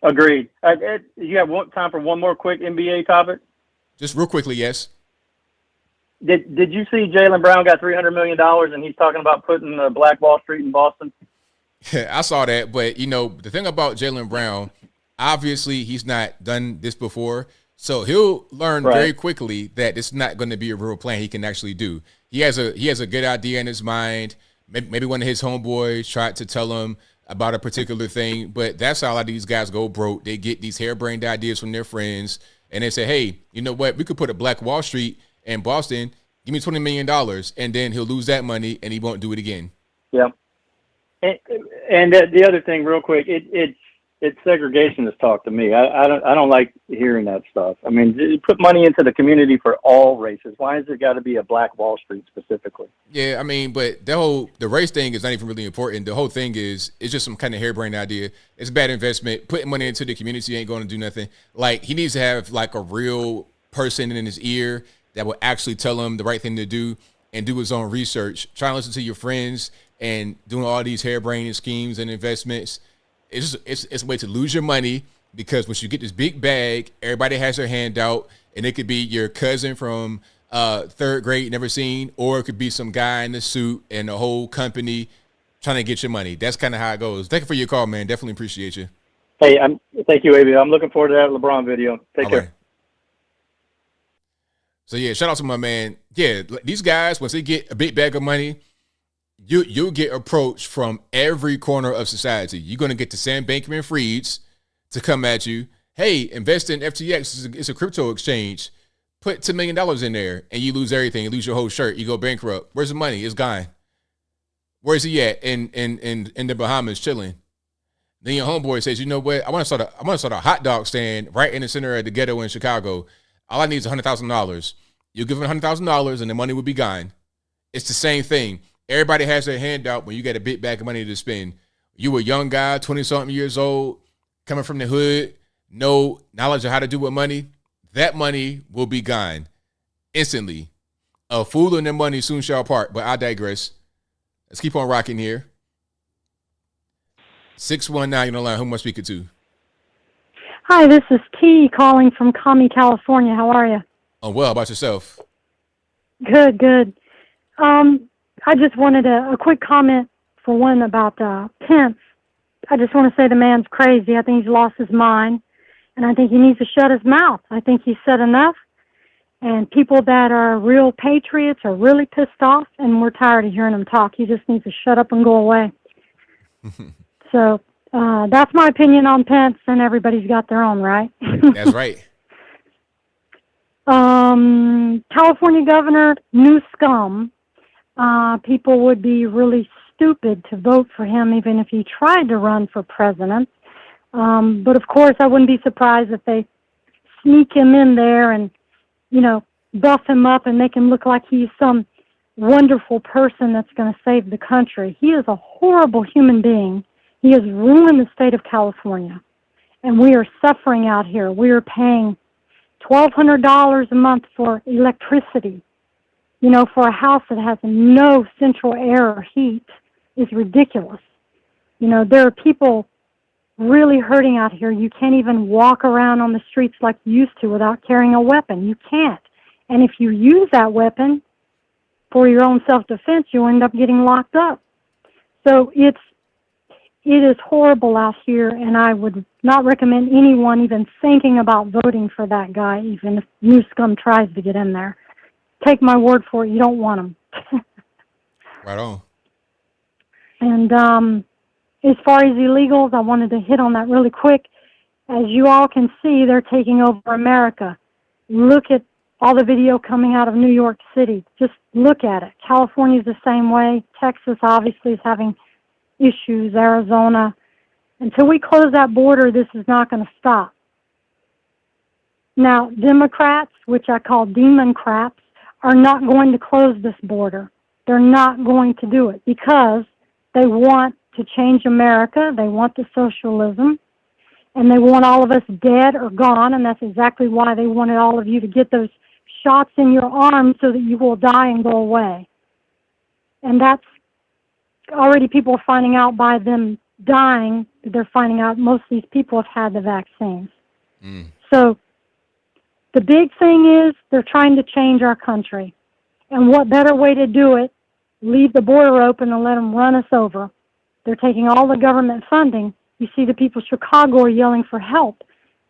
Agreed. You have time for one more quick NBA topic? Just real quickly, yes. Did you see Jaylen Brown got $300 million and he's talking about putting Black Wall Street in Boston? Yeah, I saw that, but the thing about Jaylen Brown, obviously he's not done this before, so he'll learn very quickly that it's not going to be a real plan he can actually do. He has a good idea in his mind. Maybe one of his homeboys tried to tell him about a particular thing, but that's how a lot of these guys go broke. They get these harebrained ideas from their friends, and they say, hey, you know what? We could put a Black Wall Street in Boston. Give me $20 million, and then he'll lose that money, and he won't do it again. Yeah. And the other thing, real quick, it's segregationist talk to me. I don't like hearing that stuff. I mean, put money into the community for all races. Why has it got to be a Black Wall Street specifically? Yeah, I mean, but the race thing is not even really important. The whole thing it's just some kind of harebrained idea. It's a bad investment. Putting money into the community ain't going to do nothing. Like, he needs to have like a real person in his ear that will actually tell him the right thing to do and do his own research. Try and listen to your friends and doing all these harebrained schemes and investments. It's a way to lose your money, because once you get this big bag, everybody has their hand out, and it could be your cousin from third grade never seen, or it could be some guy in the suit and the whole company trying to get your money. That's kind of how it goes. Thank you for your call, man. Definitely appreciate you. Hey, thank you, ABL. I'm looking forward to that LeBron video. Take care. Right. So yeah, shout out to my man. Yeah, these guys, once they get a big bag of money, you'll get approached from every corner of society. You're going to get the Sam Bankman-Frieds to come at you. Hey, invest in FTX. It's a crypto exchange. Put $10 million in there, and you lose everything. You lose your whole shirt. You go bankrupt. Where's the money? It's gone. Where's he at? In the Bahamas chilling. Then your homeboy says, you know what? I want to start a hot dog stand right in the center of the ghetto in Chicago. All I need is $100,000. You give him $100,000, and the money will be gone. It's the same thing. Everybody has their hand out when you get a big bag of money to spend. You a young guy, 20-something years old, coming from the hood, no knowledge of how to do with money. That money will be gone instantly. A fool and their money soon shall part, but I digress. Let's keep on rocking here. 619, you know, line. Who am I speaking to? Hi, this is T calling from Commie, California. How are you? Oh, well, how about yourself? Good, good. I just wanted a quick comment for one about Pence. I just want to say the man's crazy. I think he's lost his mind, and I think he needs to shut his mouth. I think he's said enough, and people that are real patriots are really pissed off, and we're tired of hearing him talk. He just needs to shut up and go away. So that's my opinion on Pence, and everybody's got their own, right? That's right. California governor, new scum. People would be really stupid to vote for him even if he tried to run for president. But of course, I wouldn't be surprised if they sneak him in there and, buff him up and make him look like he's some wonderful person that's going to save the country. He is a horrible human being. He has ruined the state of California, and we are suffering out here. We are paying $1,200 a month for electricity. For a house that has no central air or heat is ridiculous. There are people really hurting out here. You can't even walk around on the streets like you used to without carrying a weapon. You can't. And if you use that weapon for your own self-defense, you'll end up getting locked up. So it is horrible out here, and I would not recommend anyone even thinking about voting for that guy, even if New Scum tries to get in there. Take my word for it, you don't want him. Right on. And as far as illegals, I wanted to hit on that really quick. As you all can see, they're taking over America. Look at all the video coming out of New York City. Just look at it. California's the same way. Texas obviously is having issues. Arizona. Until we close that border, this is not going to stop. Now, Democrats, which I call demon craps, are not going to close this border. They're not going to do it because they want to change America. They want the socialism. And they want all of us dead or gone, and that's exactly why they wanted all of you to get those shots in your arms so that you will die and go away. And that's already people are finding out by them dying. They're finding out most of these people have had the vaccines. So the big thing is they're trying to change our country. And what better way to do it? Leave the border open and let them run us over. They're taking all the government funding. You see the people in Chicago are yelling for help.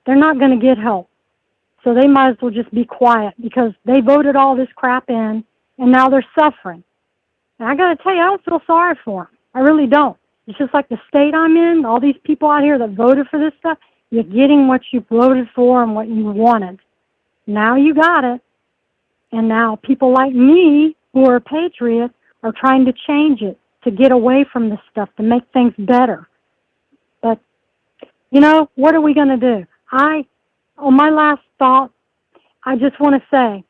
They're not going to get help. So they might as well just be quiet because they voted all this crap in, and now they're suffering. And I got to tell you, I don't feel sorry for them. I really don't. It's just like the state I'm in, all these people out here that voted for this stuff, you're getting what you voted for and what you wanted. Now you got it. And now people like me who are patriots are trying to change it, to get away from this stuff, to make things better. But, you know, what are we going to do? On my last thought, I just want to say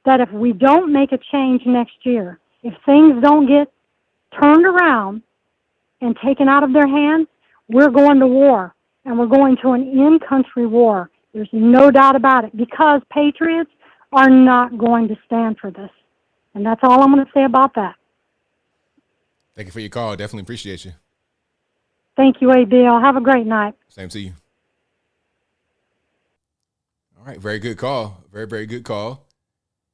that if we don't make a change next year, if things don't get turned around and taken out of their hands, we're going to war. And we're going to an in-country war. There's no doubt about it, because patriots are not going to stand for this. And that's all I'm going to say about that. Thank you for your call. Definitely appreciate you. Thank you, ABL. Have a great night. Same to you. All right. Very good call. Very, very good call.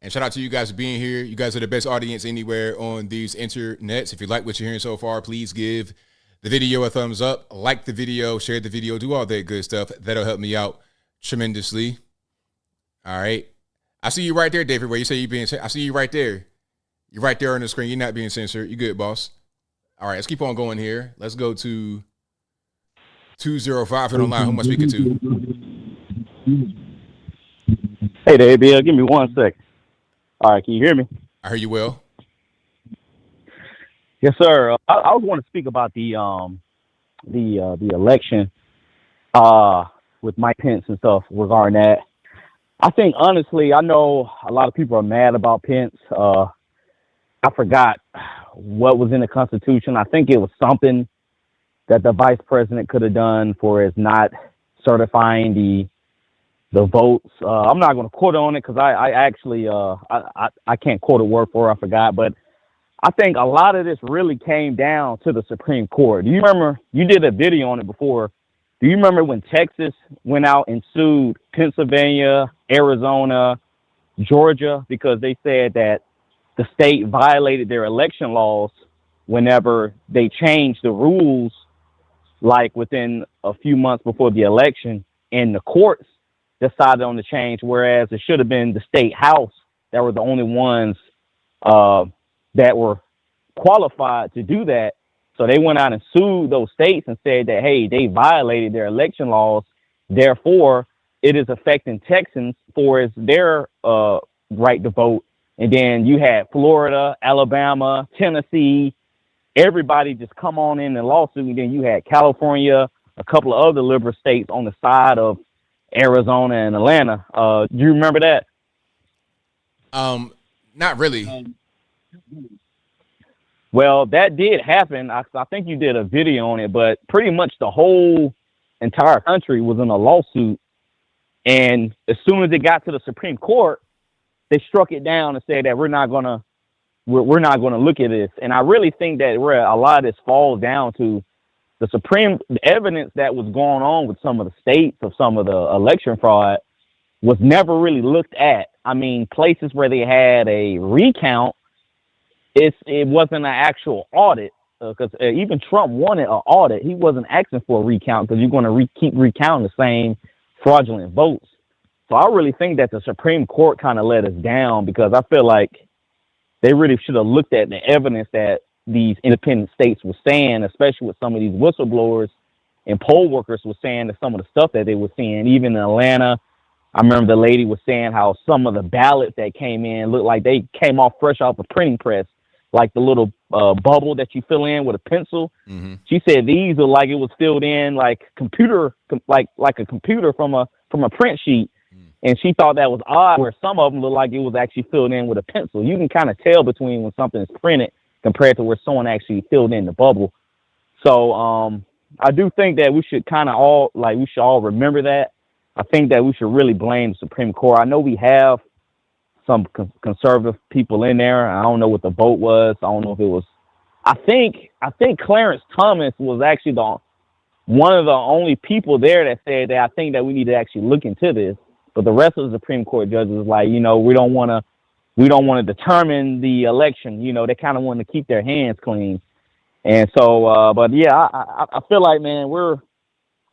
And shout out to you guys for being here. You guys are the best audience anywhere on these internets. If you like what you're hearing so far, please give the video a thumbs up, like the video, share the video, do all that good stuff. That'll help me out tremendously. All right. I see you right there, David, where you say you're being, I see you right there. You're right there on the screen. You're not being censored. You good, boss. All right, let's keep on going here. Let's go to 205 on the line. Who am I speaking to? Hey there, ABL. Give me 1 sec. All right, can you hear me? I hear you well. Yes, sir. I was want to speak about the election with Mike Pence and stuff regarding that. I think, honestly, I know a lot of people are mad about Pence. I forgot what was in the Constitution. I think it was something that the vice president could have done for his not certifying the votes. I'm not going to quote on it because I actually I can't quote a word for it. I forgot. But I think a lot of this really came down to the Supreme Court. Do you remember? You did a video on it before. Do you remember when Texas went out and sued Pennsylvania, Arizona, Georgia, because they said that the state violated their election laws whenever they changed the rules, like within a few months before the election, and the courts decided on the change, whereas it should have been the state house that were the only ones that were qualified to do that. So they went out and sued those states and said that, hey, they violated their election laws. Therefore, it is affecting Texans for their right to vote. And then you had Florida, Alabama, Tennessee, everybody just come on in the lawsuit. And then you had California, a couple of other liberal states on the side of Arizona and Atlanta. Do you remember that? Not really. Well, that did happen. I think you did a video on it, but pretty much the whole entire country was in a lawsuit. And as soon as it got to the Supreme Court, they struck it down and said that we're not gonna look at this. And I really think that where a lot of this falls down to the evidence that was going on with some of the states of some of the election fraud was never really looked at I mean, places where they had a recount, it wasn't an actual audit. Because even Trump wanted an audit. He wasn't asking for a recount because you're going to keep recounting the same fraudulent votes. So I really think that the Supreme Court kind of let us down, because I feel like they really should have looked at the evidence that these independent states were saying, especially with some of these whistleblowers and poll workers were saying that some of the stuff that they were seeing. Even in Atlanta, I remember the lady was saying how some of the ballots that came in looked like they came off fresh off a printing press, like the little bubble that you fill in with a pencil. Mm-hmm. She said these are like it was filled in like like a computer from a print sheet. And she thought that was odd, where some of them look like it was actually filled in with a pencil. You can kind of tell between when something is printed compared to where someone actually filled in the bubble. So I do think that we should kind of all remember that. I think that we should really blame the Supreme Court. I know we have some conservative people in there. I don't know what the vote was. I don't know if it was. I think Clarence Thomas was actually one of the only people there that said that I think that we need to actually look into this. But the rest of the Supreme Court judges was like, we don't want to determine the election. They kind of want to keep their hands clean. And so, but yeah, I feel like, man, we're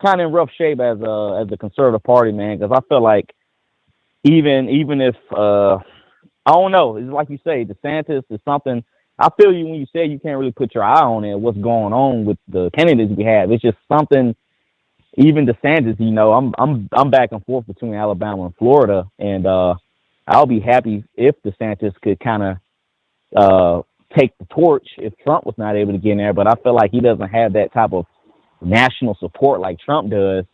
kind of in rough shape as a conservative party, man, because I feel like even if I don't know, it's like you say, DeSantis is something. I feel you when you say you can't really put your eye on it. What's going on with the candidates we have? It's just something. Even DeSantis, I'm back and forth between Alabama and Florida, and I'll be happy if DeSantis could kind of take the torch if Trump was not able to get in there. But I feel like he doesn't have that type of national support like Trump does.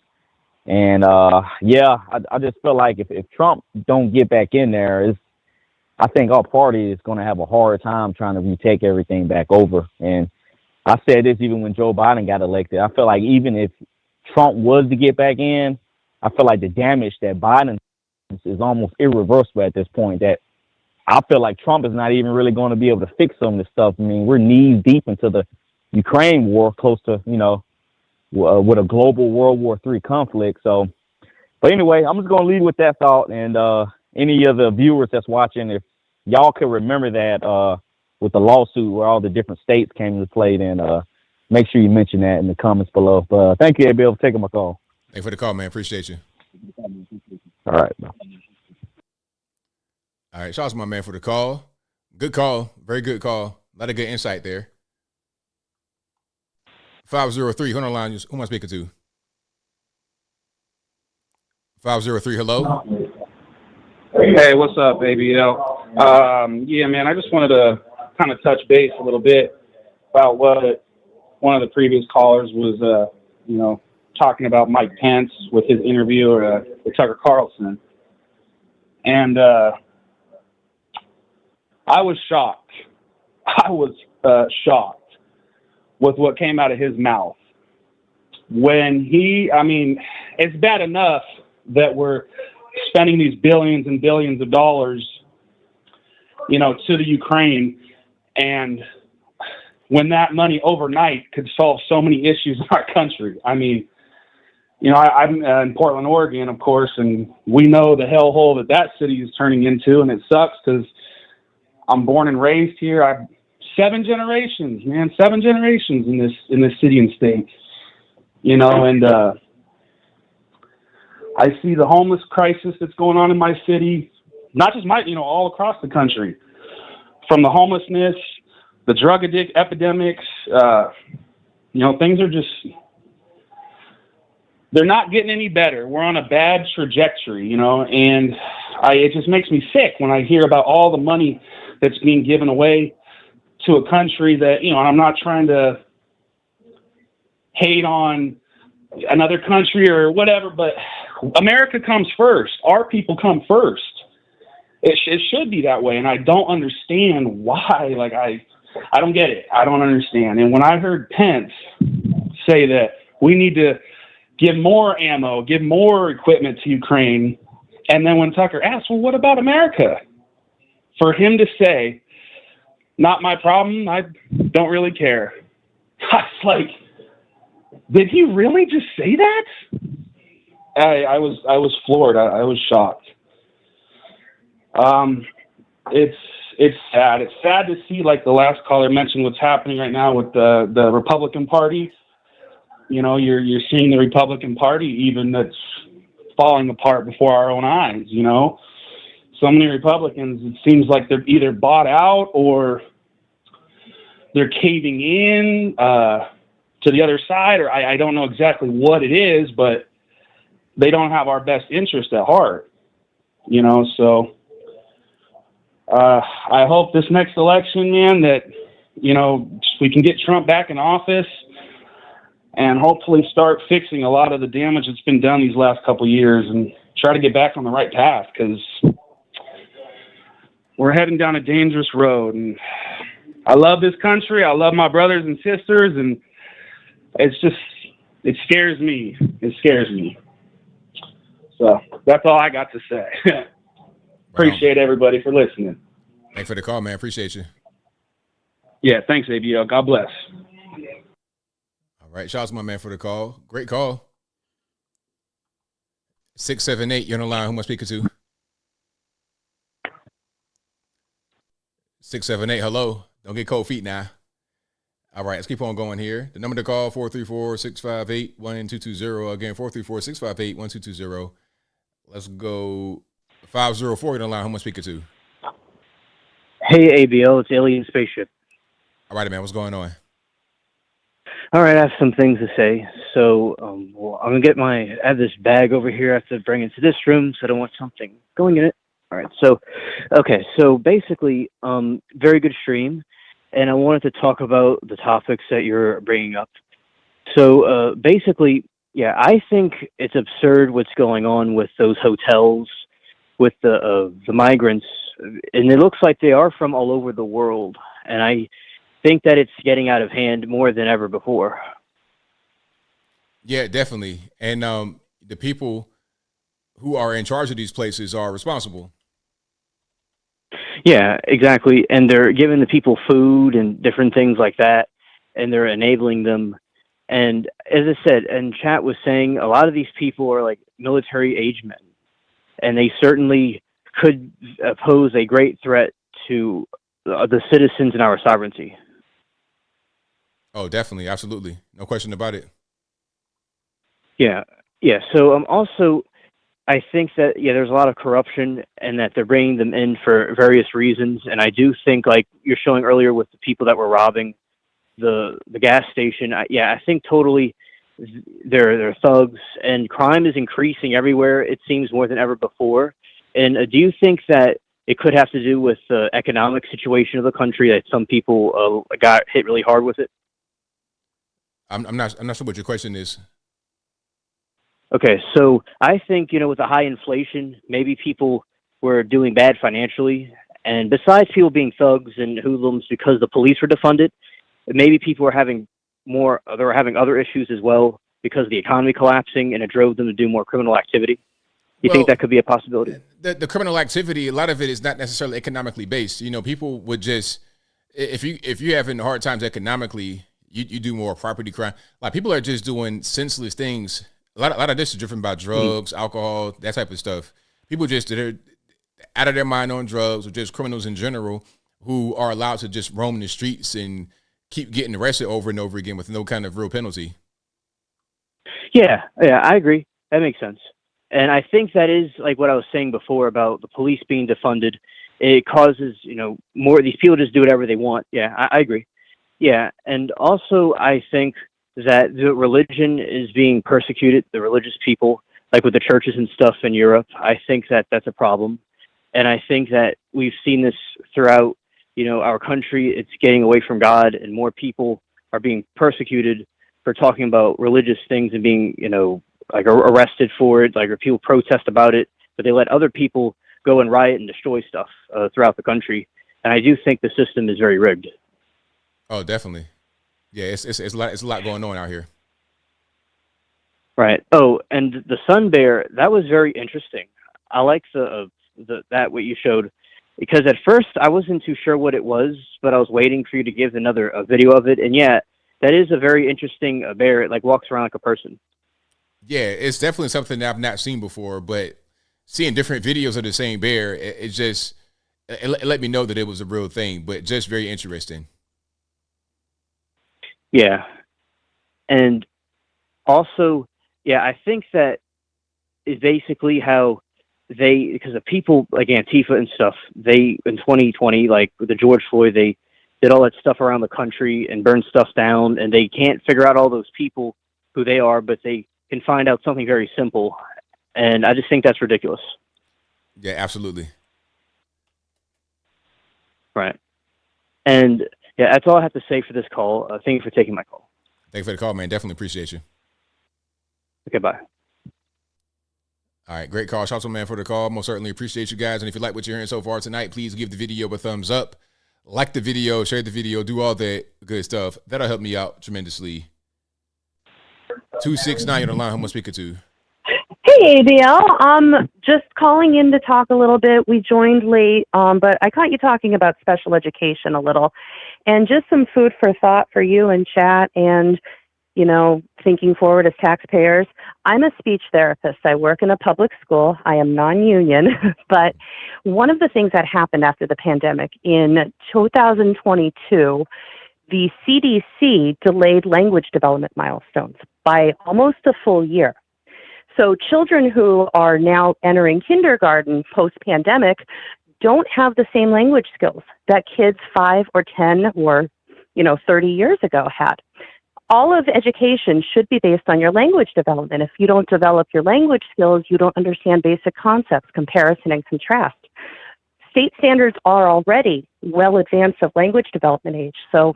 And I just feel like if Trump don't get back in there, I think our party is going to have a hard time trying to retake everything back over. And I said this even when Joe Biden got elected. I feel like even if Trump was to get back in, I feel like the damage that Biden is almost irreversible at this point. That I feel like Trump is not even really going to be able to fix some of this stuff. I mean, we're knees deep into the Ukraine war, close to, with a global World War III conflict. So, but anyway, I'm just going to leave with that thought. And any of the viewers that's watching, if y'all could remember that with the lawsuit where all the different states came into play, then make sure you mention that in the comments below. But thank you, ABL, for taking my call. Thanks for the call, man. Appreciate you. All right. All right. Shout out to my man for the call. Good call. Very good call. A lot of good insight there. 503. Who on the line? Who am I speaking to? 503. Hello. Hey, what's up, ABL? Yeah, man, I just wanted to kind of touch base a little bit about what one of the previous callers was, talking about Mike Pence with his interview with Tucker Carlson. And I was shocked. I was shocked with what came out of his mouth. When it's bad enough that we're spending these billions and billions of dollars, to the Ukraine, and when that money overnight could solve so many issues in our country. I mean, I'm in Portland, Oregon, of course, and we know the hellhole that city is turning into, and it sucks because I'm born and raised here. I've 7 generations in this city and state, and I see the homeless crisis that's going on in my city, not just all across the country, from the homelessness, the drug epidemics. Things are just, they're not getting any better. We're on a bad trajectory, and it just makes me sick when I hear about all the money that's being given away to a country that, and I'm not trying to hate on another country or whatever, but America comes first. Our people come first. It should be that way, and I don't understand why. I don't get it. I don't understand. And when I heard Pence say that we need to give more ammo, give more equipment to Ukraine, and then when Tucker asked, well, what about America? For him to say, not my problem, I don't really care. I was like, did he really just say that? I was floored. I was shocked. It's sad. It's sad to see, like the last caller mentioned, what's happening right now with the Republican Party. You know, you're seeing the Republican Party even that's falling apart before our own eyes. You know, so many Republicans, it seems like they're either bought out or they're caving in to the other side, or I don't know exactly what it is, but they don't have our best interest at heart. You know, so I hope this next election, man, that, you know, we can get Trump back in office and hopefully start fixing a lot of the damage that's been done these last couple of years and try to get back on the right path, because we're heading down a dangerous road. And I love this country. I love my brothers and sisters, and it's just, it scares me. It scares me. So that's all I got to say. Appreciate everybody for listening. Thanks for the call, man. Appreciate you. Yeah, thanks, ABL. God bless. All right, shout out to my man for the call. Great call. 678, you're on the line. Who am I speaking to? 678, hello. Don't get cold feet now. All right, let's keep on going here. The number to call, 434-658-1220. Again, 434-658-1220. Let's go 504, you're on the line. Who am I speaking to? Hey, ABL, it's Alien Spaceship. All right, man, what's going on? All right, I have some things to say. So, well, I'm going to I have this bag over here. I have to bring it to this room, so I don't want something going in it. All right, so, okay, so basically, very good stream, and I wanted to talk about the topics that you're bringing up. So, basically, yeah, I think it's absurd what's going on with those hotels, with the migrants, and it looks like they are from all over the world, and I think that it's getting out of hand more than ever before. Yeah, definitely. And the people who are in charge of these places are responsible. Yeah, exactly. And they're giving the people food and different things like that, and they're enabling them. And as I said, and chat was saying, a lot of these people are like military age men, and they certainly could pose a great threat to the citizens and our sovereignty. Oh, definitely. Absolutely. No question about it. Yeah. Yeah. So also, I think that, yeah, there's a lot of corruption and that they're bringing them in for various reasons. And I do think, like you're showing earlier with the people that were robbing the gas station, I think totally they're thugs, and crime is increasing everywhere, it seems, more than ever before. And do you think that it could have to do with the economic situation of the country, that some people got hit really hard with it? I'm not sure what your question is. Okay, so I think, with the high inflation, maybe people were doing bad financially, and besides people being thugs and hoodlums because the police were defunded, maybe people were having other issues as well because of the economy collapsing, and it drove them to do more criminal activity. You think that could be a possibility? The criminal activity, a lot of it is not necessarily economically based. People would just, if you're having hard times economically, you do more property crime. Like, people are just doing senseless things. A lot of this is driven by drugs, alcohol, that type of stuff. People they're out of their mind on drugs, or just criminals in general who are allowed to just roam the streets and keep getting arrested over and over again with no kind of real penalty. Yeah, I agree. That makes sense. And I think that is like what I was saying before about the police being defunded. It causes, more of these people just do whatever they want. Yeah, I agree. Yeah, and also I think that the religion is being persecuted, the religious people, like with the churches and stuff in Europe. I think that that's a problem. And I think that we've seen this throughout, our country. It's getting away from God, and more people are being persecuted for talking about religious things and being, like arrested for it, like, or people protest about it, but they let other people go and riot and destroy stuff throughout the country. And I do think the system is very rigged. Oh, definitely. Yeah, it's a lot going on out here. Right. Oh, and the sun bear, that was very interesting. I like that what you showed, because at first I wasn't too sure what it was, but I was waiting for you to give a video of it, and yeah, that is a very interesting bear. It like walks around like a person. Yeah, it's definitely something that I've not seen before, but seeing different videos of the same bear, it just it let me know that it was a real thing, but just very interesting. Yeah. And also, yeah, I think that is basically how because the people like Antifa and stuff, they, in 2020, like with the George Floyd, they did all that stuff around the country and burned stuff down, and they can't figure out all those people who they are, but they can find out something very simple. And I just think that's ridiculous. Yeah, absolutely. Right. And yeah, that's all I have to say for this call. Thank you for taking my call. Thank you for the call, man. Definitely appreciate you. Okay, bye. All right, great call. Shout out to man for the call. Most certainly appreciate you guys. And if you like what you're hearing so far tonight, please give the video a thumbs up. Like the video, share the video, do all that good stuff. That'll help me out tremendously. 269 on the line. Who am I speaking to? Hey, ABL. Just calling in to talk a little bit. We joined late, but I caught you talking about special education a little. And just some food for thought for you and chat and, you know, thinking forward as taxpayers. I'm a speech therapist. I work in a public school. I am non-union. But one of the things that happened after the pandemic in 2022, the CDC delayed language development milestones by almost a full year. So children who are now entering kindergarten post-pandemic don't have the same language skills that kids 5 or 10 or, 30 years ago had. All of education should be based on your language development. If you don't develop your language skills, you don't understand basic concepts, comparison and contrast. State standards are already well advanced of language development age, so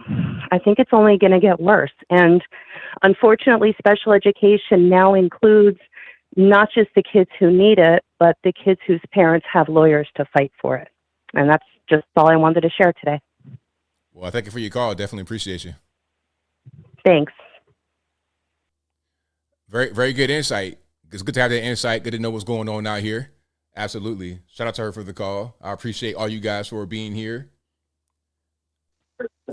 I think it's only going to get worse. And unfortunately, special education now includes not just the kids who need it, but the kids whose parents have lawyers to fight for it. And that's just all I wanted to share today. Well, thank you for your call. Definitely appreciate you. Thanks. Very, very good insight. It's good to have that insight. Good to know what's going on out here. Absolutely. Shout out to her for the call. I appreciate all you guys for being here.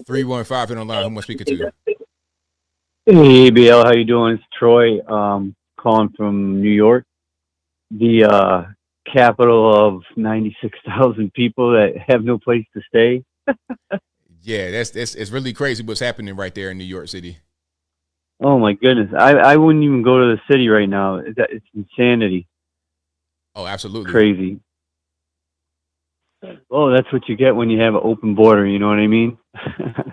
315 on the line. Who am I speaking to? Hey, ABL, how you doing? It's Troy, calling from New York, the capital of 96,000 people that have no place to stay. Yeah, it's really crazy what's happening right there in New York City. Oh my goodness, I wouldn't even go to the city right now. It's insanity. Oh, absolutely crazy. Oh, that's what you get when you have an open border. You know what I mean?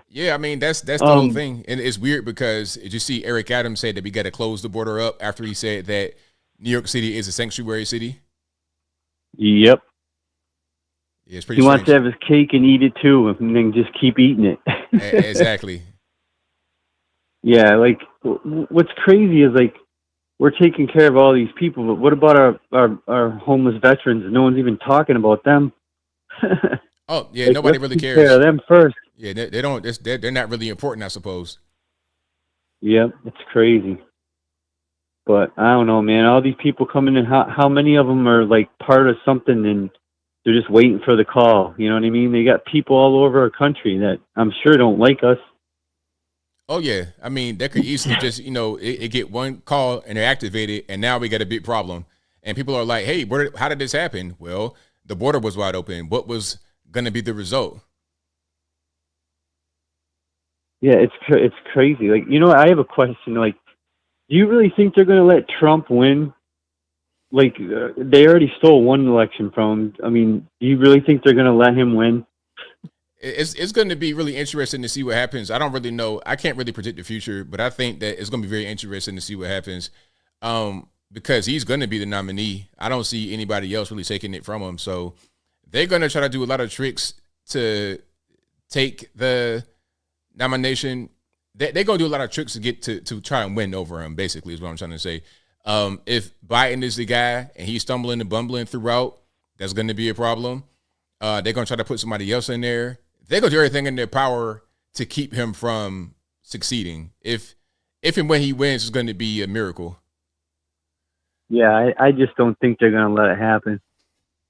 Yeah, I mean that's the whole thing, and it's weird because did you see Eric Adams say that we got to close the border up after he said that New York City is a sanctuary city? Yep. Yeah, it's pretty. He wants to have his cake and eat it too, and then just keep eating it. Exactly. Yeah, like what's crazy is like we're taking care of all these people, but what about our homeless veterans? No one's even talking about them. Oh yeah, like, nobody really cares. Take care of them first. Yeah, they don't. They're not really important, I suppose. Yep, it's crazy. But I don't know, man. All these people coming in, how many of them are like part of something and they're just waiting for the call? You know what I mean? They got people all over our country that I'm sure don't like us. Oh yeah, I mean they could easily just it get one call and they're activated, and now we got a big problem. And people are like, hey, how did this happen? Well, the border was wide open. What was going to be the result? Yeah, it's crazy. Like, I have a question. Like, do you really think they're going to let Trump win? Like, they already stole one election from him. I mean, do you really think they're going to let him win? It's going to be really interesting to see what happens. I don't really know. I can't really predict the future, but I think that it's going to be very interesting to see what happens because he's going to be the nominee. I don't see anybody else really taking it from him. So they're going to try to do a lot of tricks to take the nomination. They're going to do a lot of tricks to get to try and win over him, basically, is what I'm trying to say. If Biden is the guy and he's stumbling and bumbling throughout, that's going to be a problem. They're going to try to put somebody else in there. They're going to do everything in their power to keep him from succeeding. If and when he wins, it's going to be a miracle. Yeah, I just don't think they're going to let it happen.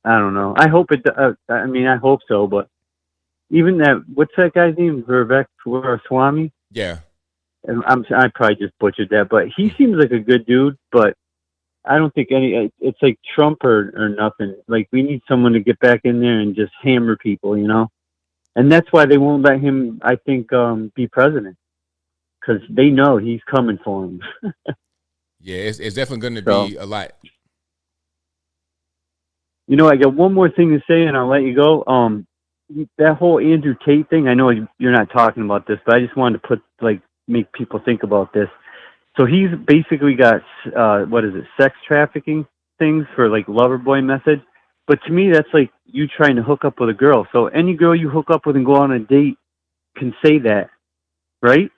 I don't know. I hope it. I hope so. But even that, what's that guy's name? Vivek Ramaswamy. Yeah. And I probably just butchered that, but he seems like a good dude. But I don't think it's like Trump or nothing. Like, we need someone to get back in there and just hammer people, you know? And that's why they won't let him, I think, be president. Because they know he's coming for him. Yeah, it's definitely going to be a lot. You know, I got one more thing to say, and I'll let you go. That whole Andrew Tate thing, I know you're not talking about this, but I just wanted to make people think about this. So he's basically got, sex trafficking things for, like, lover boy method. But to me, that's like you trying to hook up with a girl. So any girl you hook up with and go on a date can say that, right?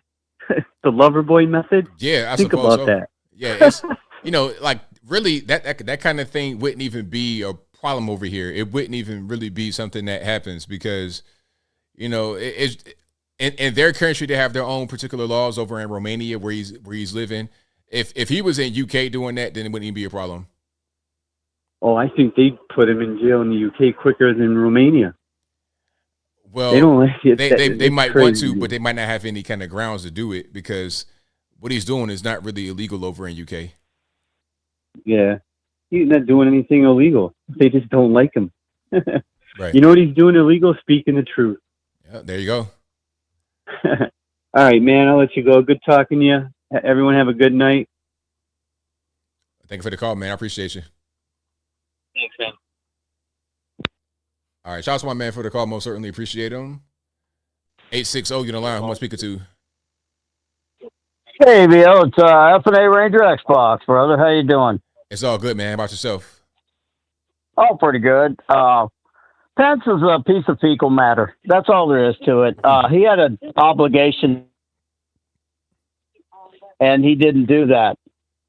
The lover boy method? Yeah, I think suppose about so. that. Yeah, it's, you know, like, really, that kind of thing wouldn't even be a problem over here. It wouldn't even really be something that happens because, you know, it's in their country, they have their own particular laws over in Romania where he's living. If he was in UK doing that, then it wouldn't even be a problem. Oh, I think they'd put him in jail in the UK quicker than Romania. Well, they don't like it. They might crazy. want to, but they might not have any kind of grounds to do it because what he's doing is not really illegal over in UK. Yeah, he's not doing anything illegal. They just don't like him. Right. You know what he's doing illegal? Speaking the truth. Yeah, there you go. All right, man. I'll let you go. Good talking to you. Everyone have a good night. Thank you for the call, man. I appreciate you. Thanks, man. All right, shout out to my man for the call. Most certainly appreciate him. 860, you know line. Who am I speaking to? Hey, Bill, it's F&A Ranger Xbox, brother. How you doing? It's all good, man. How about yourself? Oh, pretty good. Pence is a piece of fecal matter. That's all there is to it. He had an obligation, and he didn't do that.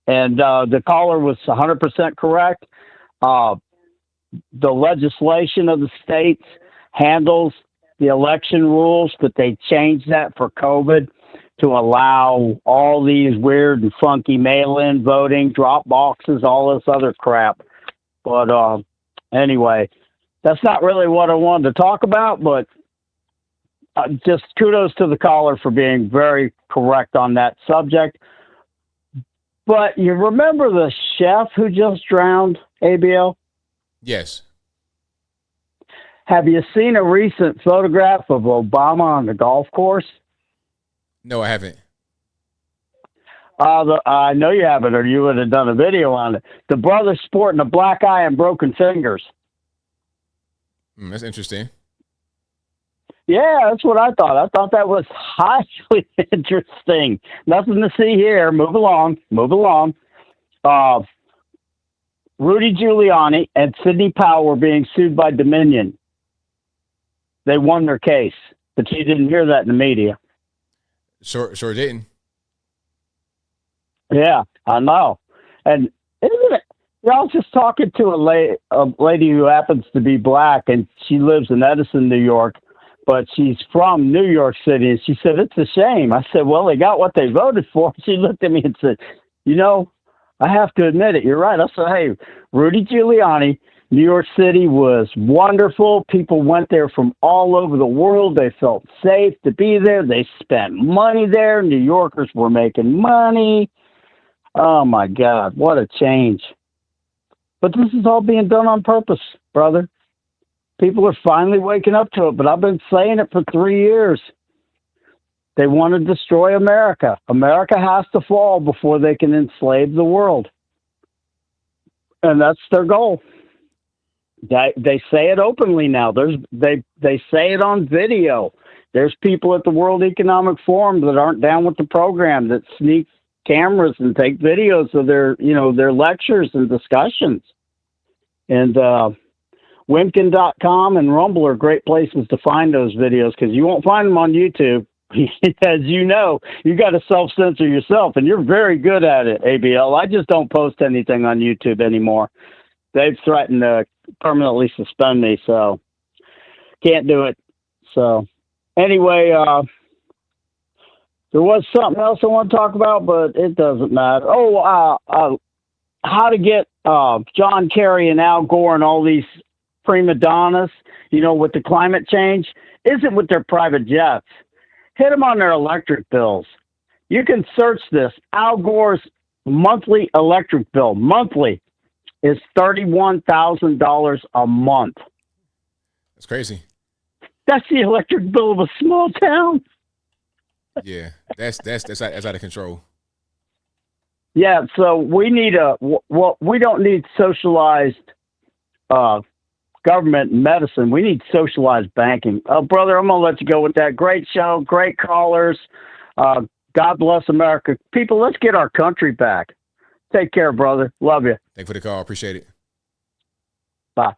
And the caller was 100% correct. The legislation of the states handles the election rules, but they changed that for COVID to allow all these weird and funky mail-in voting, drop boxes, all this other crap. But anyway, that's not really what I wanted to talk about, but just kudos to the caller for being very correct on that subject. But you remember the chef who just drowned, ABL? Yes. Have you seen a recent photograph of Obama on the golf course? No, I haven't. I know you haven't, or you would have done a video on it. The brother's sporting a black eye and broken fingers. That's interesting. Yeah, that's what I thought. I thought that was highly interesting. Nothing to see here. Move along. Rudy Giuliani and Sidney Powell were being sued by Dominion. They won their case, but you didn't hear that in the media. Sure didn't. Yeah, I know. And isn't it? I was just talking to a lady who happens to be black, and she lives in Edison, New York, but she's from New York City, and she said, it's a shame. I said, well, they got what they voted for. She looked at me and said, you know, I have to admit it. You're right. I said, hey, Rudy Giuliani, New York City was wonderful. People went there from all over the world. They felt safe to be there. They spent money there. New Yorkers were making money. Oh, my God, what a change. But this is all being done on purpose, brother. People are finally waking up to it, but I've been saying it for 3 years. They want to destroy America. America has to fall before they can enslave the world. And that's their goal. They say it openly now. They say it on video. There's people at the World Economic Forum that aren't down with the program, that sneak cameras and take videos of their lectures and discussions. And Wimkin.com and Rumble are great places to find those videos, because you won't find them on YouTube. As you know, you got to self-censor yourself, and you're very good at it, ABL. I just don't post anything on YouTube anymore. They've threatened to permanently suspend me, so can't do it. So anyway, there was something else I want to talk about, but it doesn't matter. How to get John Kerry and Al Gore and all these prima donnas, with the climate change, isn't with their private jets. Hit them on their electric bills. You can search this. Al Gore's monthly electric bill is $31,000 a month. That's crazy. That's the electric bill of a small town. Yeah, that's out of control. Yeah, so we need we don't need socialized government medicine. We need socialized banking. Oh, brother, I'm gonna let you go with that. Great show, great callers. God bless America. People, let's get our country back. Take care, brother. Love you. Thank you for the call. Appreciate it. Bye.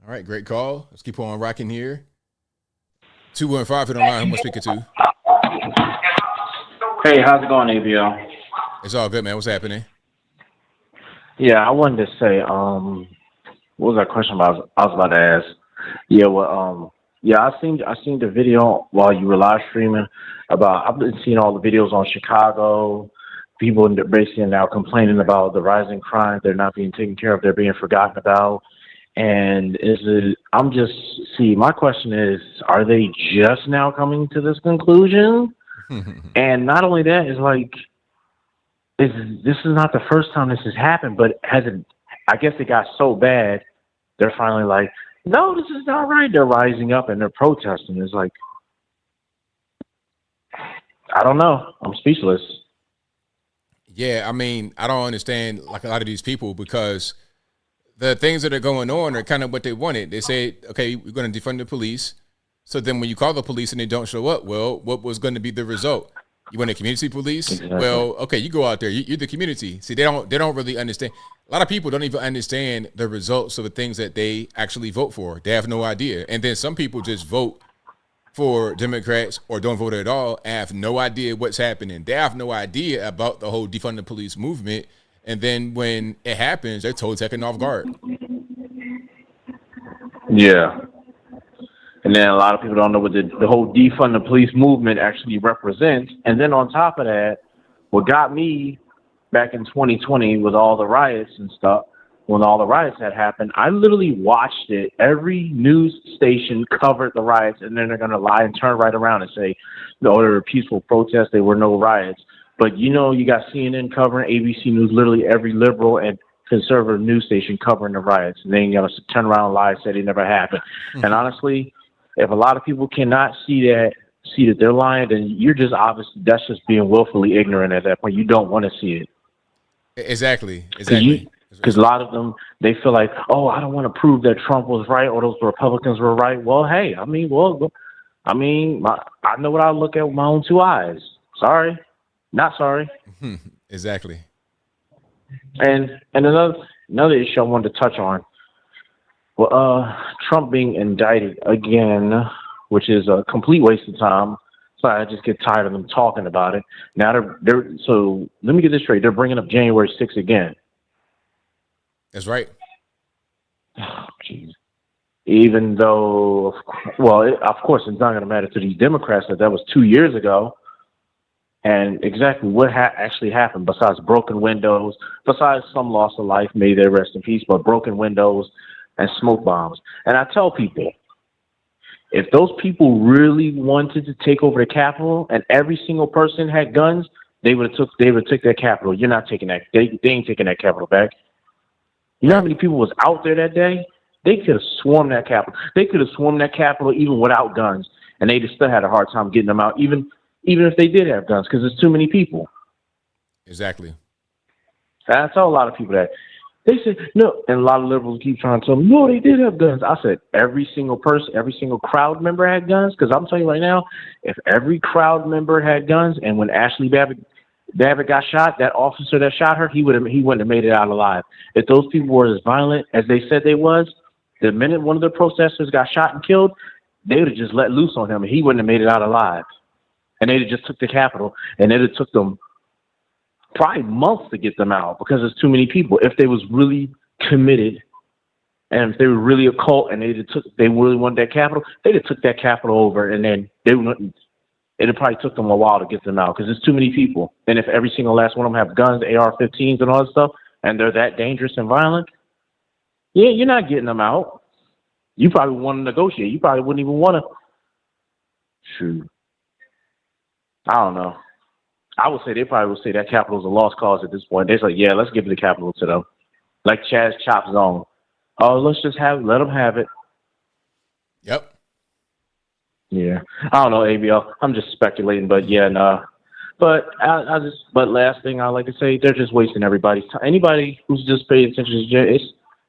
All right, great call. Let's keep on rocking here. 215 if you don't mind, who am I speaking to? Hey, how's it going, ABL? It's all good, man. What's happening? Yeah, I wanted to say, what was that question I was about to ask? Yeah, well, I seen the video while you were live streaming about. I've been seeing all the videos on Chicago. People basically now complaining about the rising crime. They're not being taken care of. They're being forgotten about. And my question is, are they just now coming to this conclusion? And not only that, is like, this is not the first time this has happened, but I guess it got so bad, they're finally like, no, this is not right. They're rising up and they're protesting. It's like, I don't know. I'm speechless. Yeah, I mean, I don't understand like a lot of these people, because the things that are going on are kind of what they wanted. They say, okay, we're going to defund the police. So then when you call the police and they don't show up, well, what was going to be the result? You want a community police? Exactly. Well, okay, you go out there. You're the community. See, they don't really understand. A lot of people don't even understand the results of the things that they actually vote for. They have no idea. And then some people just vote for Democrats or don't vote at all and have no idea what's happening. They have no idea about the whole defund the police movement. And then when it happens, they're totally taken off guard. Yeah. And then a lot of people don't know what the whole defund the police movement actually represents. And then on top of that, what got me back in 2020 with all the riots and stuff, when all the riots had happened, I literally watched it. Every news station covered the riots, and then they're going to lie and turn right around and say, no, there were peaceful protests, there were no riots. But, you got CNN covering, ABC News, literally every liberal and conservative news station covering the riots. And then you got to turn around and lie and say they never happened. Mm-hmm. And honestly, if a lot of people cannot see that they're lying, then you're just that's just being willfully ignorant at that point. You don't want to see it. Exactly. Because a lot of them, they feel like, oh, I don't want to prove that Trump was right or those Republicans were right. Well, hey, I know what I look at with my own two eyes. Sorry. Not sorry. Exactly. And another issue I wanted to touch on. Well, Trump being indicted again, which is a complete waste of time. So I just get tired of them talking about it. Now so let me get this straight. They're bringing up January 6th again. That's right. Oh, jeez. Even though, of course, it's not going to matter to these Democrats that was 2 years ago. And exactly what actually happened, besides broken windows, besides some loss of life, may they rest in peace, but broken windows and smoke bombs. And I tell people, if those people really wanted to take over the Capitol and every single person had guns, they would have took that Capitol. You're not taking that. They ain't taking that Capitol back. You know how many people was out there that day? They could have swarmed that Capitol. They could have swarmed that Capitol even without guns, and they just still had a hard time getting them out, even if they did have guns, because there's too many people. Exactly. I tell a lot of people that. They said, no, and a lot of liberals keep trying to tell me, no, they did have guns. I said, every single person, every single crowd member had guns, because I'm telling you right now, if every crowd member had guns, and when Ashley Babbitt got shot, that officer that shot her, he wouldn't have made it out alive. If those people were as violent as they said they was, the minute one of the protesters got shot and killed, they would have just let loose on him, and he wouldn't have made it out alive. And they'd have just took the Capitol, and it took them probably months to get them out because there's too many people. If they was really committed, and if they were really a cult, and they really wanted that Capitol, they'd have took that Capitol over, and then it probably took them a while to get them out because there's too many people. And if every single last one of them have guns, AR-15s, and all that stuff, and they're that dangerous and violent, yeah, you're not getting them out. You probably want to negotiate. You probably wouldn't even want to. Shoot. I don't know. I would say they probably would say that Capitol is a lost cause at this point. They're like, yeah, let's give the Capitol to them. Like Chaz Chop Zone. Oh, let's just let them have it. Yep. Yeah. I don't know, ABL. I'm just speculating, but yeah, nah. But but last thing I like to say, they're just wasting everybody's time. Anybody who's just paying attention to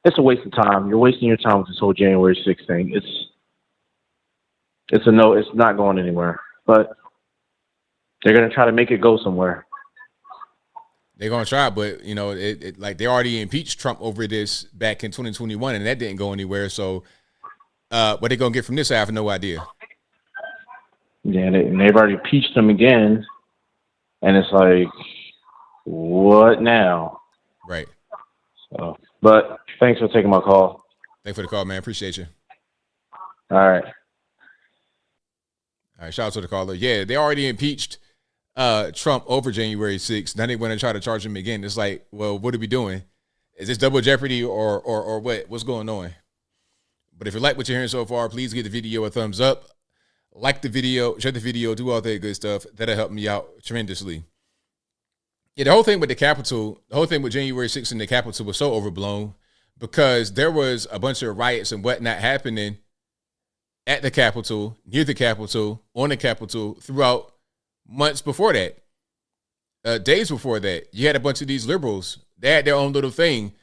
it's a waste of time. You're wasting your time with this whole January 6th thing. It's a no. It's not going anywhere. But they're gonna try to make it go somewhere. They're gonna try, but you know, it like they already impeached Trump over this back in 2021, and that didn't go anywhere. So, what they gonna get from this? I have no idea. Yeah, they've already impeached him again, and it's like, what now? Right. So, but thanks for taking my call. Thanks for the call, man. Appreciate you. All right. All right. Shout out to the caller. Yeah, they already impeached Trump over January 6th. Now they want to try to charge him again. It's like, well, what are we doing? Is this double jeopardy or what? What's going on? But if you like what you're hearing so far, please give the video a thumbs up. Like the video, share the video, do all that good stuff. That'll help me out tremendously. Yeah, the whole thing with the Capitol, the whole thing with January 6th and the Capitol was so overblown because there was a bunch of riots and whatnot happening at the Capitol, near the Capitol, on the Capitol throughout months before that. Days before that, you had a bunch of these liberals. They had their own little thing.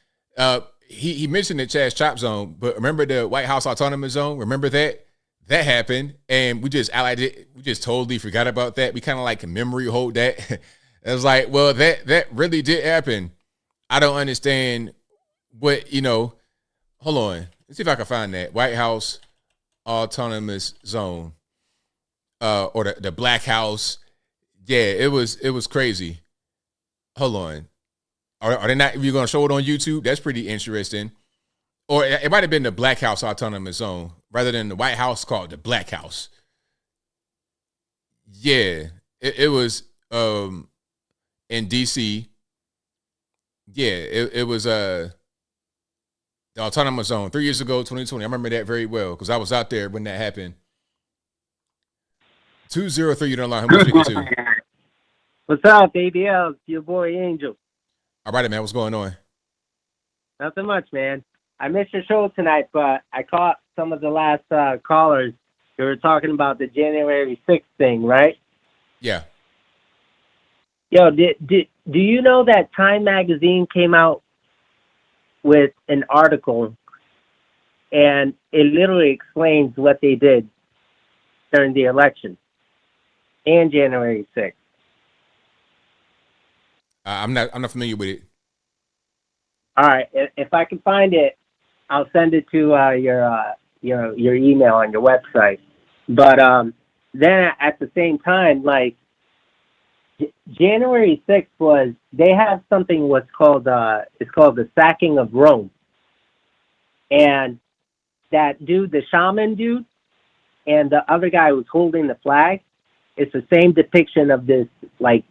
He mentioned the Chaz Chop Zone, but remember the White House Autonomous Zone? Remember that? That happened, and we just allied it. We just totally forgot about that. We kind of like memory hold that. It was like, well, that really did happen. I don't understand what, hold on. Let's see if I can find that. White House Autonomous Zone. Or the Black House. Yeah, it was crazy. Hold on. Are they not even going to show it on YouTube? That's pretty interesting. Or it might have been the Black House Autonomous Zone rather than the White House called the Black House. Yeah, it was in D.C. Yeah, it was the Autonomous Zone 3 years ago, 2020. I remember that very well because I was out there when that happened. 203, you don't line. Who am I speaking to? What's up, ABL? It's your boy Angel. All right, man. What's going on? Nothing much, man. I missed your show tonight, but I caught some of the last callers. They were talking about the January 6th thing, right? Yeah. Yo, do you know that Time Magazine came out with an article, and it literally explains what they did during the election and January 6th? I'm not familiar with it. All right, if I can find it, I'll send it to your email on your website. But then at the same time, like January 6th was, they have something what's called it's called the sacking of Rome, and that dude, the shaman dude, and the other guy who's holding the flag, it's the same depiction of this, like,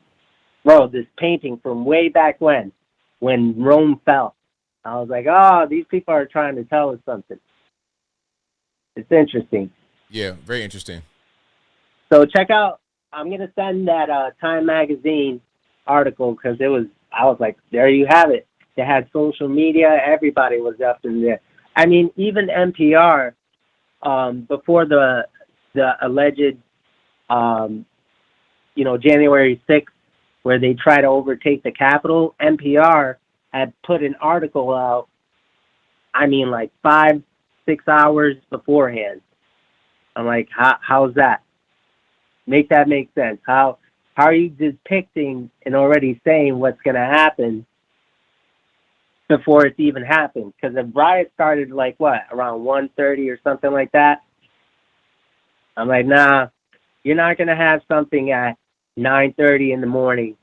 bro, this painting from way back when Rome fell. I was like, oh, these people are trying to tell us something. It's interesting. Yeah, very interesting. So check out, I'm going to send that Time Magazine article because I was like, there you have it. They had social media. Everybody was up in there. I mean, even NPR, before the alleged, January 6th, where they try to overtake the Capitol, NPR had put an article out, I mean, like 5-6 hours beforehand. I'm like, how's that? Make that make sense. How are you depicting and already saying what's going to happen before it's even happened? Because the riot started like what, around 1:30 or something like that? I'm like, nah, you're not going to have something at 9:30 in the morning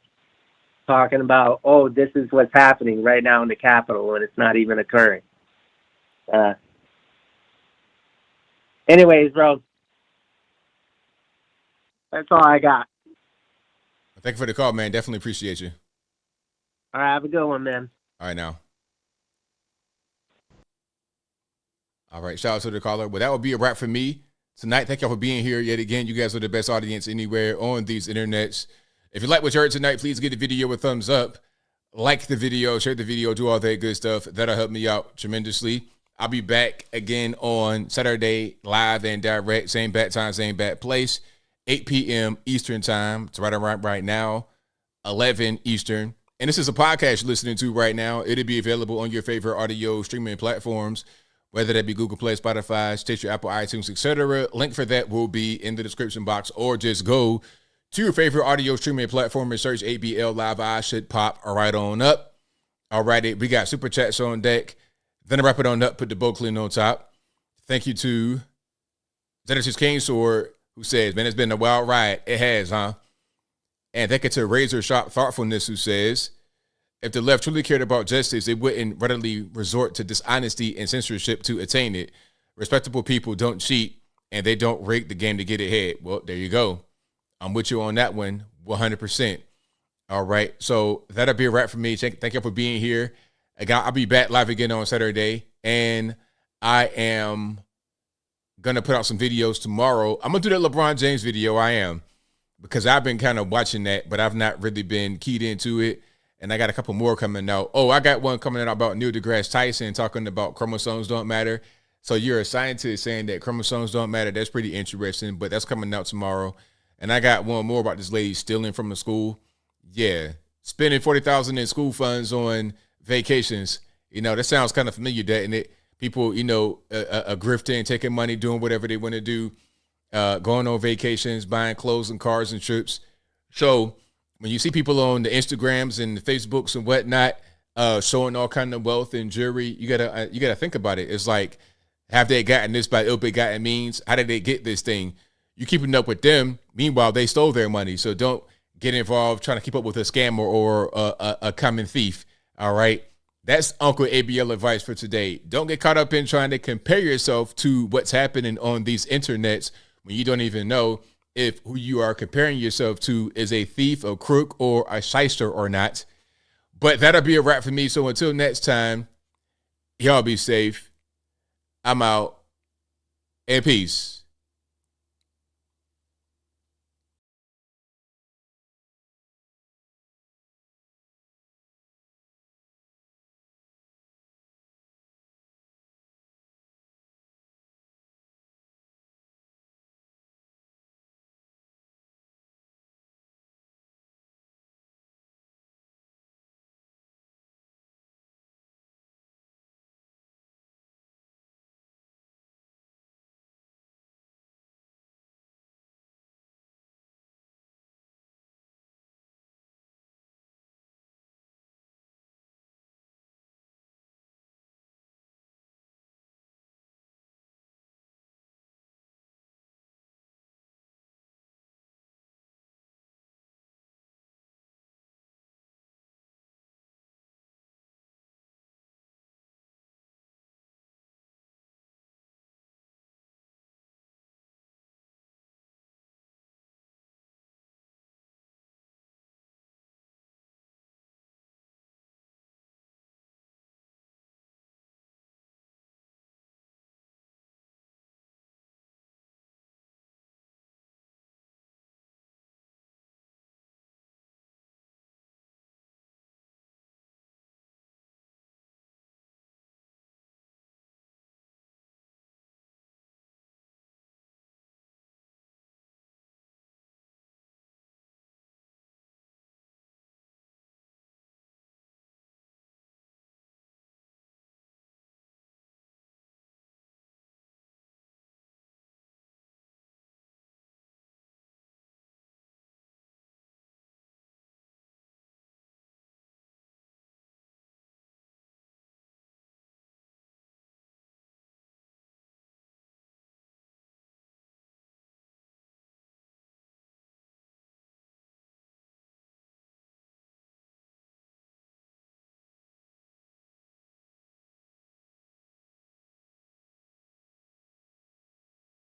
talking about, oh, this is what's happening right now in the Capitol, and it's not even occurring. Anyways, bro, that's all I got. Thank you for the call, man. Definitely appreciate you. All right, have a good one, man. All right, now. All right, shout out to the caller. Well, that would be a wrap for me tonight. Thank y'all for being here yet again. You guys are the best audience anywhere on these internets. If you like what you heard tonight, please give the video a thumbs up. Like the video, share the video, do all that good stuff. That'll help me out tremendously. I'll be back again on Saturday, live and direct. Same bat time, same bat place. 8 p.m. Eastern time. It's right around right now, 11 Eastern. And this is a podcast you're listening to right now. It'll be available on your favorite audio streaming platforms, whether that be Google Play, Spotify, Stitcher, Apple, iTunes, etc. Link for that will be in the description box, or just go to your favorite audio streaming platform and search ABL Live. I should pop right on up. All righty, we got super chats on deck. Then to wrap it on up, put the bow clean on top. Thank you to Genesis King Sword, who says, man, it's been a wild ride. It has, huh? And thank you to Razor Sharp Thoughtfulness, who says, if the left truly cared about justice, they wouldn't readily resort to dishonesty and censorship to attain it. Respectable people don't cheat, and they don't rig the game to get ahead. Well, there you go. I'm with you on that one, 100%. All right, so that'll be a wrap for me. Thank you for being here. I'll be back live again on Saturday, and I am going to put out some videos tomorrow. I'm going to do that LeBron James video. I am, because I've been kind of watching that, but I've not really been keyed into it, and I got a couple more coming out. Oh, I got one coming out about Neil deGrasse Tyson talking about chromosomes don't matter. So you're a scientist saying that chromosomes don't matter. That's pretty interesting, but that's coming out tomorrow. And I got one more about this lady stealing from the school. Yeah, spending $40,000 in school funds on vacations. You know, that sounds kind of familiar, doesn't it? People, you know, grifting, taking money, doing whatever they want to do, going on vacations, buying clothes and cars and trips. So when you see people on the Instagrams and the Facebooks and whatnot, showing all kind of wealth and jewelry, you gotta think about it. It's like, have they gotten this by ill-begotten means? How did they get this thing? You keeping up with them. Meanwhile, they stole their money. So don't get involved trying to keep up with a scammer or a common thief. All right. That's Uncle ABL advice for today. Don't get caught up in trying to compare yourself to what's happening on these internets when you don't even know if who you are comparing yourself to is a thief, a crook, or a shyster or not. But that'll be a wrap for me. So until next time, y'all be safe. I'm out. And peace.